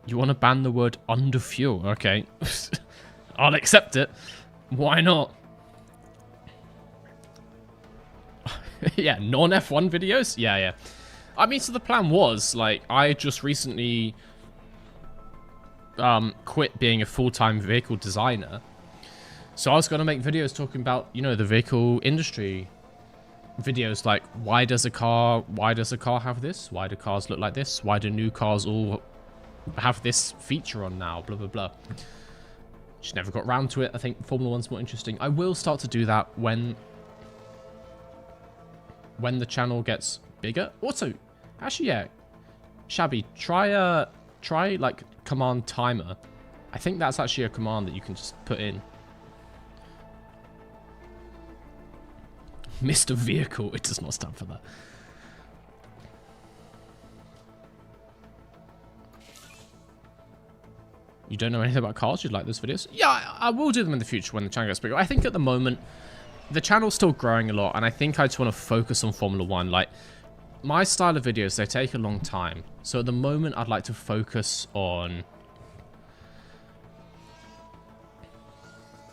[SPEAKER 1] You want to ban the word under fuel? Okay. I'll accept it. Why not? Yeah, non-F1 videos? Yeah. I mean, so the plan was, like, I just recently quit being a full-time vehicle designer. So I was going to make videos talking about, you know, the vehicle industry. Videos like, why does a car have this? Why do cars look like this? Why do new cars all have this feature on now? Blah, blah, blah. Just never got round to it. I think Formula 1's more interesting. I will start to do that when the channel gets bigger. Also, actually, yeah, Shabby, try like command timer. I think that's actually a command that you can just put in. Mr. Vehicle, it does not stand for that. You don't know anything about cars? You'd like those videos? Yeah, I will do them in the future when the channel gets bigger. I think at the moment, the channel's still growing a lot, and I think I just want to focus on Formula 1. Like, my style of videos, they take a long time. So at the moment, I'd like to focus on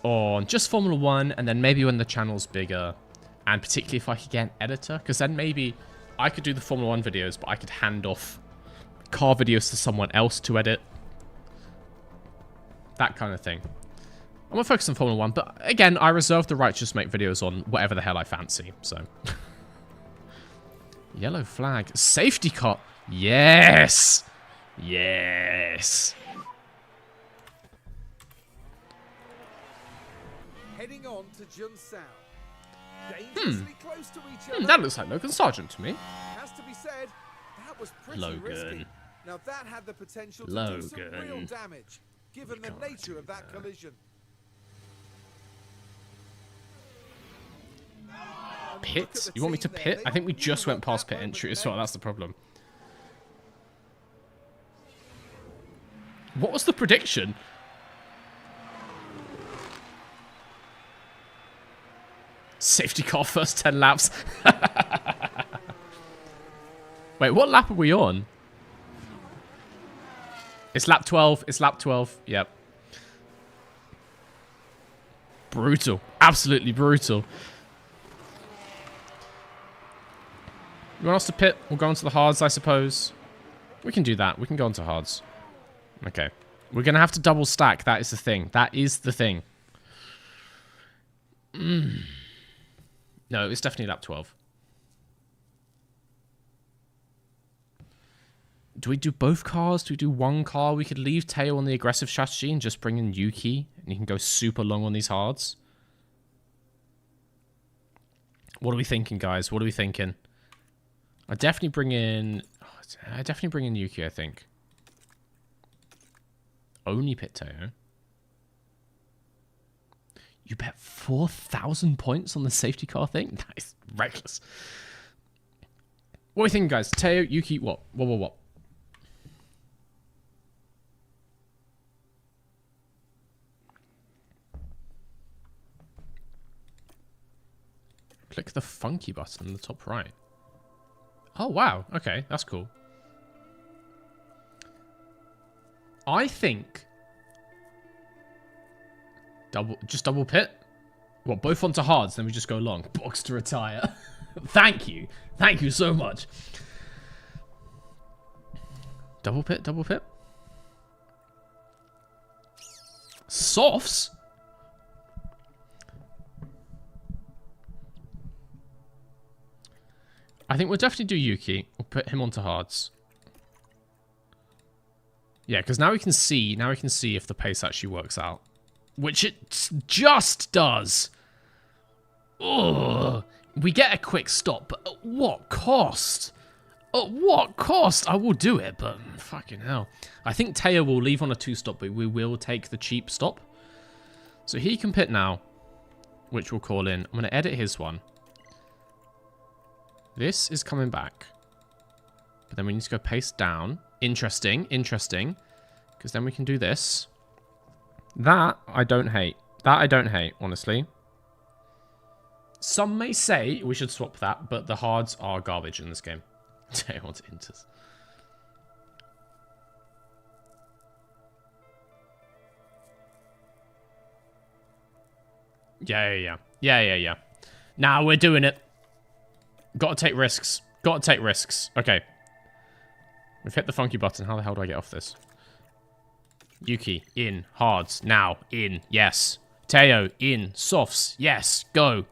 [SPEAKER 1] on just Formula 1, and then maybe when the channel's bigger, and particularly if I could get an editor, because then maybe I could do the Formula 1 videos, but I could hand off car videos to someone else to edit. That kind of thing. I'm going to focus on Formula 1, but again, I reserve the right to just make videos on whatever the hell I fancy, so. Yellow flag. Safety car. Yes! Yes!
[SPEAKER 3] Heading on to Junsao. Dangerously close to each other.
[SPEAKER 1] That looks like Logan Sargent to me.
[SPEAKER 3] Has to be said, that was pretty
[SPEAKER 1] Logan.
[SPEAKER 3] risky. Now that had the potential to do some real
[SPEAKER 1] Logan.
[SPEAKER 3] damage, given the nature of that collision.
[SPEAKER 1] Pit? You want me to pit? I think we just went past pit entry as well. That's the problem. What was the prediction? Safety car first 10 laps. Wait, what lap are we on? It's lap 12. It's lap 12. Yep. Brutal. Absolutely brutal. You want us to pit? We'll go on to the hards, I suppose. We can do that. We can go on to hards. Okay. We're going to have to double stack. That is the thing. That is the thing. No, it's definitely lap 12. Do we do both cars? Do we do one car? We could leave Teo on the aggressive strategy and just bring in Yuki. And he can go super long on these hards. What are we thinking, guys? What are we thinking? I definitely bring in Yuki, I think. Only pit Teo. You bet 4,000 points on the safety car thing? That is reckless. What are we thinking, guys? Teo, Yuki, what? What? Click the funky button in the top right. Oh, wow. Okay, that's cool. I think... Just double pit? What, both onto hards, then we just go long. Box to retire. Thank you. Thank you so much. Double pit, double pit. Softs? I think we'll definitely do Yuki. We'll put him onto hards. Yeah, because now we can see if the pace actually works out. Which it just does. Ugh. We get a quick stop, but at what cost? At what cost? I will do it, but fucking hell. I think Teo will leave on a 2-stop, but we will take the cheap stop. So he can pit now, which we'll call in. I'm going to edit his one. This is coming back. But then we need to go pace down. Interesting, interesting. Because then we can do this. That I don't hate. That I don't hate, honestly. Some may say we should swap that, but the hards are garbage in this game. Teo onto inters. Yeah. Now we're doing it. Gotta take risks. Gotta take risks. Okay. We've hit the funky button. How the hell do I get off this? Yuki, in. Hards. Now. In. Yes. Teo, in. Softs. Yes. Go.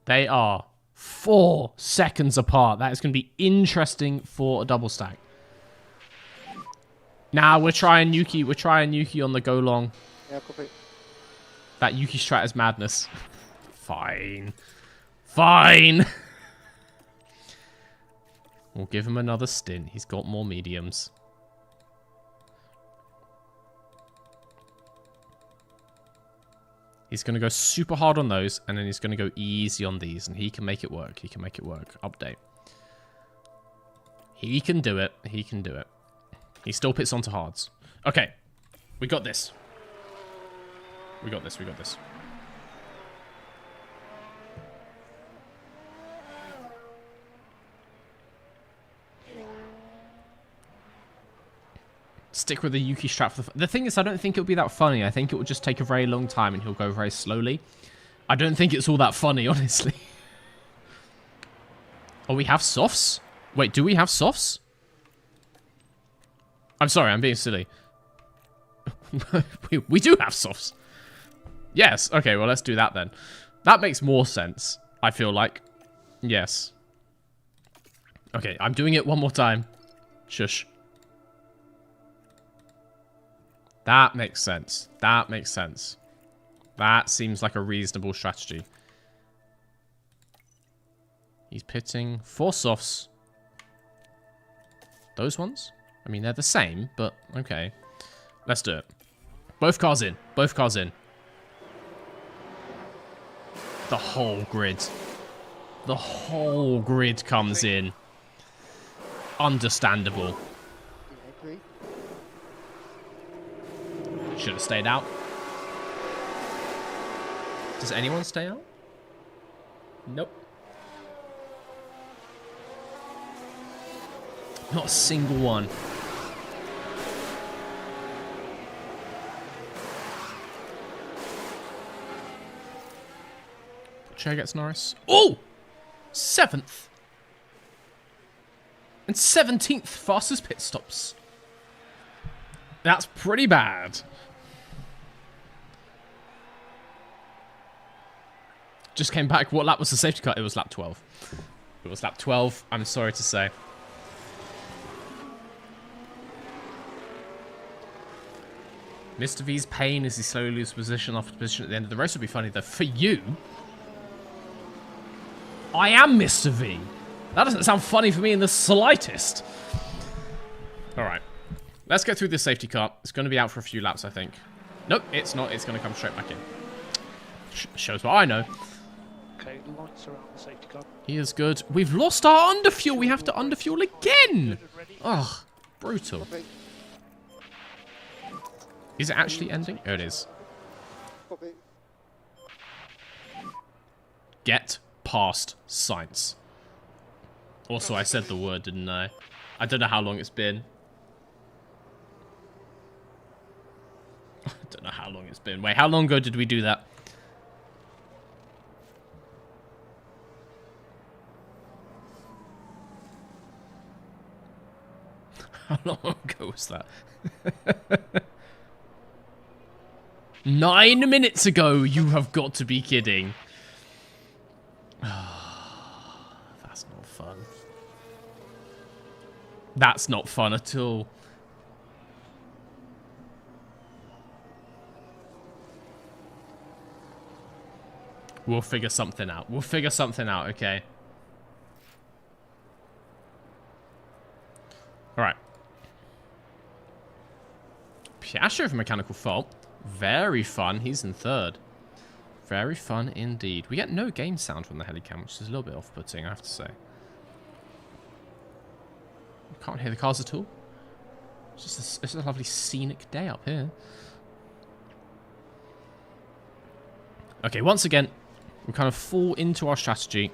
[SPEAKER 1] They are 4 seconds apart. That is going to be interesting for a double stack. Now we're trying Yuki. We're trying Yuki on the go long.
[SPEAKER 5] Yeah, copy.
[SPEAKER 1] That Yuki strat is madness. Fine. Fine. We'll give him another stint. He's got more mediums. He's going to go super hard on those, and then he's going to go easy on these, and he can make it work. He can make it work. Update. He can do it. He can do it. He still pits onto hards. Okay. We got this. We got this. We got this. Stick with the Yuki strap for the thing is, I don't think it'll be that funny. I think it will just take a very long time and he'll go very slowly. I don't think it's all that funny, honestly. Oh, we have softs? Wait, do we have softs? I'm sorry, I'm being silly. we do have softs. Yes, okay, well, let's do that then. That makes more sense, I feel like. Yes. Okay, I'm doing it one more time. Shush. That makes sense. That makes sense. That seems like a reasonable strategy. He's pitting 4 softs. Those ones? I mean, they're the same, but okay. Let's do it. Both cars in. Both cars in. The whole grid. The whole grid comes in. Understandable.
[SPEAKER 5] Yeah, I agree.
[SPEAKER 1] Should have stayed out. Does anyone stay out? Nope. Not a single one. Chair gets Norris. Oh! 7th. And 17th fastest pit stops. That's pretty bad. Just came back. What lap was the safety car? It was lap 12. It was lap 12, I'm sorry to say. Mr. V's pain as he slowly loses position after position at the end of the race would be funny, though. For you, I am Mr. V. That doesn't sound funny for me in the slightest. Alright. Let's get through this safety car. It's going to be out for a few laps, I think. Nope, it's not. It's going to come straight back in. Shows what I know.
[SPEAKER 4] Okay, lights are out the safety car.
[SPEAKER 1] He is good. We've lost our underfuel. We have to underfuel again. Ugh, brutal.
[SPEAKER 5] Copy.
[SPEAKER 1] Is it actually ending? Oh, it is.
[SPEAKER 5] Copy.
[SPEAKER 1] Get past science. Also, I said the word, didn't I? I don't know how long it's been. I don't know how long it's been. Wait, how long ago did we do that? How long ago was that? 9 minutes ago, you have got to be kidding. That's not fun. That's not fun at all. We'll figure something out. We'll figure something out, okay? Alright. Piastri for mechanical fault. Very fun. He's in 3rd. Very fun indeed. We get no game sound from the helicam, which is a little bit off-putting, I have to say. Can't hear the cars at all. It's just a lovely scenic day up here. Okay, once again, we kind of fall into our strategy.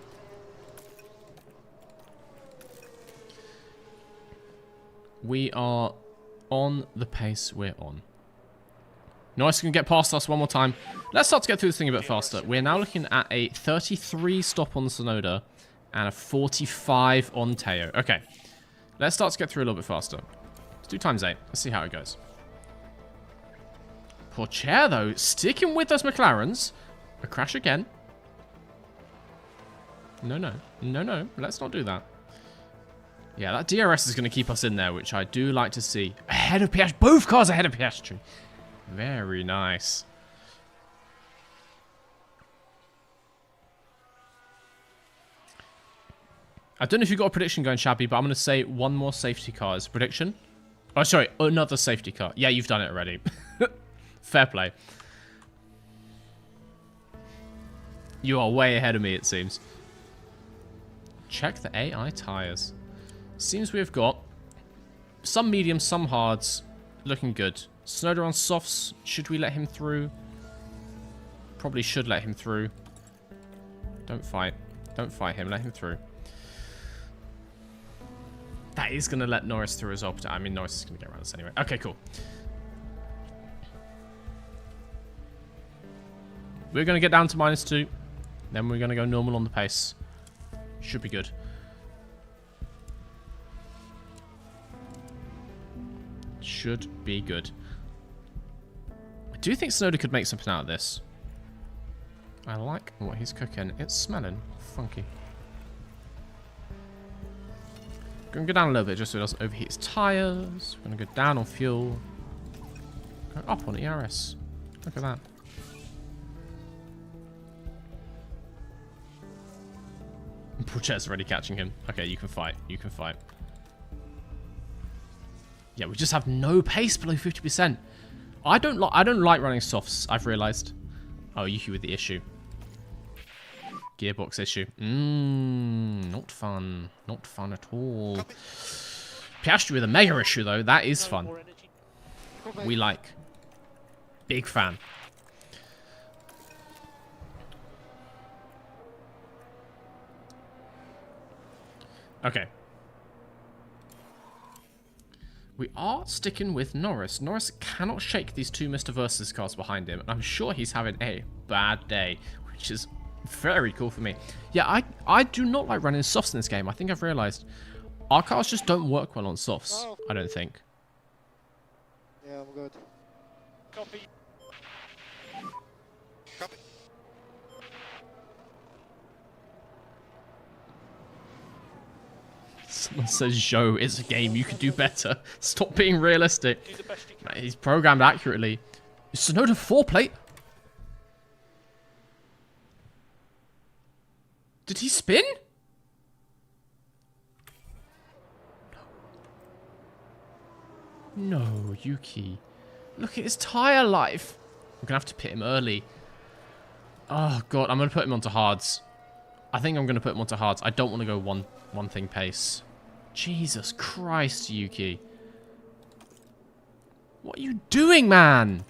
[SPEAKER 1] We are on the pace we're on. Norris can get past us one more time. Let's start to get through this thing a bit faster. We're now looking at a 33 stop on Sonoda and a 45 on Teo. Okay, let's start to get through a little bit faster. Let's do ×8. Let's see how it goes. Poor chair, though, sticking with those McLarens. A crash again. No. Let's not do that. Yeah, that DRS is going to keep us in there, which I do like to see. Ahead of Piastri. Both cars ahead of Piastri. Very nice. I don't know if you've got a prediction going, Shabby, but I'm going to say one more safety car as a prediction. Oh, sorry, another safety car. Yeah, you've done it already. Fair play. You are way ahead of me, it seems. Check the AI tires. Seems we've got some mediums, some hards. Looking good. Sonoda on softs. Should we let him through? Probably should let him through. Don't fight. Don't fight him. Let him through. That is going to let Norris through as well. I mean, Norris is going to get around this anyway. Okay, cool. We're going to get down to -2. Then we're going to go normal on the pace. Should be good. Should be good. I do think Sonoda could make something out of this. I like what he's cooking. It's smelling funky. Going to go down a little bit just so it doesn't overheat his tyres. We're going to go down on fuel. Go up on ERS. Look at that. Porchet's already catching him. Okay, you can fight. You can fight. Yeah, we just have no pace below 50%. I don't like running softs, I've realised. Oh, Yuki with the issue. Gearbox issue. Not fun. Not fun at all. Piastri with a mega issue, though. That is fun. We like. Big fan. Okay. We are sticking with Norris. Norris cannot shake these two Mr. Versus cars behind him. And I'm sure he's having a bad day, which is very cool for me. Yeah, I do not like running softs in this game. I think I've realised. Our cars just don't work well on softs, I don't think.
[SPEAKER 5] Yeah, I'm good.
[SPEAKER 4] Copy.
[SPEAKER 5] Copy.
[SPEAKER 1] Someone says, Joe, it's a game. You can do better. Stop being realistic.
[SPEAKER 4] Do the best you can.
[SPEAKER 1] He's programmed accurately. Sonoda 4-plate? Did he spin? No, Yuki. Look at his tyre life. I'm going to have to pit him early. Oh, God. I'm going to put him onto hards. I think I'm going to put him onto hards. I don't want to go one thing pace. Jesus Christ, Yuki. What are you doing, man?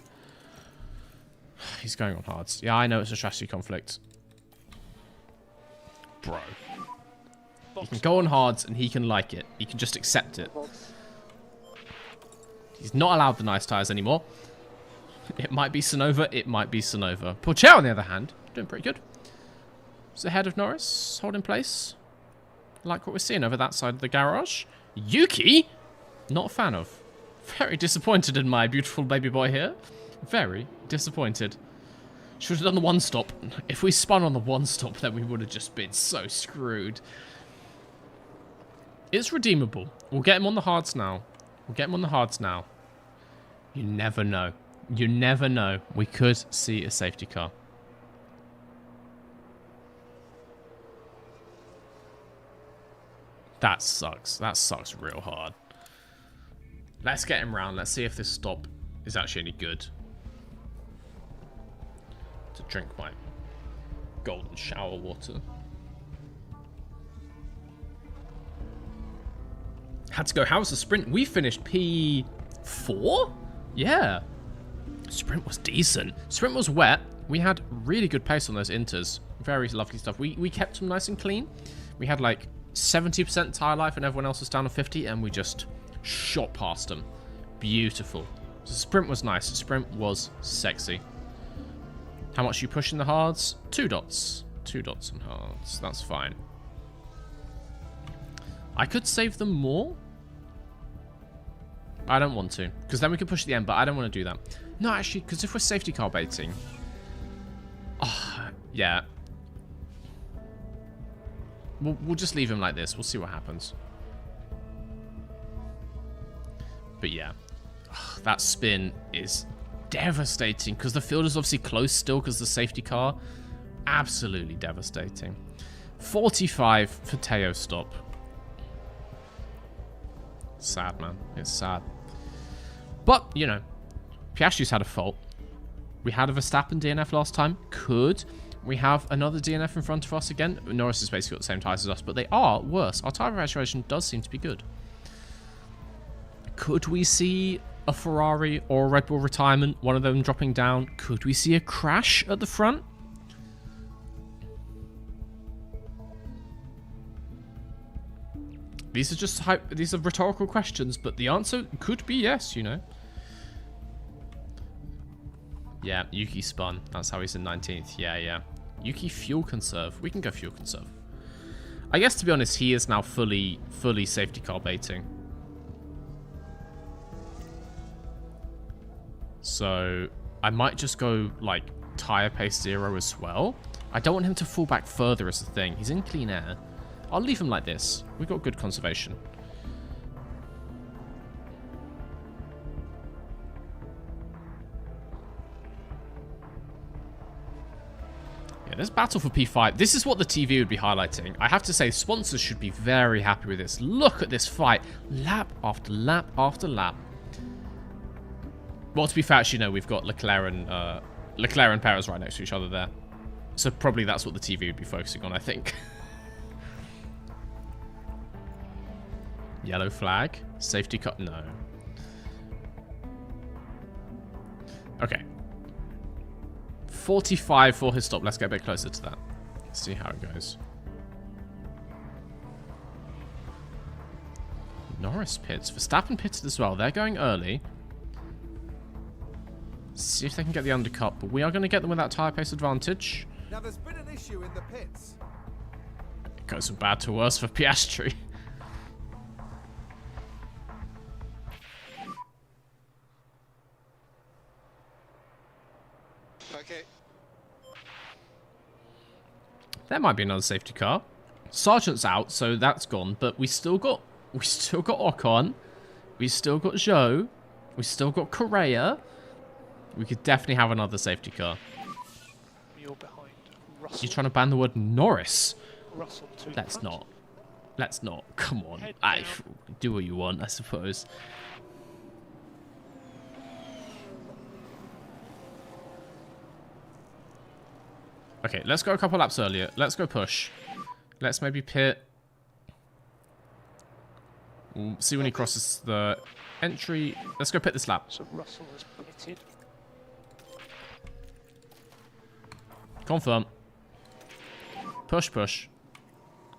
[SPEAKER 1] He's going on hards. Yeah, I know it's a strategy conflict. Bro. He can go on hards and he can like it. He can just accept it. He's not allowed the nice tyres anymore. It might be Sonova. It might be Sonova. Porcher, on the other hand, doing pretty good. He's ahead of Norris, holding place. Like what we're seeing over that side of the garage. Yuki? Not a fan of. Very disappointed in my beautiful baby boy here. Very disappointed. Should have done the one stop. If we spun on the one stop, then we would have just been so screwed. It's redeemable. We'll get him on the hards now. We'll get him on the hards now. You never know. You never know. We could see a safety car. That sucks. That sucks real hard. Let's get him round. Let's see if this stop is actually any good. To drink my golden shower water. Had to go. How was the sprint? We finished P4? Yeah. Sprint was decent. Sprint was wet. We had really good pace on those inters. Very lovely stuff. We kept them nice and clean. We had like 70% tyre life and everyone else was down to 50 and we just shot past them. Beautiful. So sprint was nice. Sprint was sexy. How much are you pushing the hards? 2 dots. 2 dots on hards. That's fine. I could save them more. I don't want to. Because then we could push the end, but I don't want to do that. No, actually, because if we're safety car baiting... Oh, yeah. We'll just leave him like this. We'll see what happens. But yeah. Ugh, that spin is devastating. Because the field is obviously close still because the safety car. Absolutely devastating. 45 for Teo stop. Sad, man. It's sad. But, you know, Piastri's had a fault. We had a Verstappen DNF last time. Could we have another DNF in front of us again? Norris has basically got the same tyres as us, but they are worse. Our tyre evaluation does seem to be good. Could we see a Ferrari or a Red Bull retirement, one of them dropping down? Could we see a crash at the front? These are just these are rhetorical questions, but the answer could be yes, you know. Yeah, Yuki spun. That's how he's in 19th. Yeah. Yuki fuel conserve. We can go fuel conserve. I guess, to be honest, he is now fully safety car baiting. So I might just go, like, tire pace 0 as well. I don't want him to fall back further as the thing. He's in clean air. I'll leave him like this. We've got good conservation. Yeah, this battle for P5. This is what the TV would be highlighting. I have to say, sponsors should be very happy with this. Look at this fight. Lap after lap after lap. Well, to be fair, actually, no, we've got Leclerc and Perez right next to each other there. So probably that's what the TV would be focusing on, I think. Yellow flag. Safety cut. No. Okay. 45 for his stop. Let's get a bit closer to that. See how it goes. Norris pits. Verstappen pitted as well. They're going early. See if they can get the undercut, but we are going to get them with that tyre pace advantage.
[SPEAKER 3] Now there's been an issue in the pits.
[SPEAKER 1] It goes from bad to worse for Piastri.
[SPEAKER 5] Okay.
[SPEAKER 1] There might be another safety car. Sargent's out, so that's gone, but we still got Ocon. We still got Zhou. We still got Correa. We could definitely have another safety car.
[SPEAKER 4] You're behind Russell.
[SPEAKER 1] You're trying to ban the word Norris.
[SPEAKER 4] Russell to
[SPEAKER 1] Let's
[SPEAKER 4] front.
[SPEAKER 1] not. Let's not. Come on.
[SPEAKER 4] Head
[SPEAKER 1] I
[SPEAKER 4] down.
[SPEAKER 1] do what you want, I suppose. Okay, let's go a couple laps earlier. Let's go push. Let's maybe pit. We'll see when he crosses the entry. Let's go pit this lap.
[SPEAKER 4] So Russell has pitted.
[SPEAKER 1] Confirm. Push, push.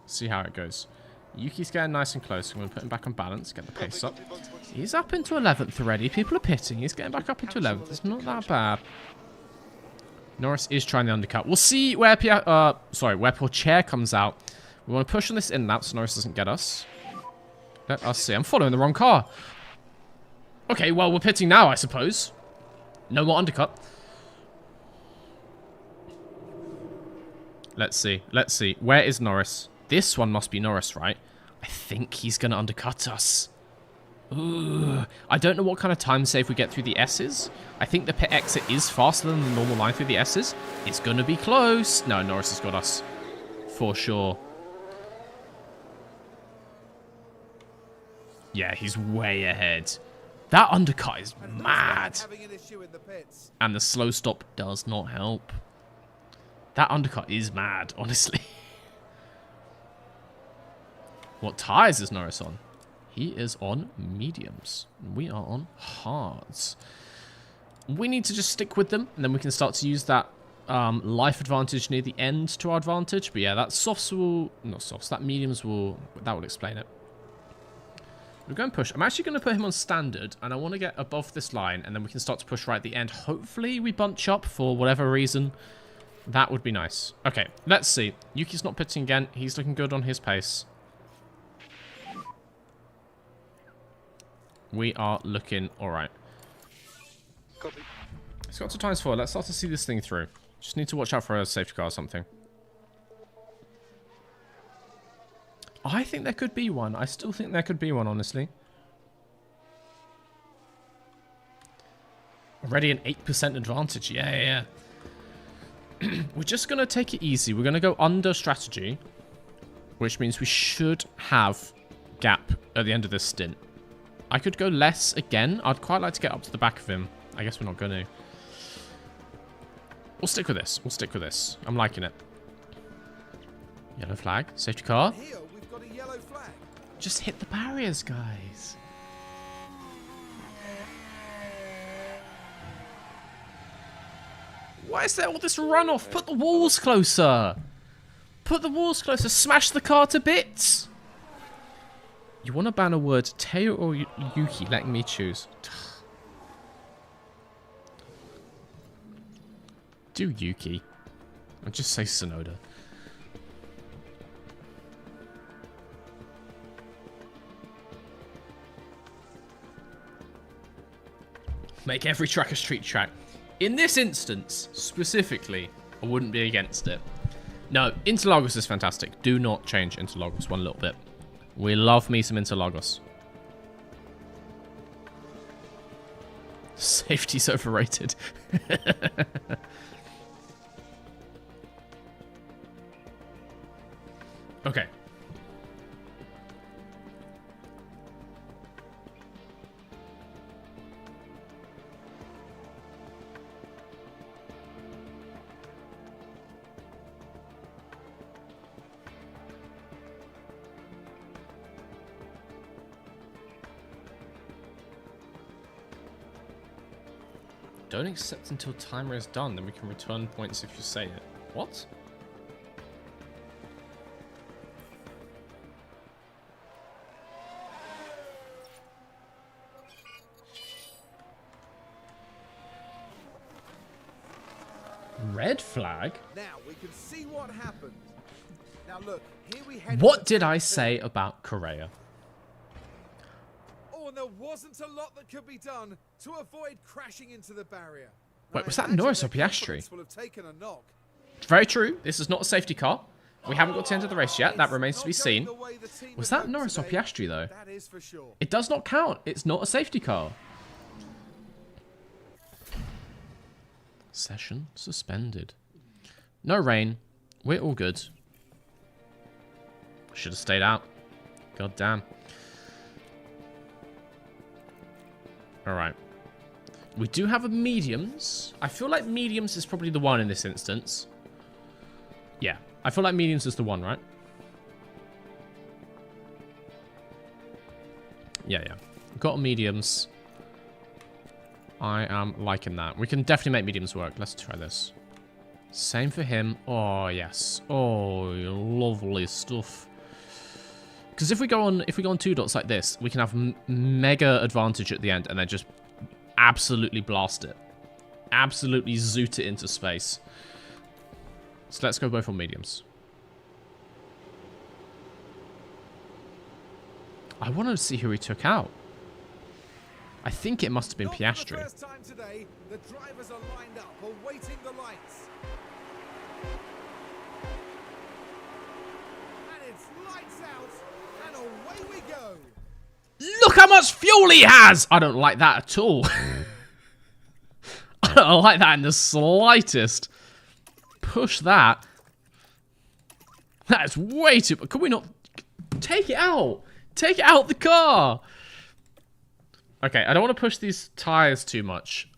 [SPEAKER 1] See how it goes. Yuki's getting nice and close. I'm going to put him back on balance, get the pace up. He's up into 11th already. People are pitting. He's getting back up into 11th. It's not that bad. Norris is trying the undercut. We'll see where where Pourchaire comes out. We want to push on this in lap so Norris doesn't get us. Let us see. I'm following the wrong car. Okay, well, we're pitting now, I suppose. No more undercut. Let's see. Let's see. Where is Norris? This one must be Norris, right? I think he's going to undercut us. Ooh. I don't know what kind of time save we get through the S's. I think the pit exit is faster than the normal line through the S's. It's going to be close. No, Norris has got us. For sure. Yeah, he's way ahead. That undercut is mad.
[SPEAKER 3] Having an issue in the pits.
[SPEAKER 1] And the slow stop does not help. That undercut is mad, honestly. What tyres is Norris on? He is on mediums. We are on hards. We need to just stick with them, and then we can start to use that life advantage near the end to our advantage. But yeah, that softs will... Not softs, that mediums will... That will explain it. We're going to push. I'm actually going to put him on standard, and I want to get above this line, and then we can start to push right at the end. Hopefully we bunch up for whatever reason. That would be nice. Okay, let's see. Yuki's not pitting again. He's looking good on his pace. We are looking alright.
[SPEAKER 5] Copy.
[SPEAKER 1] It's got to times 4. Let's start to see this thing through. Just need to watch out for a safety car or something. I think there could be one. I still think there could be one, honestly. Already an 8% advantage. Yeah. We're just going to take it easy. We're going to go under strategy, which means we should have gap at the end of this stint. I could go less again. I'd quite like to get up to the back of him. I guess we're not going to. We'll stick with this. We'll stick with this. I'm liking it. Yellow flag. Safety car.
[SPEAKER 3] Here we've got a yellow flag.
[SPEAKER 1] Just hit the barriers, guys. Why is there all this runoff? Put the walls closer. Put the walls closer. Smash the car to bits. You want to ban a word, Teo or Yuki, letting me choose? Do Yuki. I'll just say Sonoda. Make every track a street track. In this instance, specifically, I wouldn't be against it. No, Interlagos is fantastic. Do not change Interlagos one little bit. We love me some Interlagos. Safety's overrated. Okay. Don't accept until timer is done, then we can return points if you say it. What? Red flag?
[SPEAKER 3] Now we can see what happened. Now look, here we head.
[SPEAKER 1] What did I say about Correa?
[SPEAKER 3] Oh, and there wasn't a lot that could be done to avoid crashing into the barrier.
[SPEAKER 1] Wait,
[SPEAKER 3] I
[SPEAKER 1] was that
[SPEAKER 3] imagine
[SPEAKER 1] Norris
[SPEAKER 3] their
[SPEAKER 1] or Piastri?
[SPEAKER 3] confidence will have taken a knock.
[SPEAKER 1] Very true. This is not a safety car. We haven't got to the end of the race yet. That
[SPEAKER 3] It's
[SPEAKER 1] remains to
[SPEAKER 3] not
[SPEAKER 1] be
[SPEAKER 3] going
[SPEAKER 1] seen.
[SPEAKER 3] the way the team
[SPEAKER 1] Was
[SPEAKER 3] had
[SPEAKER 1] that
[SPEAKER 3] hoped
[SPEAKER 1] Norris or
[SPEAKER 3] today.
[SPEAKER 1] Piastri, though?
[SPEAKER 3] That is for sure.
[SPEAKER 1] It does not count. It's not a safety car. Session suspended. No rain. We're all good. Should have stayed out. God damn. Alright. We do have a mediums. I feel like mediums is probably the one in this instance. Yeah. I feel like mediums is the one, right? Yeah, yeah. Got mediums. I am liking that. We can definitely make mediums work. Let's try this. Same for him. Oh, yes. Oh, lovely stuff. Because if we go on 2 dots like this, we can have mega advantage at the end and then just absolutely blast it. Absolutely zoot it into space. So let's go both on mediums. I want to see who he took out. I think it must have been
[SPEAKER 3] Not for
[SPEAKER 1] Piastri.
[SPEAKER 3] the first time today, the drivers are lined up, awaiting the lights. And it's lights out, and away we go.
[SPEAKER 1] Look how much fuel he has! I don't like that at all. I don't like that in the slightest. Push that. That is way too... Could we not... Take it out! Take it out the car! Okay, I don't want to push these tyres too much,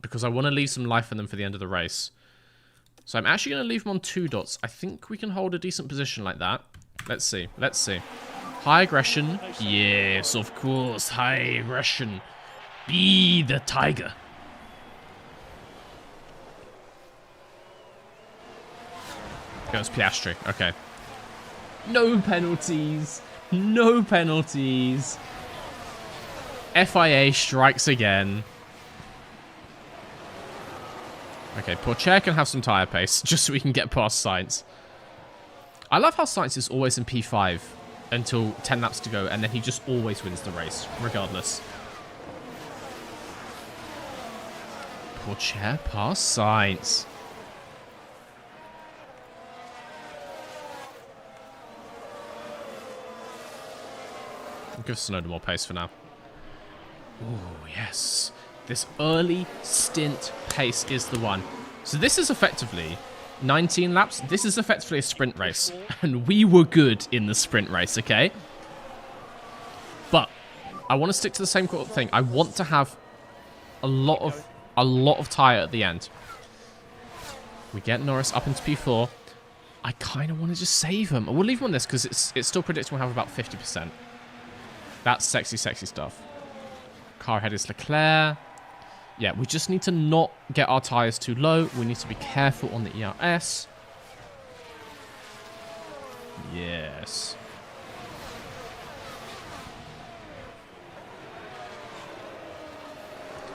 [SPEAKER 1] because I want to leave some life in them for the end of the race. So I'm actually going to leave them on 2 dots. I think we can hold a decent position like that. Let's see. Let's see. High aggression. Yes, of course. High aggression. Be the tiger. Goes Piastri. Okay. No penalties. No penalties. FIA strikes again. Okay, Pourchaire can have some tyre pace, just so we can get past Sainz. I love how Sainz is always in P5 until 10 laps to go, and then he just always wins the race, regardless. Pourchaire past Sainz. I'll give Tsunoda more pace for now. Oh, yes. This early stint pace is the one. So this is effectively 19 laps. This is effectively a sprint race. And we were good in the sprint race, okay? But I want to stick to the same sort of thing. I want to have a lot of tyre at the end. We get Norris up into P4. I kind of want to just save him. We'll leave him on this because it's still predicting we'll have about 50%. That's sexy, sexy stuff. Car ahead is Leclerc. Yeah, we just need to not get our tyres too low. We need to be careful on the ERS. Yes.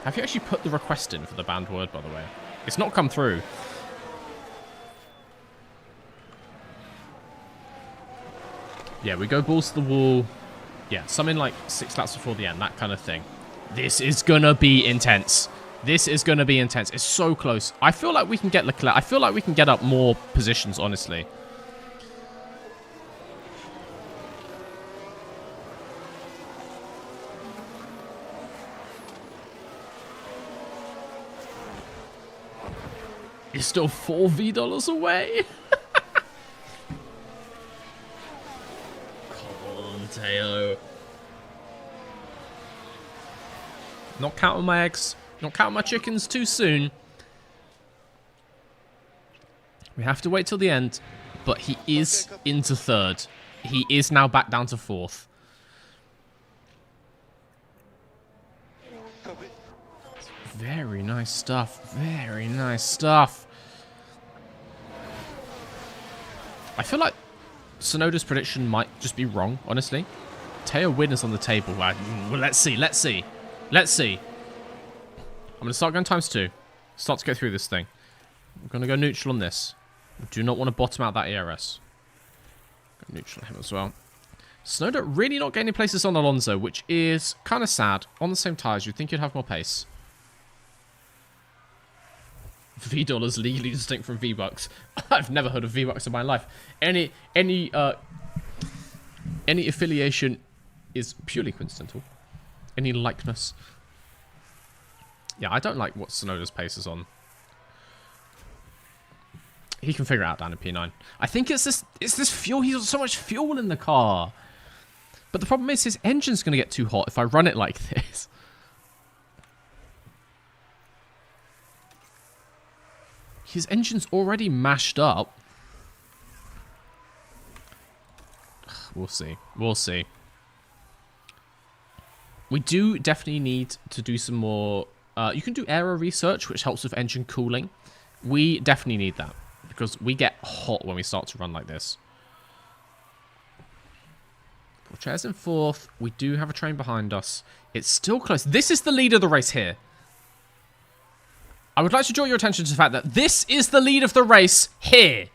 [SPEAKER 1] Have you actually put the request in for the banned word, by the way? It's not come through. Yeah, we go balls to the wall. Yeah, something like 6 laps before the end, that kind of thing. This is gonna be intense. This is gonna be intense. It's so close. I feel like we can get Leclerc. I feel like we can get up more positions, honestly. You're still $4 V away. Come on, Teo. Not counting my eggs. Not counting my chickens too soon. We have to wait till the end. But he is into 3rd. He is now back down to 4th.
[SPEAKER 5] Copy.
[SPEAKER 1] Very nice stuff. Very nice stuff. I feel like Tsunoda's prediction might just be wrong, honestly. Teo winners on the table. Well, let's see. Let's see. Let's see. I'm going to start going ×2. Start to get through this thing. I'm going to go neutral on this. We do not want to bottom out that ERS. Go neutral on him as well. Tsunoda really not gaining places on Alonso, which is kind of sad. On the same tyres, you'd think you'd have more pace. $V legally distinct from V-Bucks. I've never heard of V-Bucks in my life. Any affiliation is purely coincidental. Any likeness. Yeah, I don't like what Tsunoda's pace is on. He can figure it out down in P9. I think it's this fuel. He's got so much fuel in the car. But the problem is his engine's going to get too hot if I run it like this. His engine's already mashed up. We'll see. We'll see. We do definitely need to do some more... you can do aero research, which helps with engine cooling. We definitely need that, because we get hot when we start to run like this. Porche's in 4th. We do have a train behind us. It's still close. This is the lead of the race here. I would like to draw your attention to the fact that this is the lead of the race here.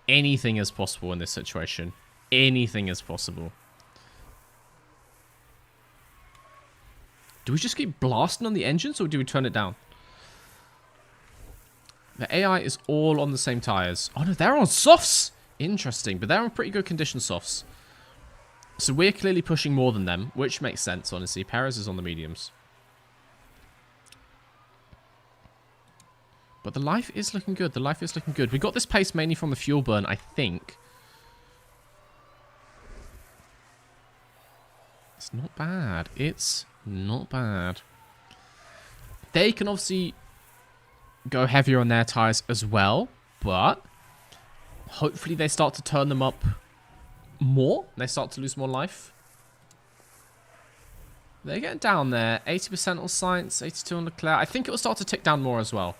[SPEAKER 1] Anything is possible in this situation. Anything is possible. Do we just keep blasting on the engines, or do we turn it down? The AI is all on the same tyres. Oh no, they're on softs. Interesting, but they're on pretty good condition softs. So we're clearly pushing more than them, which makes sense, honestly. Perez is on the mediums. But the life is looking good. The life is looking good. We got this pace mainly from the fuel burn, I think. It's not bad. It's not bad. They can obviously go heavier on their tyres as well, but hopefully they start to turn them up more. They start to lose more life. They're getting down there. 80% on Sainz, 82 on Leclerc. I think it will start to tick down more as well.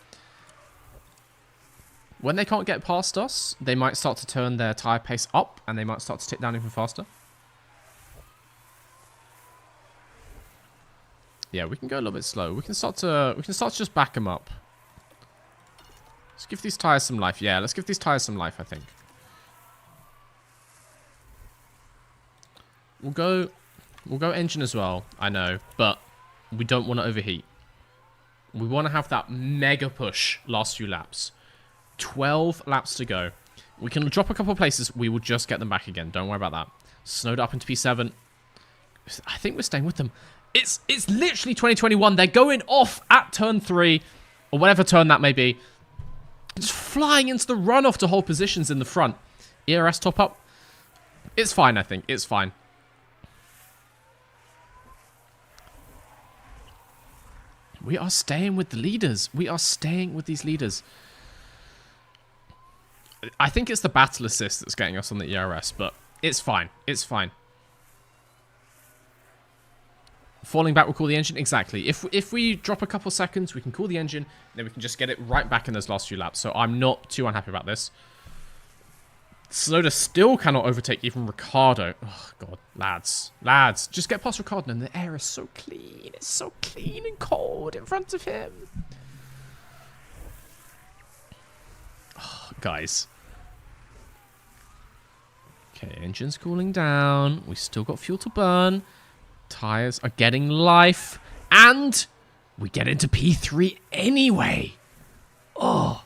[SPEAKER 1] When they can't get past us, they might start to turn their tyre pace up, and they might start to tick down even faster. Yeah, we can go a little bit slow. We can start to just back them up. Let's give these tyres some life. Yeah, let's give these tyres some life, I think. We'll go engine as well, I know, but we don't want to overheat. We want to have that mega push last few laps. 12 laps to go. We can drop a couple of places. We will just get them back again. Don't worry about that. Snowed up into P7. I think we're staying with them. It's literally 2021. They're going off at turn 3, or whatever turn that may be. Just flying into the runoff to hold positions in the front. ERS top up. It's fine, I think. It's fine. We are staying with the leaders. We are staying with these leaders. I think it's the battle assist that's getting us on the ERS, but it's fine. It's fine. Falling back will cool the engine. Exactly. If we drop a couple seconds, we can cool the engine, then we can just get it right back in those last few laps. So I'm not too unhappy about this. Tsunoda still cannot overtake even Ricciardo. Oh, God. Lads. Lads. Just get past Ricciardo and the air is so clean. It's so clean and cold in front of him. Oh, guys. Okay, engine's cooling down. We still got fuel to burn. Tires are getting life. And we get into P3 anyway. Oh.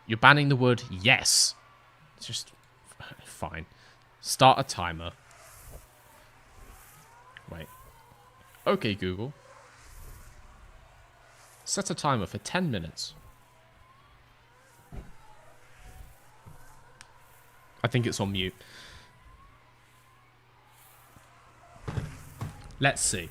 [SPEAKER 1] You're banning the word yes. It's just fine. Start a timer. Wait. Okay, Google. Set a timer for 10 minutes. I think it's on mute. Let's see.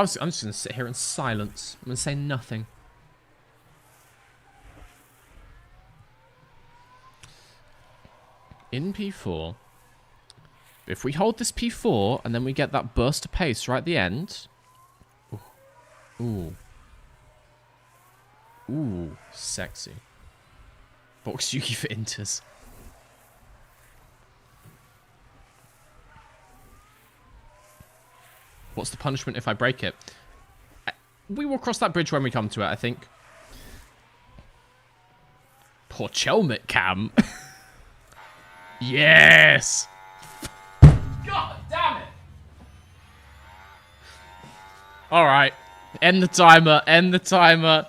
[SPEAKER 1] I'm just going to sit here in silence. I'm going to say nothing. In P4, if we hold this P4 and then we get that burst of pace right at the end. Ooh. Ooh, sexy. Box Yuki for Inters. What's the punishment if I break it? We will cross that bridge when we come to it, I think. Poor Chelmit Cam. Yes! God damn it! Alright. End the timer. End the timer.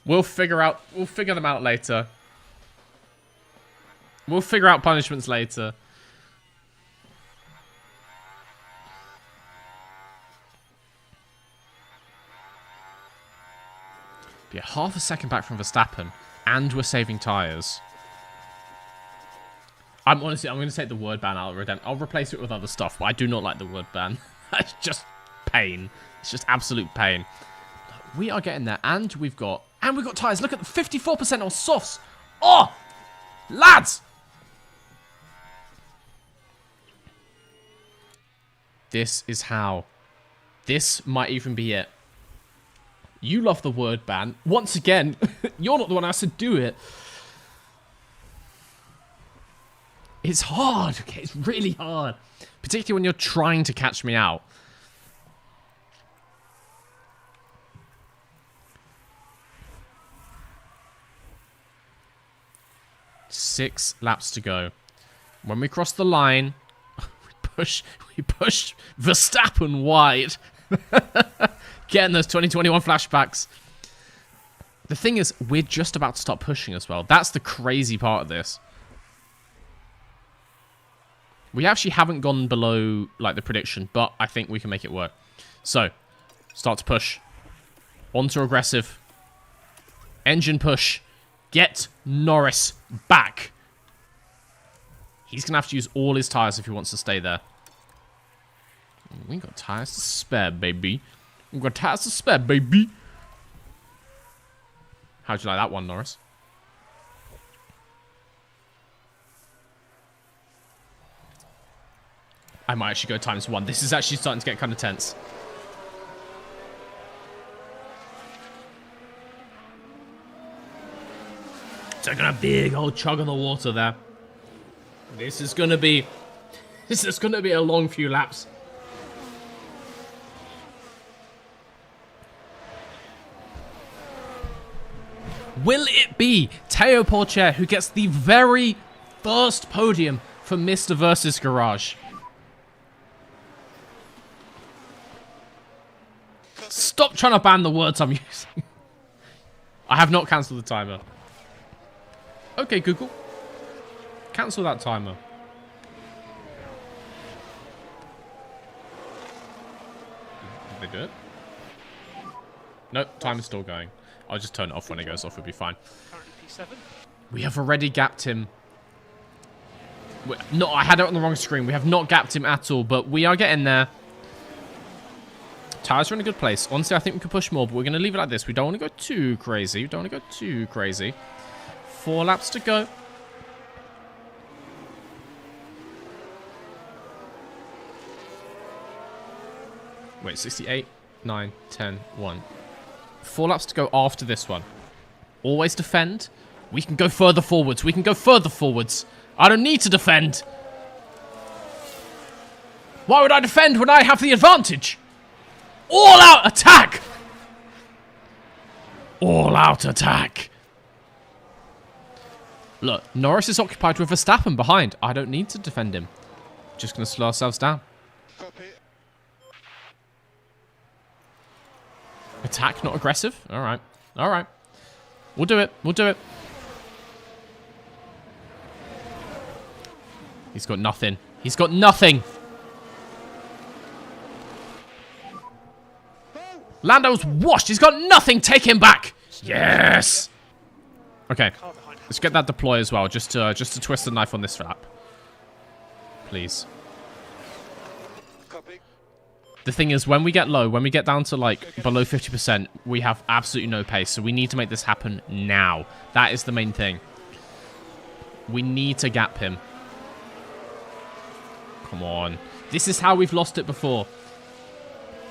[SPEAKER 1] We'll figure them out later. We'll figure out punishments later. Be half a second back from Verstappen, and we're saving tyres. I'm going to take the word ban out of Redemption. I'll replace it with other stuff, but I do not like the word ban. It's just pain. It's just absolute pain. We are getting there, and we've got tyres. Look at the 54% on softs. Oh, lads! This is how. This might even be it. You love the word ban. Once again, you're not the one who has to do it. It's hard. Okay, it's really hard. Particularly when you're trying to catch me out. Six laps to go. When we cross the line, we push Verstappen wide. Getting those 2021 flashbacks. The thing is, we're just about to start pushing as well. That's the crazy part of this. We actually haven't gone below, like, the prediction, but I think we can make it work. So, start to push. On to aggressive. Engine push. Get Norris back. He's going to have to use all his tyres if he wants to stay there. We got tyres to spare, baby. We've got tyres to spare, baby. How'd you like that one, Norris? I might actually go ×1. This is actually starting to get kind of tense. Taking a big old chug of the water there. This is gonna be a long few laps. Will it be Teo Porcher who gets the very first podium for Mr. Versus Garage? Stop trying to ban the words I'm using. I have not cancelled the timer. Okay, Google. Cancel that timer. Did they do it? Nope, timer's still going. I'll just turn it off when it goes off, it'll be fine.
[SPEAKER 4] Currently P7.
[SPEAKER 1] We have already gapped him. No, I had it on the wrong screen. We have not gapped him at all, but we are getting there. Tyres are in a good place. Honestly, I think we could push more, but we're going to leave it like this. We don't want to go too crazy. We don't want to go too crazy. 4 laps to go. Wait, 68, 9, 10, 1. 4 laps to go after this one. Always defend. We can go further forwards. We can go further forwards. I don't need to defend. Why would I defend when I have the advantage? All out attack! All out attack. Look, Norris is occupied with Verstappen behind. I don't need to defend him. Just going to slow ourselves down.
[SPEAKER 5] Copy.
[SPEAKER 1] Attack, not aggressive? Alright. Alright. We'll do it. We'll do it. He's got nothing. He's got nothing. Lando's washed. He's got nothing. Take him back. Yes. Okay.
[SPEAKER 4] Car behind him.
[SPEAKER 1] Let's get that deploy as well. Just to twist the knife on this lap. Please.
[SPEAKER 5] Copy.
[SPEAKER 1] The thing is, when we get low, when we get down to like below 50%, we have absolutely no pace. So we need to make this happen now. That is the main thing. We need to gap him. Come on. This is how we've lost it before.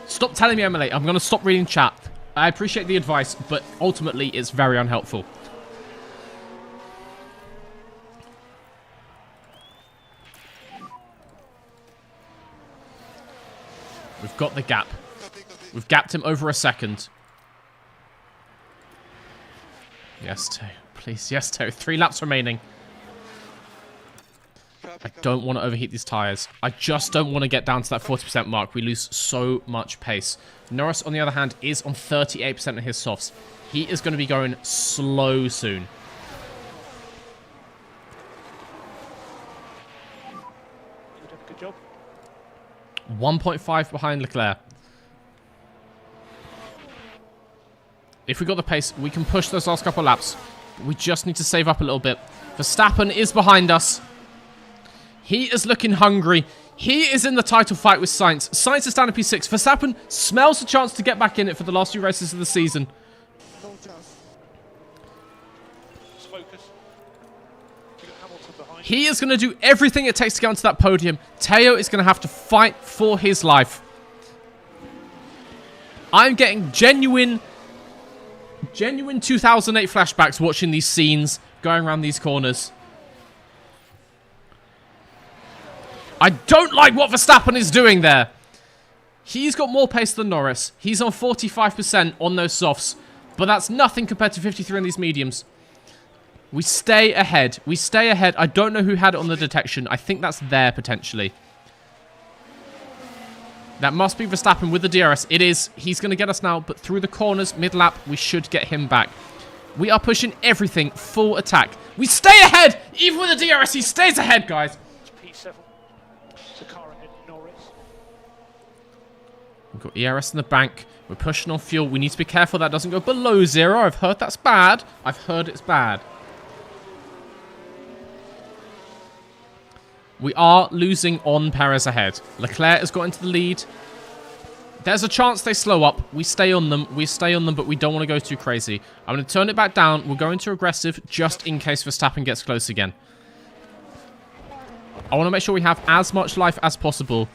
[SPEAKER 1] Stop telling me I'm late. I'm going to stop reading chat. I appreciate the advice, but ultimately it's very unhelpful. We've got the gap.
[SPEAKER 5] Copy, copy.
[SPEAKER 1] We've gapped him over a second. Yes, Teo. Please, yes, Teo. 3 laps remaining.
[SPEAKER 5] Copy,
[SPEAKER 1] I
[SPEAKER 5] copy.
[SPEAKER 1] don't want to overheat these tyres. I just don't want to get down to that 40% mark. We lose so much pace. Norris, on the other hand, is on 38% of his softs. He is going to be going slow soon.
[SPEAKER 4] You're doing a good job.
[SPEAKER 1] 1.5 behind Leclerc. If we got the pace, we can push those last couple of laps. We just need to save up a little bit. Verstappen is behind us. He is looking hungry. He is in the title fight with Sainz. Sainz is down to P6. Verstappen smells the chance to get back in it for the last 2 races of the season.
[SPEAKER 5] No chance.
[SPEAKER 4] Just focus. You got Hamilton behind.
[SPEAKER 1] He is going to do everything it takes to get onto that podium. Teo is going to have to fight for his life. I'm getting genuine 2008 flashbacks watching these scenes, going around these corners. I don't like what Verstappen is doing there. He's got more pace than Norris. He's on 45% on those softs. But that's nothing compared to 53 on these mediums. We stay ahead. We stay ahead. I don't know who had it on the detection. I think that's there potentially. That must be Verstappen with the DRS. It is. He's going to get us now. But through the corners, mid-lap, we should get him back. We are pushing everything full attack. We stay ahead. Even with the DRS, he stays ahead, guys.
[SPEAKER 4] It's P7. It's a car ahead, Norris.
[SPEAKER 1] We've got ERS in the bank. We're pushing on fuel. We need to be careful that doesn't go below 0. I've heard that's bad. I've heard it's bad. We are losing on Perez ahead. Leclerc has got into the lead. There's a chance they slow up. We stay on them. We stay on them, but we don't want to go too crazy. I'm going to turn it back down. We'll go into aggressive just in case Verstappen gets close again. I want to make sure we have as much life as possible.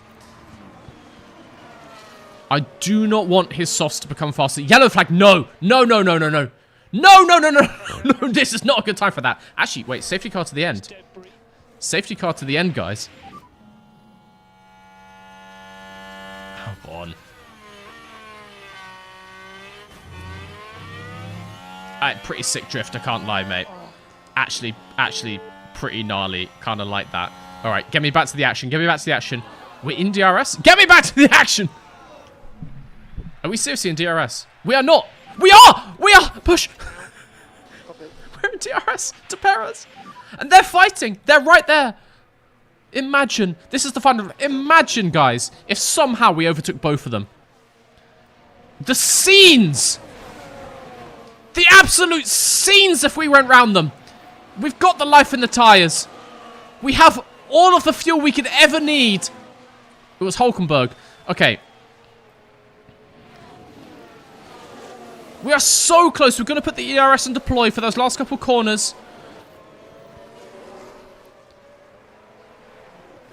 [SPEAKER 1] I do not want his softs to become faster. Yellow flag. No. No, no, no, no, no. No, no, no, no, no. This is not a good time for that. Actually, wait. Safety car to the end.
[SPEAKER 4] Debris.
[SPEAKER 1] Safety car to the end, guys. Come on. Pretty sick drift, I can't lie, mate. Actually, pretty gnarly. Kind of like that. All right, get me back to the action. Get me back to the action. We're in DRS. Get me back to the action. Are we seriously in DRS? We are not. We are. We are. Push. We're in DRS to Perez. And they're fighting. They're right there. Imagine. This is the final. Imagine, guys, if somehow we overtook both of them. The scenes. The absolute scenes if we went round them. We've got the life in the tyres. We have all of the fuel we could ever need. It was Hulkenberg. Okay. We are so close. We're going to put the ERS and deploy for those last couple corners.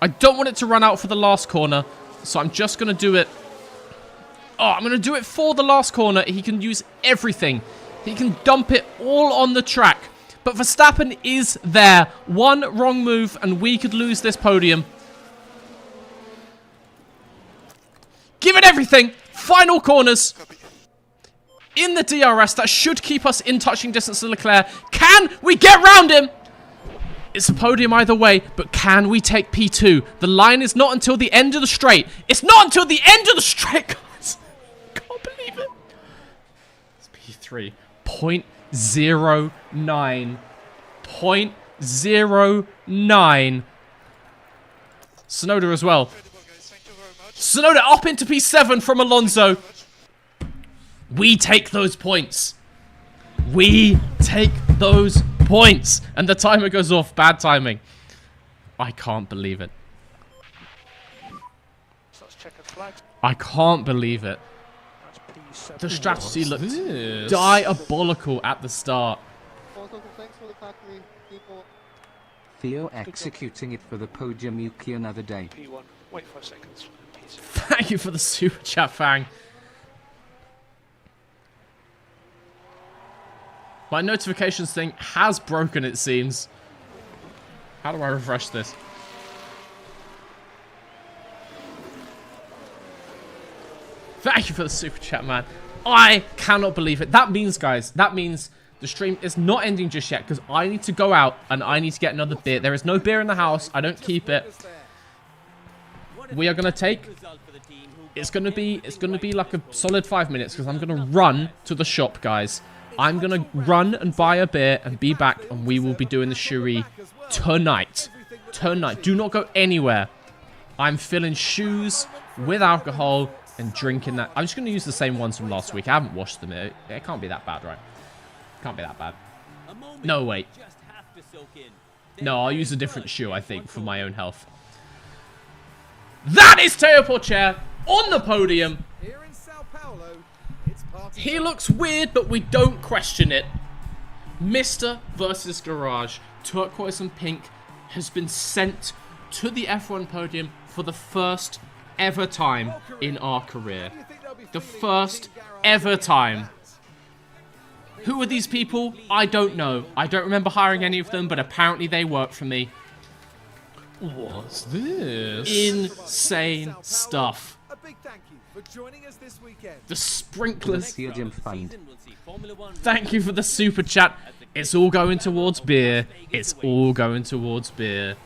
[SPEAKER 1] I don't want it to run out for the last corner, so I'm just going to do it Oh, I'm going to do it for the last corner. He can use everything. He can dump it all on the track. But Verstappen is there. One wrong move and we could lose this podium. Give it everything. Final corners.
[SPEAKER 5] Copy.
[SPEAKER 1] In the DRS, that should keep us in touching distance to Leclerc. Can we get round him? It's a podium either way, but can we take P2? The line is not until the end of the straight. It's not until the end of the straight, guys. Can't believe it. It's P3. 0.09. 0.09. Sonoda as well.
[SPEAKER 5] Incredible, guys. Thank you very much.
[SPEAKER 1] Sonoda up into P7 from Alonso. We take those points. We take those points. And the timer goes off. Bad timing. I can't believe it.
[SPEAKER 4] So let's check a flag.
[SPEAKER 1] I can't believe it.
[SPEAKER 4] That's P7.
[SPEAKER 1] The strategy looked diabolical at the start.
[SPEAKER 6] Also, thanks for the factory people.
[SPEAKER 2] Theo executing it for the podium, Yuki another day.
[SPEAKER 4] P1. Wait 5 seconds. P0.
[SPEAKER 1] Thank you for the super chat, Fang. My notifications thing has broken, it seems. How do I refresh this? Thank you for the super chat, man. I cannot believe it. That means, guys, that means the stream is not ending just yet because I need to go out and I need to get another beer. There is no beer in the house. I don't keep it. We are going to take... It's going to be like a solid 5 minutes because I'm going to run to the shop, guys. I'm going to run and buy a beer and be back and we will be doing the Shuri tonight. Tonight. Do not go anywhere. I'm filling shoes with alcohol and drinking that. I'm just going to use the same ones from last week. I haven't washed them. It can't be that bad, right? Can't be that bad. No, wait. No, I'll use a different shoe, I think, for my own health. That is Teo Porcher on the podium.
[SPEAKER 3] Here in Sao Paulo, it's party
[SPEAKER 1] He looks weird, but we don't question it. Mr. versus Garage, turquoise and pink, has been sent to the F1 podium for the first ever time in our career. The first ever time. Who are these people? I don't know. I don't remember hiring any of them, but apparently they work for me.
[SPEAKER 7] What's this?
[SPEAKER 1] Insane stuff.
[SPEAKER 3] A big thank you for joining us this weekend.
[SPEAKER 1] The
[SPEAKER 2] The
[SPEAKER 1] sprinklers.
[SPEAKER 2] Stadium Fund.
[SPEAKER 1] Thank you for the super chat. It's all going towards beer. It's all going towards beer.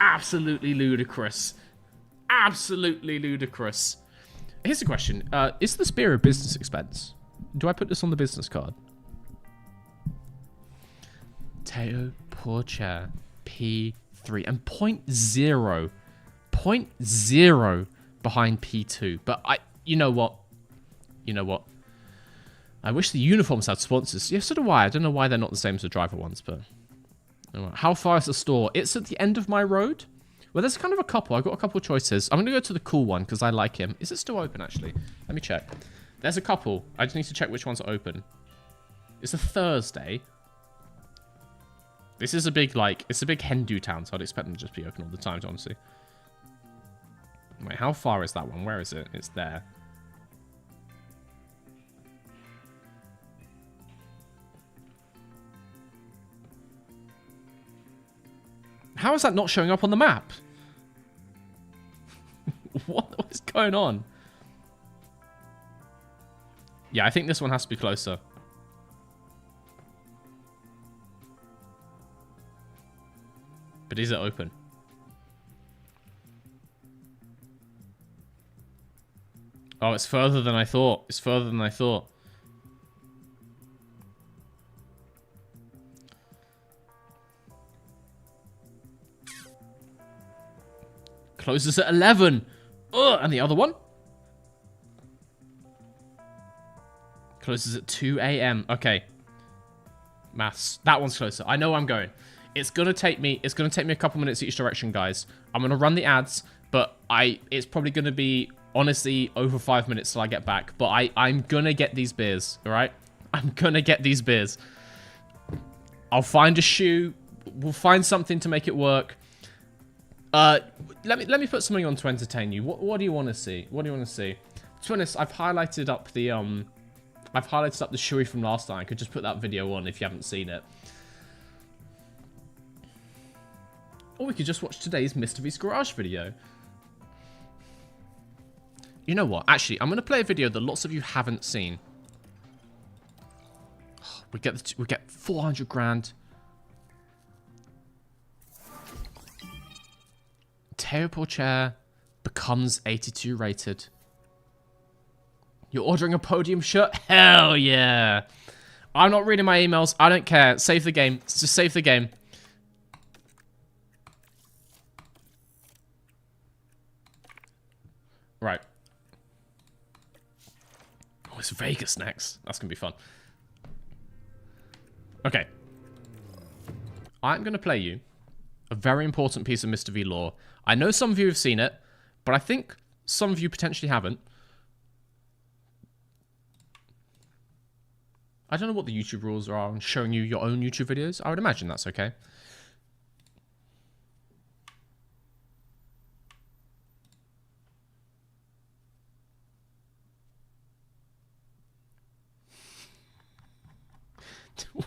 [SPEAKER 1] Absolutely ludicrous. Absolutely ludicrous. Here's a question. Is this beer a business expense? Do I put this on the business card? Teo Porcher. P3. And 0.0. 0.0 behind P2. But you know what? You know what? I wish the uniforms had sponsors. Yeah, so do I. I don't know why they're not the same as the driver ones, but... How far is the store? It's at the end of my road. Well, there's kind of a couple. I've got a couple of choices. I'm going to go to the cool one because I like him. Is it still open, actually? Let me check. There's a couple. I just need to check which ones are open. It's a Thursday. This is a big, like... It's a big Hindu town, so I'd expect them to just be open all the time, honestly. Wait, how far is that one? Where is it? It's there. How is that not showing up on the map? What is going on? Yeah, I think this one has to be closer. But is it open? Oh, it's further than I thought. It's further than I thought. Closes at 11. Ugh, and the other one? Closes at 2 a.m. Okay. Maths. That one's closer. I know where I'm going. It's gonna take me a couple minutes each direction, guys. I'm gonna run the ads, but it's probably gonna be honestly over 5 minutes till I get back. But I'm gonna get these beers, alright? I'm gonna get these beers. I'll find a shoe. We'll find something to make it work. Let me put something on to entertain you. What do you want to see? What do you want to see? To be honest, I've highlighted up the Shui from last time. I could just put that video on if you haven't seen it. Or we could just watch today's Mr. V's Garage video. You know what? Actually, I'm going to play a video that lots of you haven't seen. We get 400 grand. Teo Porcher becomes 82 rated. You're ordering a podium shirt? Hell yeah. I'm not reading my emails. I don't care. Save the game. Just save the game. Right. Oh, it's Vegas next. That's going to be fun. Okay. I'm going to play you a very important piece of Mr. V lore. I know some of you have seen it, but I think some of you potentially haven't. I don't know what the YouTube rules are on showing you your own YouTube videos. I would imagine that's okay.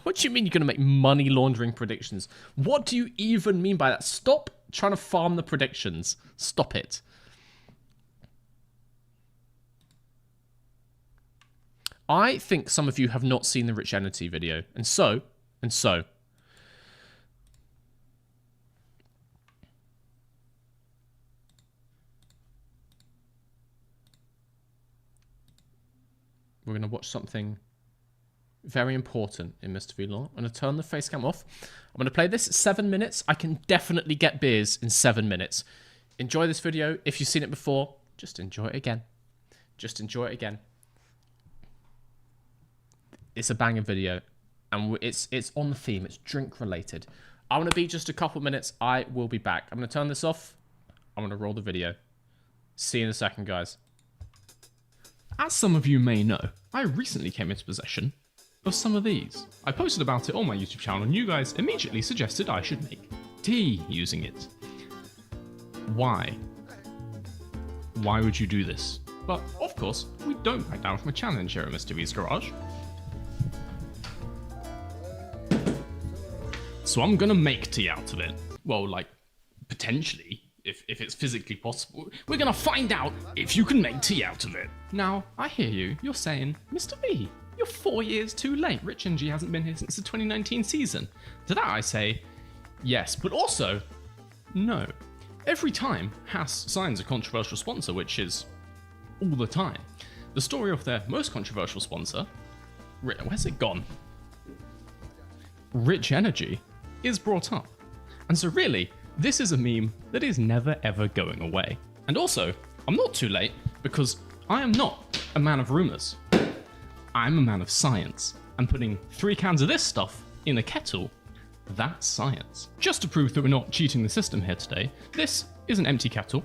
[SPEAKER 1] What do you mean you're going to make money laundering predictions? What do you even mean by that? Stop trying to farm the predictions. Stop it. I think some of you have not seen the Rich Energy video. And so, we're going to watch something very important in Mr. V lore. I'm going to turn the face cam off. I'm going to play this 7 minutes. I can definitely get beers in 7 minutes. Enjoy this video. If you've seen it before, just enjoy it again. Just enjoy it again. It's a banger video, and it's on the theme. It's drink related. I'm going to be just a couple minutes. I will be back. I'm going to turn this off. I'm going to roll the video. See you in a second, guys. As some of you may know, I recently came into possession of some of these. I posted about it on my YouTube channel, and you guys immediately suggested I should make tea using it. Why? Why would you do this? But, of course, we don't back down from a challenge here at Mr. V's Garage. So I'm gonna make tea out of it. Well, like, potentially, if it's physically possible. We're gonna find out if you can make tea out of it. Now, I hear you. You're saying, Mr. V, you're 4 years too late. Rich Energy hasn't been here since the 2019 season. To that I say, yes, but also, no. Every time Haas signs a controversial sponsor, which is all the time, the story of their most controversial sponsor, where's it gone? Rich Energy, is brought up. And so really, this is a meme that is never ever going away. And also, I'm not too late because I am not a man of rumors. I'm a man of science. And putting 3 cans of this stuff in a kettle, that's science. Just to prove that we're not cheating the system here today, this is an empty kettle.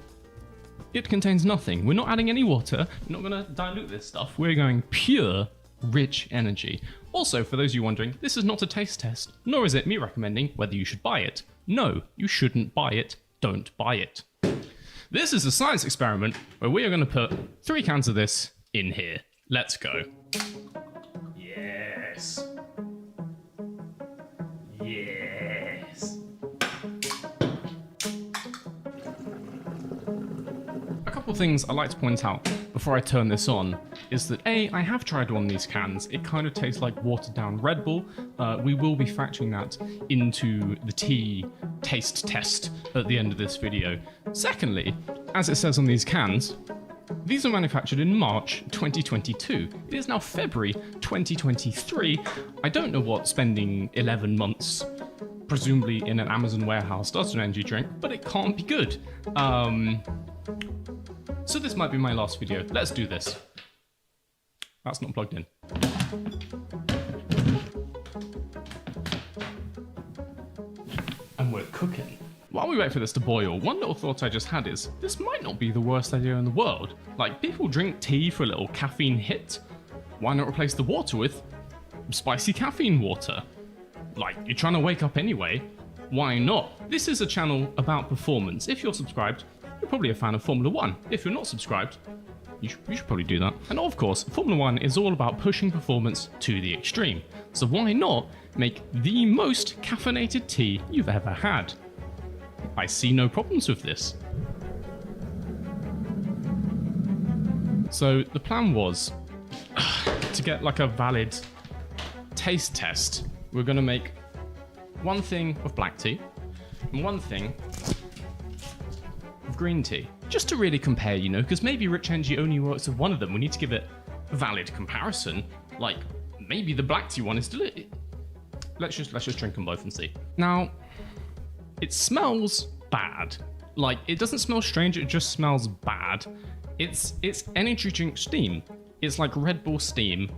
[SPEAKER 1] It contains nothing. We're not adding any water. We're not going to dilute this stuff. We're going pure Rich Energy. Also, for those of you wondering, this is not a taste test, nor is it me recommending whether you should buy it. No, you shouldn't buy it. Don't buy it. This is a science experiment where we are going to put 3 cans of this in here. Let's go. Yes. Yes. A couple of things I'd like to point out before I turn this on is that A, I have tried one of these cans. It kind of tastes like watered down Red Bull. We will be factoring that into the tea taste test at the end of this video. Secondly, as it says on these cans, these were manufactured in March 2022. It is now February 2023. I don't know what spending 11 months, presumably in an Amazon warehouse, does to an energy drink, but it can't be good. So this might be my last video. Let's do this. That's not plugged in. And we're cooking. While we wait for this to boil, one little thought I just had is, this might not be the worst idea in the world. Like, people drink tea for a little caffeine hit. Why not replace the water with spicy caffeine water? Like, you're trying to wake up anyway. Why not? This is a channel about performance. If you're subscribed, you're probably a fan of Formula 1. If you're not subscribed,
[SPEAKER 7] You should probably do that. And of course, Formula 1 is all about pushing performance to the extreme. So why not make the most caffeinated tea you've ever had? I see no problems with this. So the plan was to get like a valid taste test. We're gonna make one thing of black tea and one thing of green tea. Just to really compare, you know, because maybe Rich Energy only works with one of them. We need to give it a valid comparison. Like, maybe the black tea one is delicious. Let's just drink them both and see. Now, it smells bad. Like, it doesn't smell strange, it just smells bad. It's energy drink steam. It's like Red Bull steam.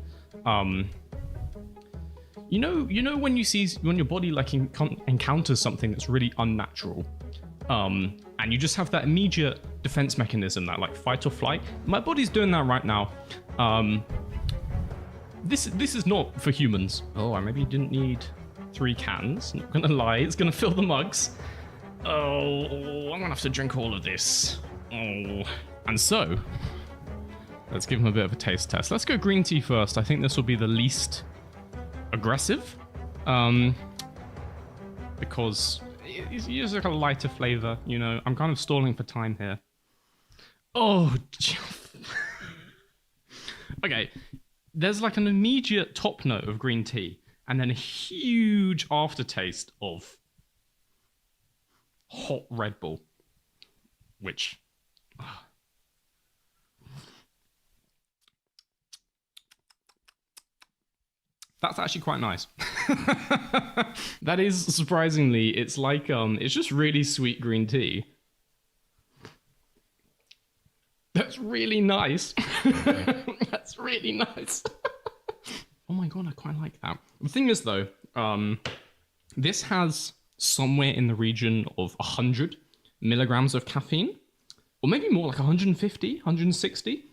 [SPEAKER 7] You know when your body like encounters something that's really unnatural, and you just have that immediate defense mechanism, that like fight or flight. My body's doing that right now. This is not for humans. Oh, I maybe didn't need 3 cans. Not gonna lie, it's gonna fill the mugs. Oh, I'm gonna have to drink all of this. Oh, and so let's give them a bit of a taste test. Let's go green tea first. I think this will be the least aggressive, because it's just like a lighter flavor, you know. I'm kind of stalling for time here. Oh, okay. There's like an immediate top note of green tea, and then a huge aftertaste of hot Red Bull, which that's actually quite nice. That is surprisingly, it's like, it's just really sweet green tea. That's really nice. That's really nice. Oh my god, I quite like that. The thing is though, this has somewhere in the region of 100 milligrams of caffeine, or maybe more, like 150, 160.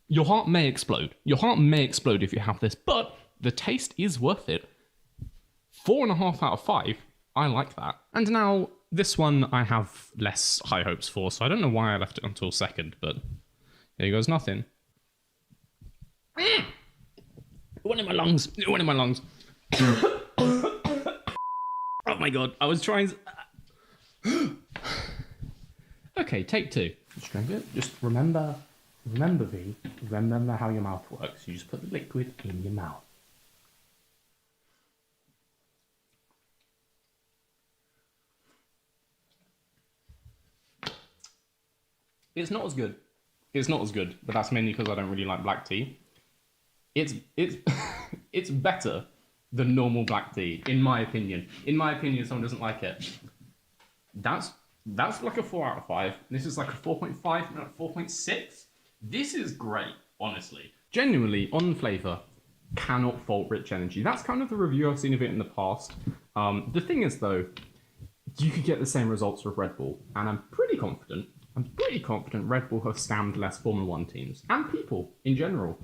[SPEAKER 7] Your heart may explode. Your heart may explode if you have this, but the taste is worth it. 4.5 out of 5. I like that. And now, this one I have less high hopes for, so I don't know why I left it until second, but here goes nothing. It went in my lungs. It went in my lungs. Oh my god, I was trying to... Okay, take 2. Just drink it. Just remember, V, remember how your mouth works. You just put the liquid in your mouth. It's not as good. It's not as good, but that's mainly because I don't really like black tea. It's it's better than normal black tea, in my opinion. In my opinion, someone doesn't like it. That's like a 4 out of 5. This is like a 4.5, no, 4.6. This is great, honestly. Genuinely, on flavour, cannot fault Rich Energy. That's kind of the review I've seen of it in the past. The thing is, though, you could get the same results with Red Bull, and I'm pretty confident Red Bull have scammed less Formula 1 teams, and people in general.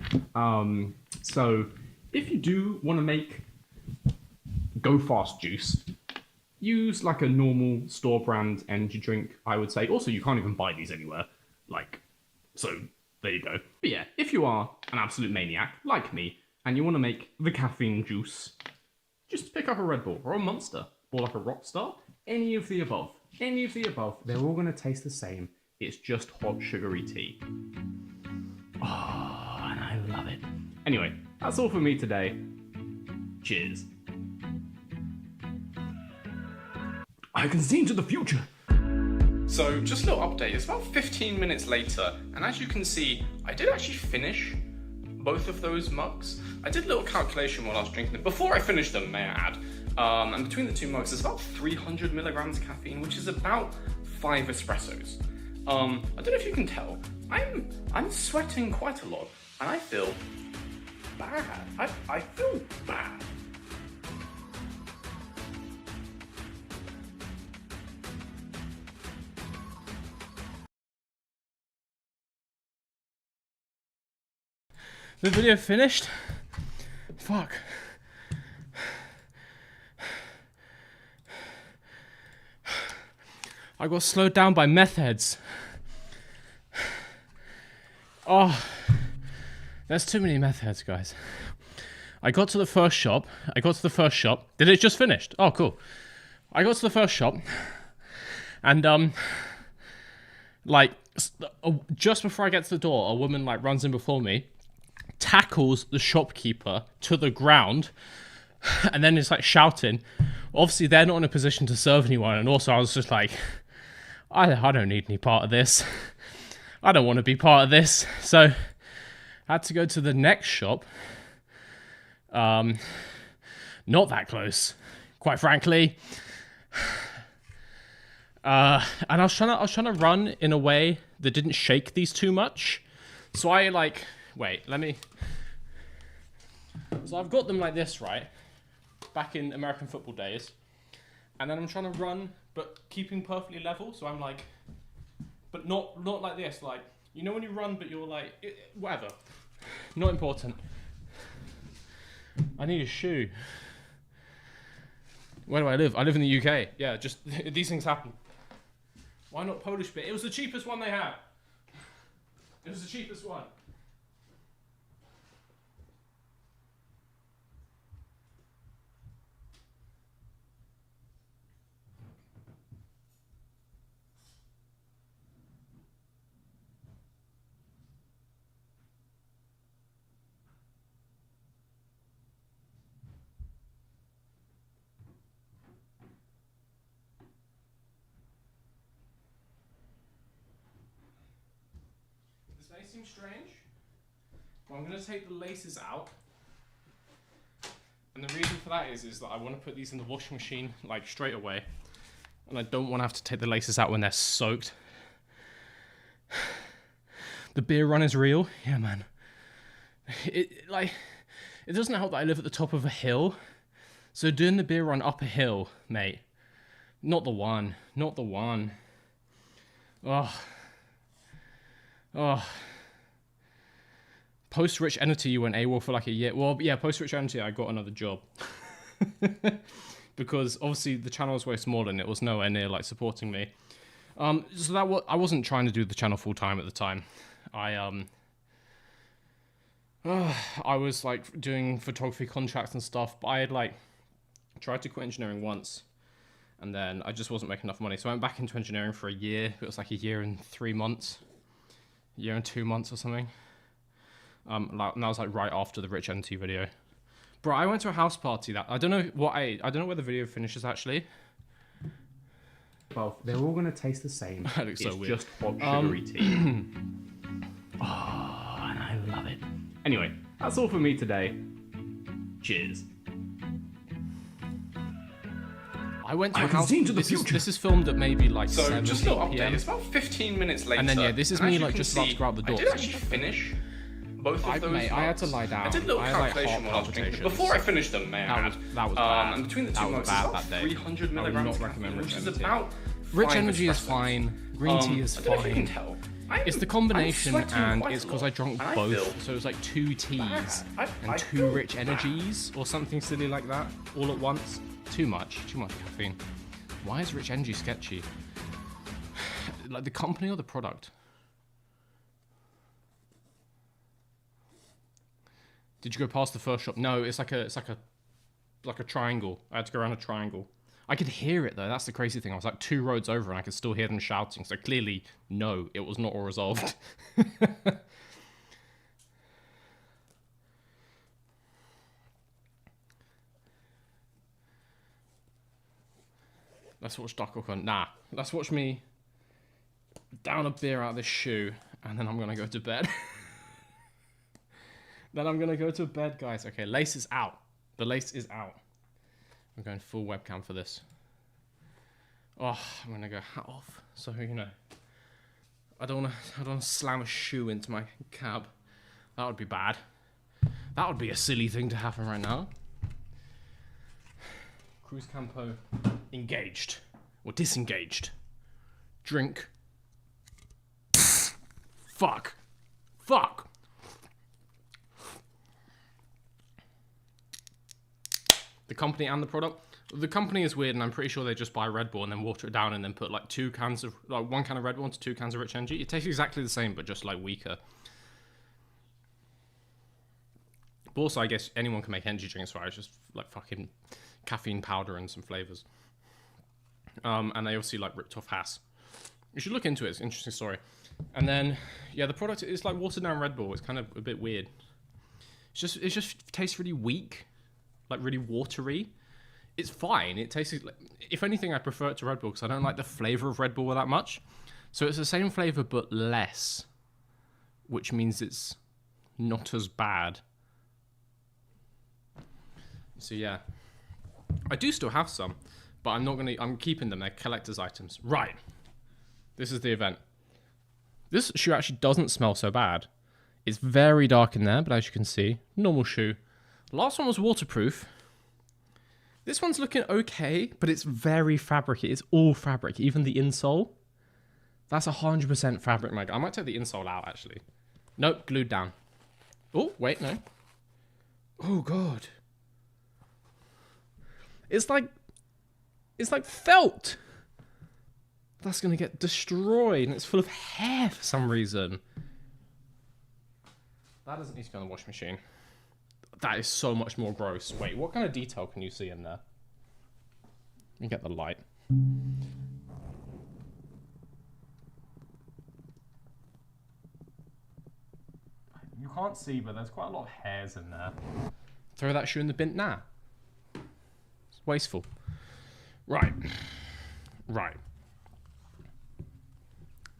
[SPEAKER 7] So, if you do want to make Go Fast juice, use like a normal store brand energy drink, I would say. Also, you can't even buy these anywhere. Like, so there you go. But yeah, if you are an absolute maniac like me and you want to make the caffeine juice, just pick up a Red Bull or a Monster or like a Rockstar. Any of the above. Any of the above. They're all going to taste the same. It's just hot sugary tea. Oh, and I love it. Anyway, that's all for me today. Cheers. I can see into the future. So, just a little update. It's about 15 minutes later, and as you can see, I did actually finish both of those mugs. I did a little calculation while I was drinking them. Before I finished them, may I add. And between the 2 mugs, there's about 300 milligrams of caffeine, which is about 5 espressos. I don't know if you can tell, I'm sweating quite a lot, and I feel bad. I feel bad.
[SPEAKER 1] The video finished? Fuck. I got slowed down by meth heads. Oh, there's too many meth heads, guys. I got to the first shop. Did it just finished? Oh, cool. I got to the first shop, and like just before I get to the door, a woman like runs in before me, tackles the shopkeeper to the ground, and then is like shouting. Obviously, they're not in a position to serve anyone, and also I was just like, I don't need any part of this. I don't want to be part of this. So I had to go to the next shop. Not that close, quite frankly. And I was trying to run in a way that didn't shake these too much. So I like, wait, let me. So I've got them like this, right? Back in American football days. And then I'm trying to run, but keeping perfectly level. So I'm like, but not like this. Like, you know when you run, but you're like, whatever. Not important. I need a shoe. Where do I live? I live in the UK. Yeah, just these things happen. Why not Polish bit? It was the cheapest one they had. It was the cheapest one. This may seem strange, but I'm going to take the laces out. And the reason for that is that I want to put these in the washing machine like straight away. And I don't want to have to take the laces out when they're soaked. The beer run is real. Yeah, man. It doesn't help that I live at the top of a hill. So doing the beer run up a hill, mate. Not the one. Not the one. Oh. Oh. Post Rich Entity, you went AWOL for like a year. Well, yeah, post Rich Entity, I got another job. Because obviously the channel was way smaller and it was nowhere near like supporting me. So that I wasn't trying to do the channel full time at the time. I was like doing photography contracts and stuff, but I had like tried to quit engineering once, and then I just wasn't making enough money. So I went back into engineering for a year. It was like a year and 3 months, a year and 2 months or something. And that was like right after the Rich NT video. Bro, I went to a house party that I don't know what I don't know where the video finishes actually.
[SPEAKER 7] Well, they're all gonna taste the same.
[SPEAKER 1] That looks so weird.
[SPEAKER 7] It's just hot sugary tea. Oh, and I love it. Anyway, that's all for me today. Cheers.
[SPEAKER 1] I went to
[SPEAKER 7] I
[SPEAKER 1] a
[SPEAKER 7] can
[SPEAKER 1] house.
[SPEAKER 7] see into the
[SPEAKER 1] This is,
[SPEAKER 7] future.
[SPEAKER 1] this is filmed at maybe like
[SPEAKER 8] So
[SPEAKER 1] 7,
[SPEAKER 8] just a little
[SPEAKER 1] 8
[SPEAKER 8] update.
[SPEAKER 1] PM.
[SPEAKER 8] It's about 15 minutes later.
[SPEAKER 1] And then, yeah, this is me,
[SPEAKER 8] as you
[SPEAKER 1] like,
[SPEAKER 8] can
[SPEAKER 1] just about to
[SPEAKER 8] see,
[SPEAKER 1] go out the door.
[SPEAKER 8] I did actually finish both of those.
[SPEAKER 1] Mate, I had to
[SPEAKER 8] mugs.
[SPEAKER 1] lie down.
[SPEAKER 8] I did a little
[SPEAKER 1] I had, like,
[SPEAKER 8] calculation
[SPEAKER 1] heart
[SPEAKER 8] while I was drinking.
[SPEAKER 1] palpitations.
[SPEAKER 8] Before I finished them, man.
[SPEAKER 1] That was bad.
[SPEAKER 8] And between the
[SPEAKER 1] That
[SPEAKER 8] two
[SPEAKER 1] was
[SPEAKER 8] mugs,
[SPEAKER 1] bad
[SPEAKER 8] it's about
[SPEAKER 1] that day.
[SPEAKER 8] 300
[SPEAKER 1] I would
[SPEAKER 8] milligrams
[SPEAKER 1] not
[SPEAKER 8] of
[SPEAKER 1] recommend
[SPEAKER 8] caffeine,
[SPEAKER 1] Rich
[SPEAKER 8] which is
[SPEAKER 1] Energy.
[SPEAKER 8] about
[SPEAKER 1] Rich
[SPEAKER 8] 5
[SPEAKER 1] Energy is
[SPEAKER 8] espressos.
[SPEAKER 1] fine. Green tea is
[SPEAKER 8] I don't know if you can
[SPEAKER 1] fine.
[SPEAKER 8] tell.
[SPEAKER 1] It's the combination,
[SPEAKER 8] I'm sweating
[SPEAKER 1] and
[SPEAKER 8] quite
[SPEAKER 1] it's
[SPEAKER 8] a
[SPEAKER 1] because
[SPEAKER 8] lot,
[SPEAKER 1] I drank
[SPEAKER 8] and I
[SPEAKER 1] both.
[SPEAKER 8] feel
[SPEAKER 1] So it was like 2 teas
[SPEAKER 8] I
[SPEAKER 1] and 2
[SPEAKER 8] feel
[SPEAKER 1] Rich Energies or something silly like that all at once. Too much caffeine. Why is Rich Energy sketchy? Like the company or the product? Did you go past the first shop? No, it's like a triangle. I had to go around a triangle. I could hear it though. That's the crazy thing. I was like 2 roads over and I could still hear them shouting. So clearly, no, it was not all resolved. Let's watch Duck Hunt. Nah, let's watch me down a beer out of this shoe, and then I'm gonna go to bed. Then I'm gonna go to bed, guys. Okay, lace is out. The lace is out. I'm going full webcam for this. Oh, I'm gonna go hat off. So you know, I don't wanna slam a shoe into my cab. That would be bad. That would be a silly thing to happen right now. Cruz Campo engaged or disengaged. Drink. Fuck. The company and the product. The company is weird, and I'm pretty sure they just buy Red Bull and then water it down and then put like 2 cans of 1 can of Red Bull into 2 cans of Rich Energy. It tastes exactly the same, but just like weaker.
[SPEAKER 7] But also, I guess anyone can make energy drinks, right? It's just like fucking caffeine powder and some flavors. And they obviously like ripped off Haas. You should look into it. It's an interesting story. And then, yeah, the product is like watered down Red Bull. It's kind of a bit weird. It just tastes really weak, like really watery. It's fine. It tastes like, if anything, I prefer it to Red Bull because I don't like the flavor of Red Bull that much. So it's the same flavor but less, which means it's not as bad. So yeah, I do still have some, but I'm keeping them. They're collector's items. Right. This is the event. This shoe actually doesn't smell so bad. It's very dark in there, but as you can see, normal shoe. Last one was waterproof. This one's looking okay, but it's very fabricy. It's all fabric, even the insole. That's 100% fabric, Meg. I might take the insole out, actually. Nope, glued down. Oh, wait, no. Oh, God. It's like felt. That's going to get destroyed, and it's full of hair for some reason. That doesn't need to go in the washing machine. That is so much more gross. Wait, what kind of detail can you see in there? Let me get the light. You can't see, but there's quite a lot of hairs in there. Throw that shoe in the bin now. It's wasteful. Right. Right.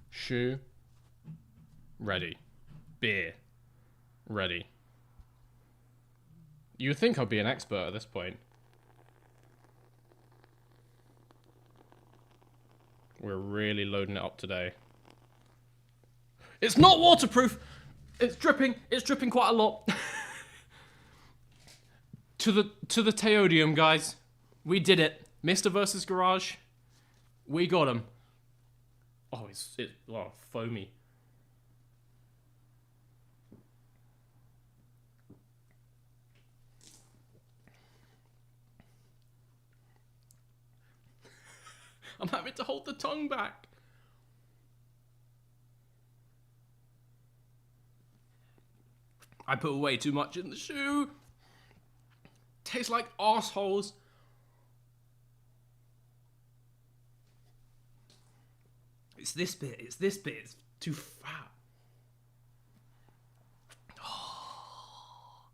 [SPEAKER 7] Shoe. Ready. Beer. Ready. You would think I'd be an expert at this point. We're really loading it up today. It's not waterproof! It's dripping. It's dripping quite a lot. to the Teodium, guys. We did it. Mr. versus Garage. We got him. Oh, it's foamy. I'm having to hold the tongue back. I put way too much in the shoe. Tastes like arseholes. It's this bit. It's this bit. It's too fat. Oh.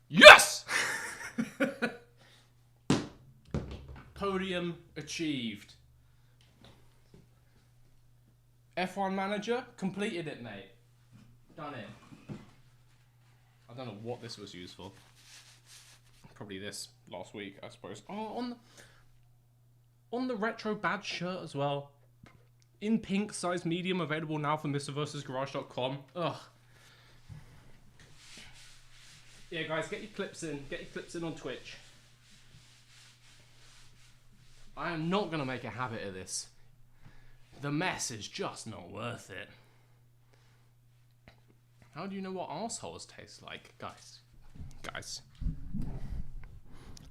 [SPEAKER 7] Yes! Podium achieved. F1 Manager completed it, mate. Done it. I don't know what this was used for. Probably this last week, I suppose. Oh, on the retro badge shirt as well. In pink, size medium, available now from MrVersusGarage.com. Ugh. Yeah, guys, get your clips in. Get your clips in on Twitch. I am not going to make a habit of this. The mess is just not worth it. How do you know what arseholes taste like? Guys.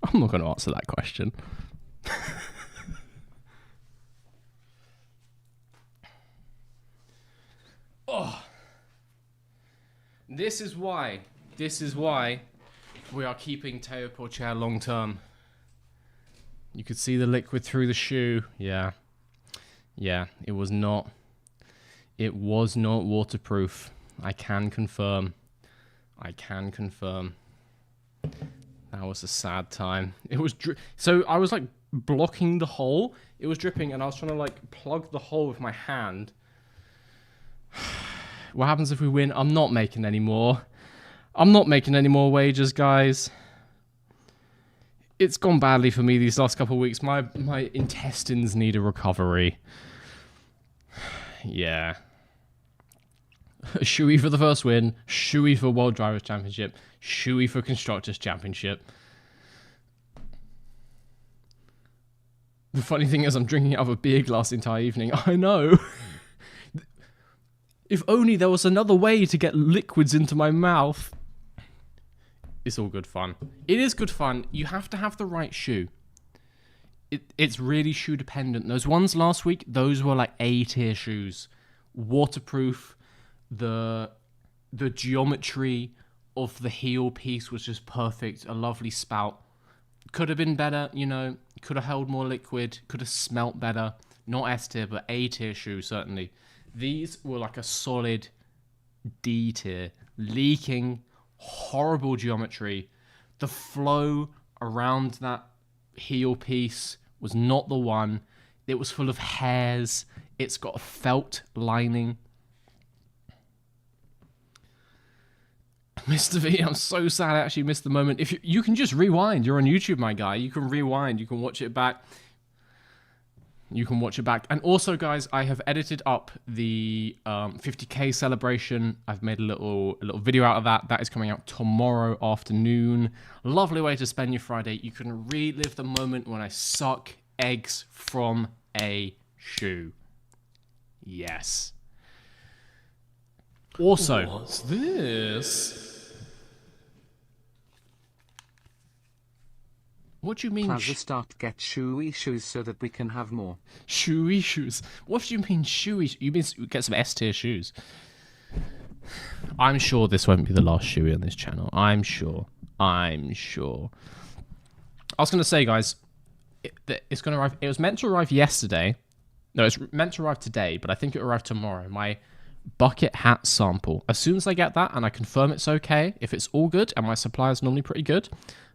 [SPEAKER 7] I'm not going to answer that question. Oh. This is why we are keeping Teo Porcher long term. You could see the liquid through the shoe. Yeah, it was not waterproof. I can confirm. That was a sad time. It was so I was like blocking the hole. It was dripping, and I was trying to like plug the hole with my hand. What happens if we win? I'm not making any more. I'm not making any more wagers, guys. It's gone badly for me these last couple of weeks. My intestines need a recovery. Yeah. Shoey for the first win. Shoey for World Drivers' Championship. Shoey for Constructors' Championship. The funny thing is I'm drinking out of a beer glass the entire evening. I know. If only there was another way to get liquids into my mouth. It's all good fun. It is good fun. You have to have the right shoe. It's really shoe dependent. Those ones last week, those were like A-tier shoes. Waterproof. The geometry
[SPEAKER 1] of the heel piece was just perfect. A lovely spout. Could have been better, you know. Could have held more liquid. Could have smelt better. Not S tier, but A tier shoe, certainly. These were like a solid D tier. Leaking, horrible geometry. The flow around that heel piece was not the one. It was full of hairs. It's got a felt lining. Mr. V, I'm so sad I actually missed the moment. If you can just rewind. You're on YouTube, my guy. You can rewind. You can watch it back. You can watch it back. And also, guys, I have edited up the 50k celebration. I've made a little video out of that. That is coming out tomorrow afternoon. Lovely way to spend your Friday. You can relive the moment when I suck eggs from a shoe. Yes. Also, what's this? What do you mean?
[SPEAKER 2] Plaza start get shoey shoes so that we can have more.
[SPEAKER 1] Shoey shoes. What do you mean shoey? You mean get some S tier shoes? I'm sure this won't be the last shoey on this channel. I'm sure. I was gonna say, guys, it's gonna arrive. It was meant to arrive yesterday. No, it's meant to arrive today, but I think it arrived tomorrow. My bucket hat sample. As soon as I get that and I confirm it's okay, if it's all good and my supply is normally pretty good,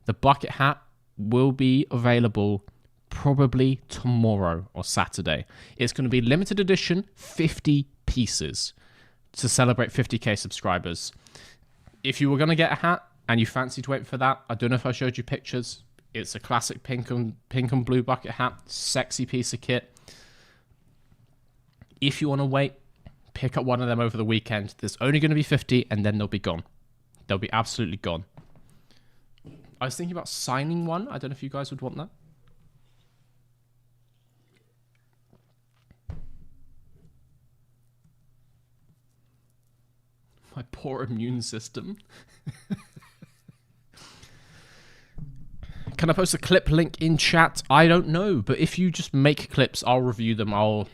[SPEAKER 1] the bucket hat will be available probably tomorrow or Saturday. It's going to be limited edition, 50 pieces to celebrate 50k subscribers. If you were going to get a hat and you fancied waiting for that, I don't know if I showed you pictures. It's a classic pink and blue bucket hat, sexy piece of kit. If you want to wait, pick up one of them over the weekend. There's only going to be 50 and then they'll be gone. They'll be absolutely gone. I was thinking about signing one. I don't know if you guys would want that. My poor immune system. Can I post a clip link in chat? I don't know, but if you just make clips, I'll review them. I'll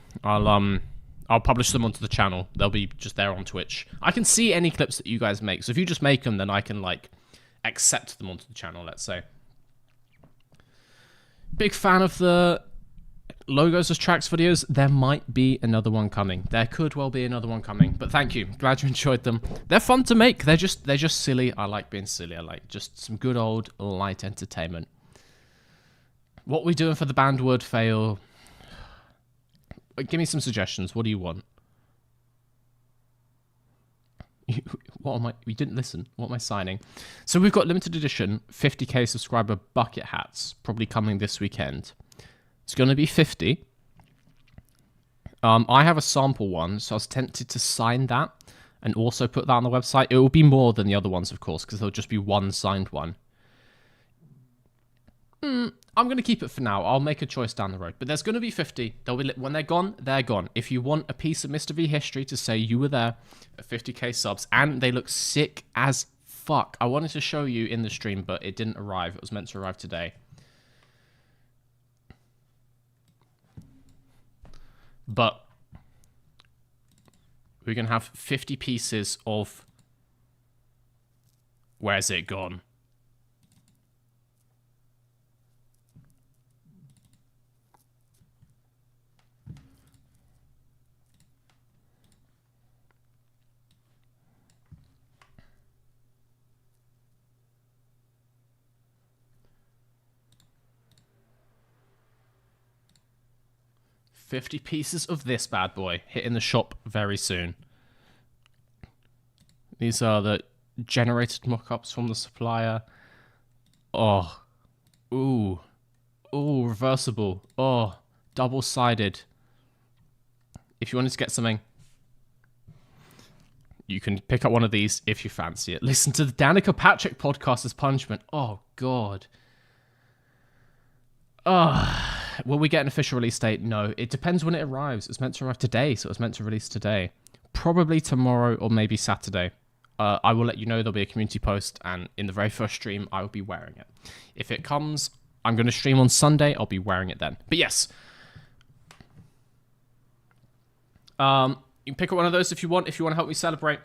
[SPEAKER 1] publish them onto the channel. They'll be just there on Twitch. I can see any clips that you guys make. So if you just make them, then I can like accept them onto the channel, let's say. Big fan of the logos as tracks videos. There might be another one coming. There could well be another one coming. But thank you. Glad you enjoyed them. They're fun to make. They're just silly. I like being silly. I like just some good old light entertainment. What we doing for the band word fail? Give me some suggestions. What do you want? What am I? We didn't listen. What am I signing? So we've got limited edition 50k subscriber bucket hats probably coming this weekend. It's going to be 50. I have a sample one, so I was tempted to sign that and also put that on the website. It will be more than the other ones, of course, because there'll just be one signed one. I'm going to keep it for now. I'll make a choice down the road. But there's going to be 50. They'll be when they're gone, they're gone. If you want a piece of Mr. V history to say you were there at 50k subs, and they look sick as fuck. I wanted to show you in the stream, but it didn't arrive. It was meant to arrive today. But we're going to have 50 pieces of... Where's it gone? $50 pieces of this bad boy hitting the shop very soon. These are the generated mock-ups from the supplier. Oh. Ooh. Ooh, reversible. Oh. Double-sided. If you wanted to get something, you can pick up one of these if you fancy it. Listen to the Danica Patrick podcast as punishment. Oh, God. Oh. Will we get an official release date? No. It depends when it arrives. It's meant to arrive today, so it's meant to release today. Probably tomorrow or maybe Saturday. I will let you know. There'll be a community post, and in the very first stream, I will be wearing it. If it comes, I'm going to stream on Sunday. I'll be wearing it then. But yes. You can pick up one of those if you want to help me celebrate.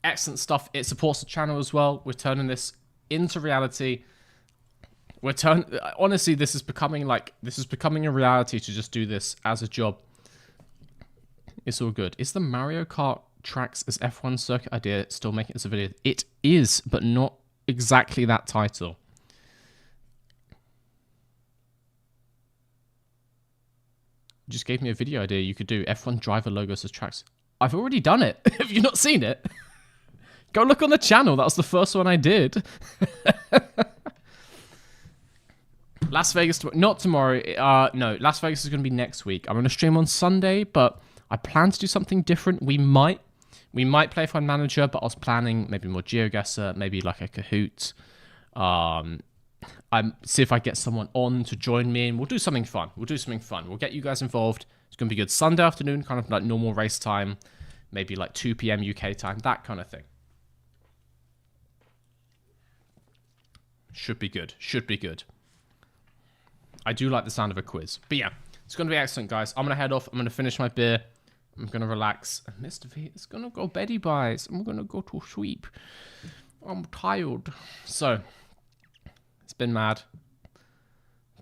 [SPEAKER 1] excellent stuff. It supports the channel as well. We're turning this into reality. Honestly, this is becoming a reality to just do this as a job. It's all good. Is the Mario Kart tracks as F1 circuit idea still making it as a video? It is, but not exactly that title. You just gave me a video idea you could do. F1 driver logos as tracks. I've already done it. Have you not seen it? Go look on the channel. That was the first one I did. Las Vegas, not tomorrow. No, Las Vegas is going to be next week. I'm going to stream on Sunday, but I plan to do something different. We might play F1 Manager, but I was planning maybe more GeoGuessr, maybe like a Kahoot. See if I get someone on to join me, and we'll do something fun. We'll get you guys involved. It's going to be good. Sunday afternoon, kind of like normal race time, maybe like 2 p.m. UK time, that kind of thing. Should be good. I do like the sound of a quiz. But yeah, it's going to be excellent, guys. I'm going to head off. I'm going to finish my beer. I'm going to relax. And Mr. V is going to go beddy buys. I'm going to go to sleep. I'm tired. So, it's been mad.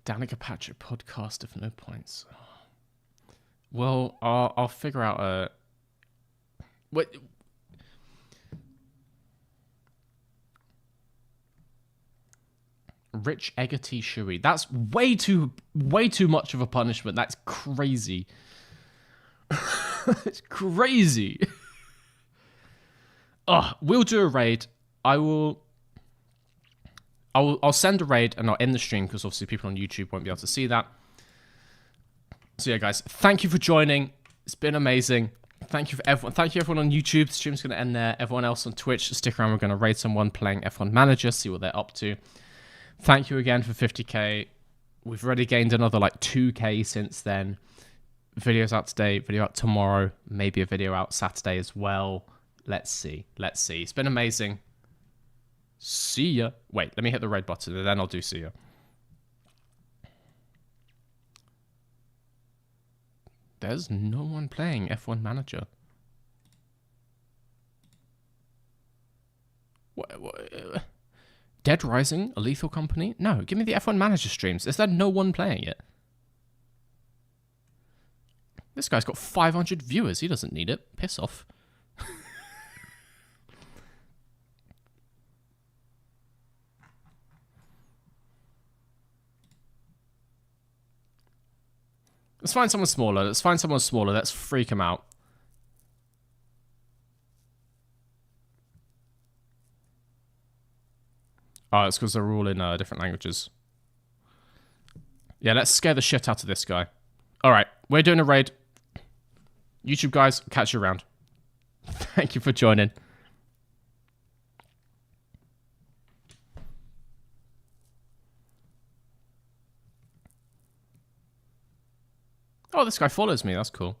[SPEAKER 1] Danica Patrick podcast of no points. Well, I'll figure out a... What... Rich Eggety Shui. That's way too much of a punishment. That's crazy. It's crazy. We'll do a raid. I'll send a raid and I'll end the stream because obviously people on YouTube won't be able to see that. So yeah, guys, thank you for joining. It's been amazing. Thank you for everyone. Thank you everyone on YouTube. The stream's going to end there. Everyone else on Twitch, stick around. We're going to raid someone playing F1 Manager, see what they're up to. Thank you again for 50k. We've already gained another like 2k since then. Videos out today, video out tomorrow, maybe a video out Saturday as well. Let's see. It's been amazing. See ya. Wait, let me hit the red button and then I'll do see ya. There's no one playing F1 Manager. What? Dead Rising, a Lethal Company? No, give me the F1 Manager streams. Is there no one playing it? This guy's got 500 viewers. He doesn't need it. Piss off. Let's find someone smaller. Let's freak him out. Oh, it's because they're all in different languages. Yeah, let's scare the shit out of this guy. Alright, we're doing a raid. YouTube guys, catch you around. Thank you for joining. Oh, this guy follows me. That's cool.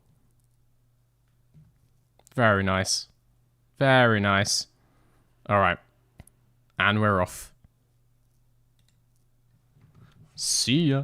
[SPEAKER 1] Very nice. Very nice. Alright. And we're off. See ya.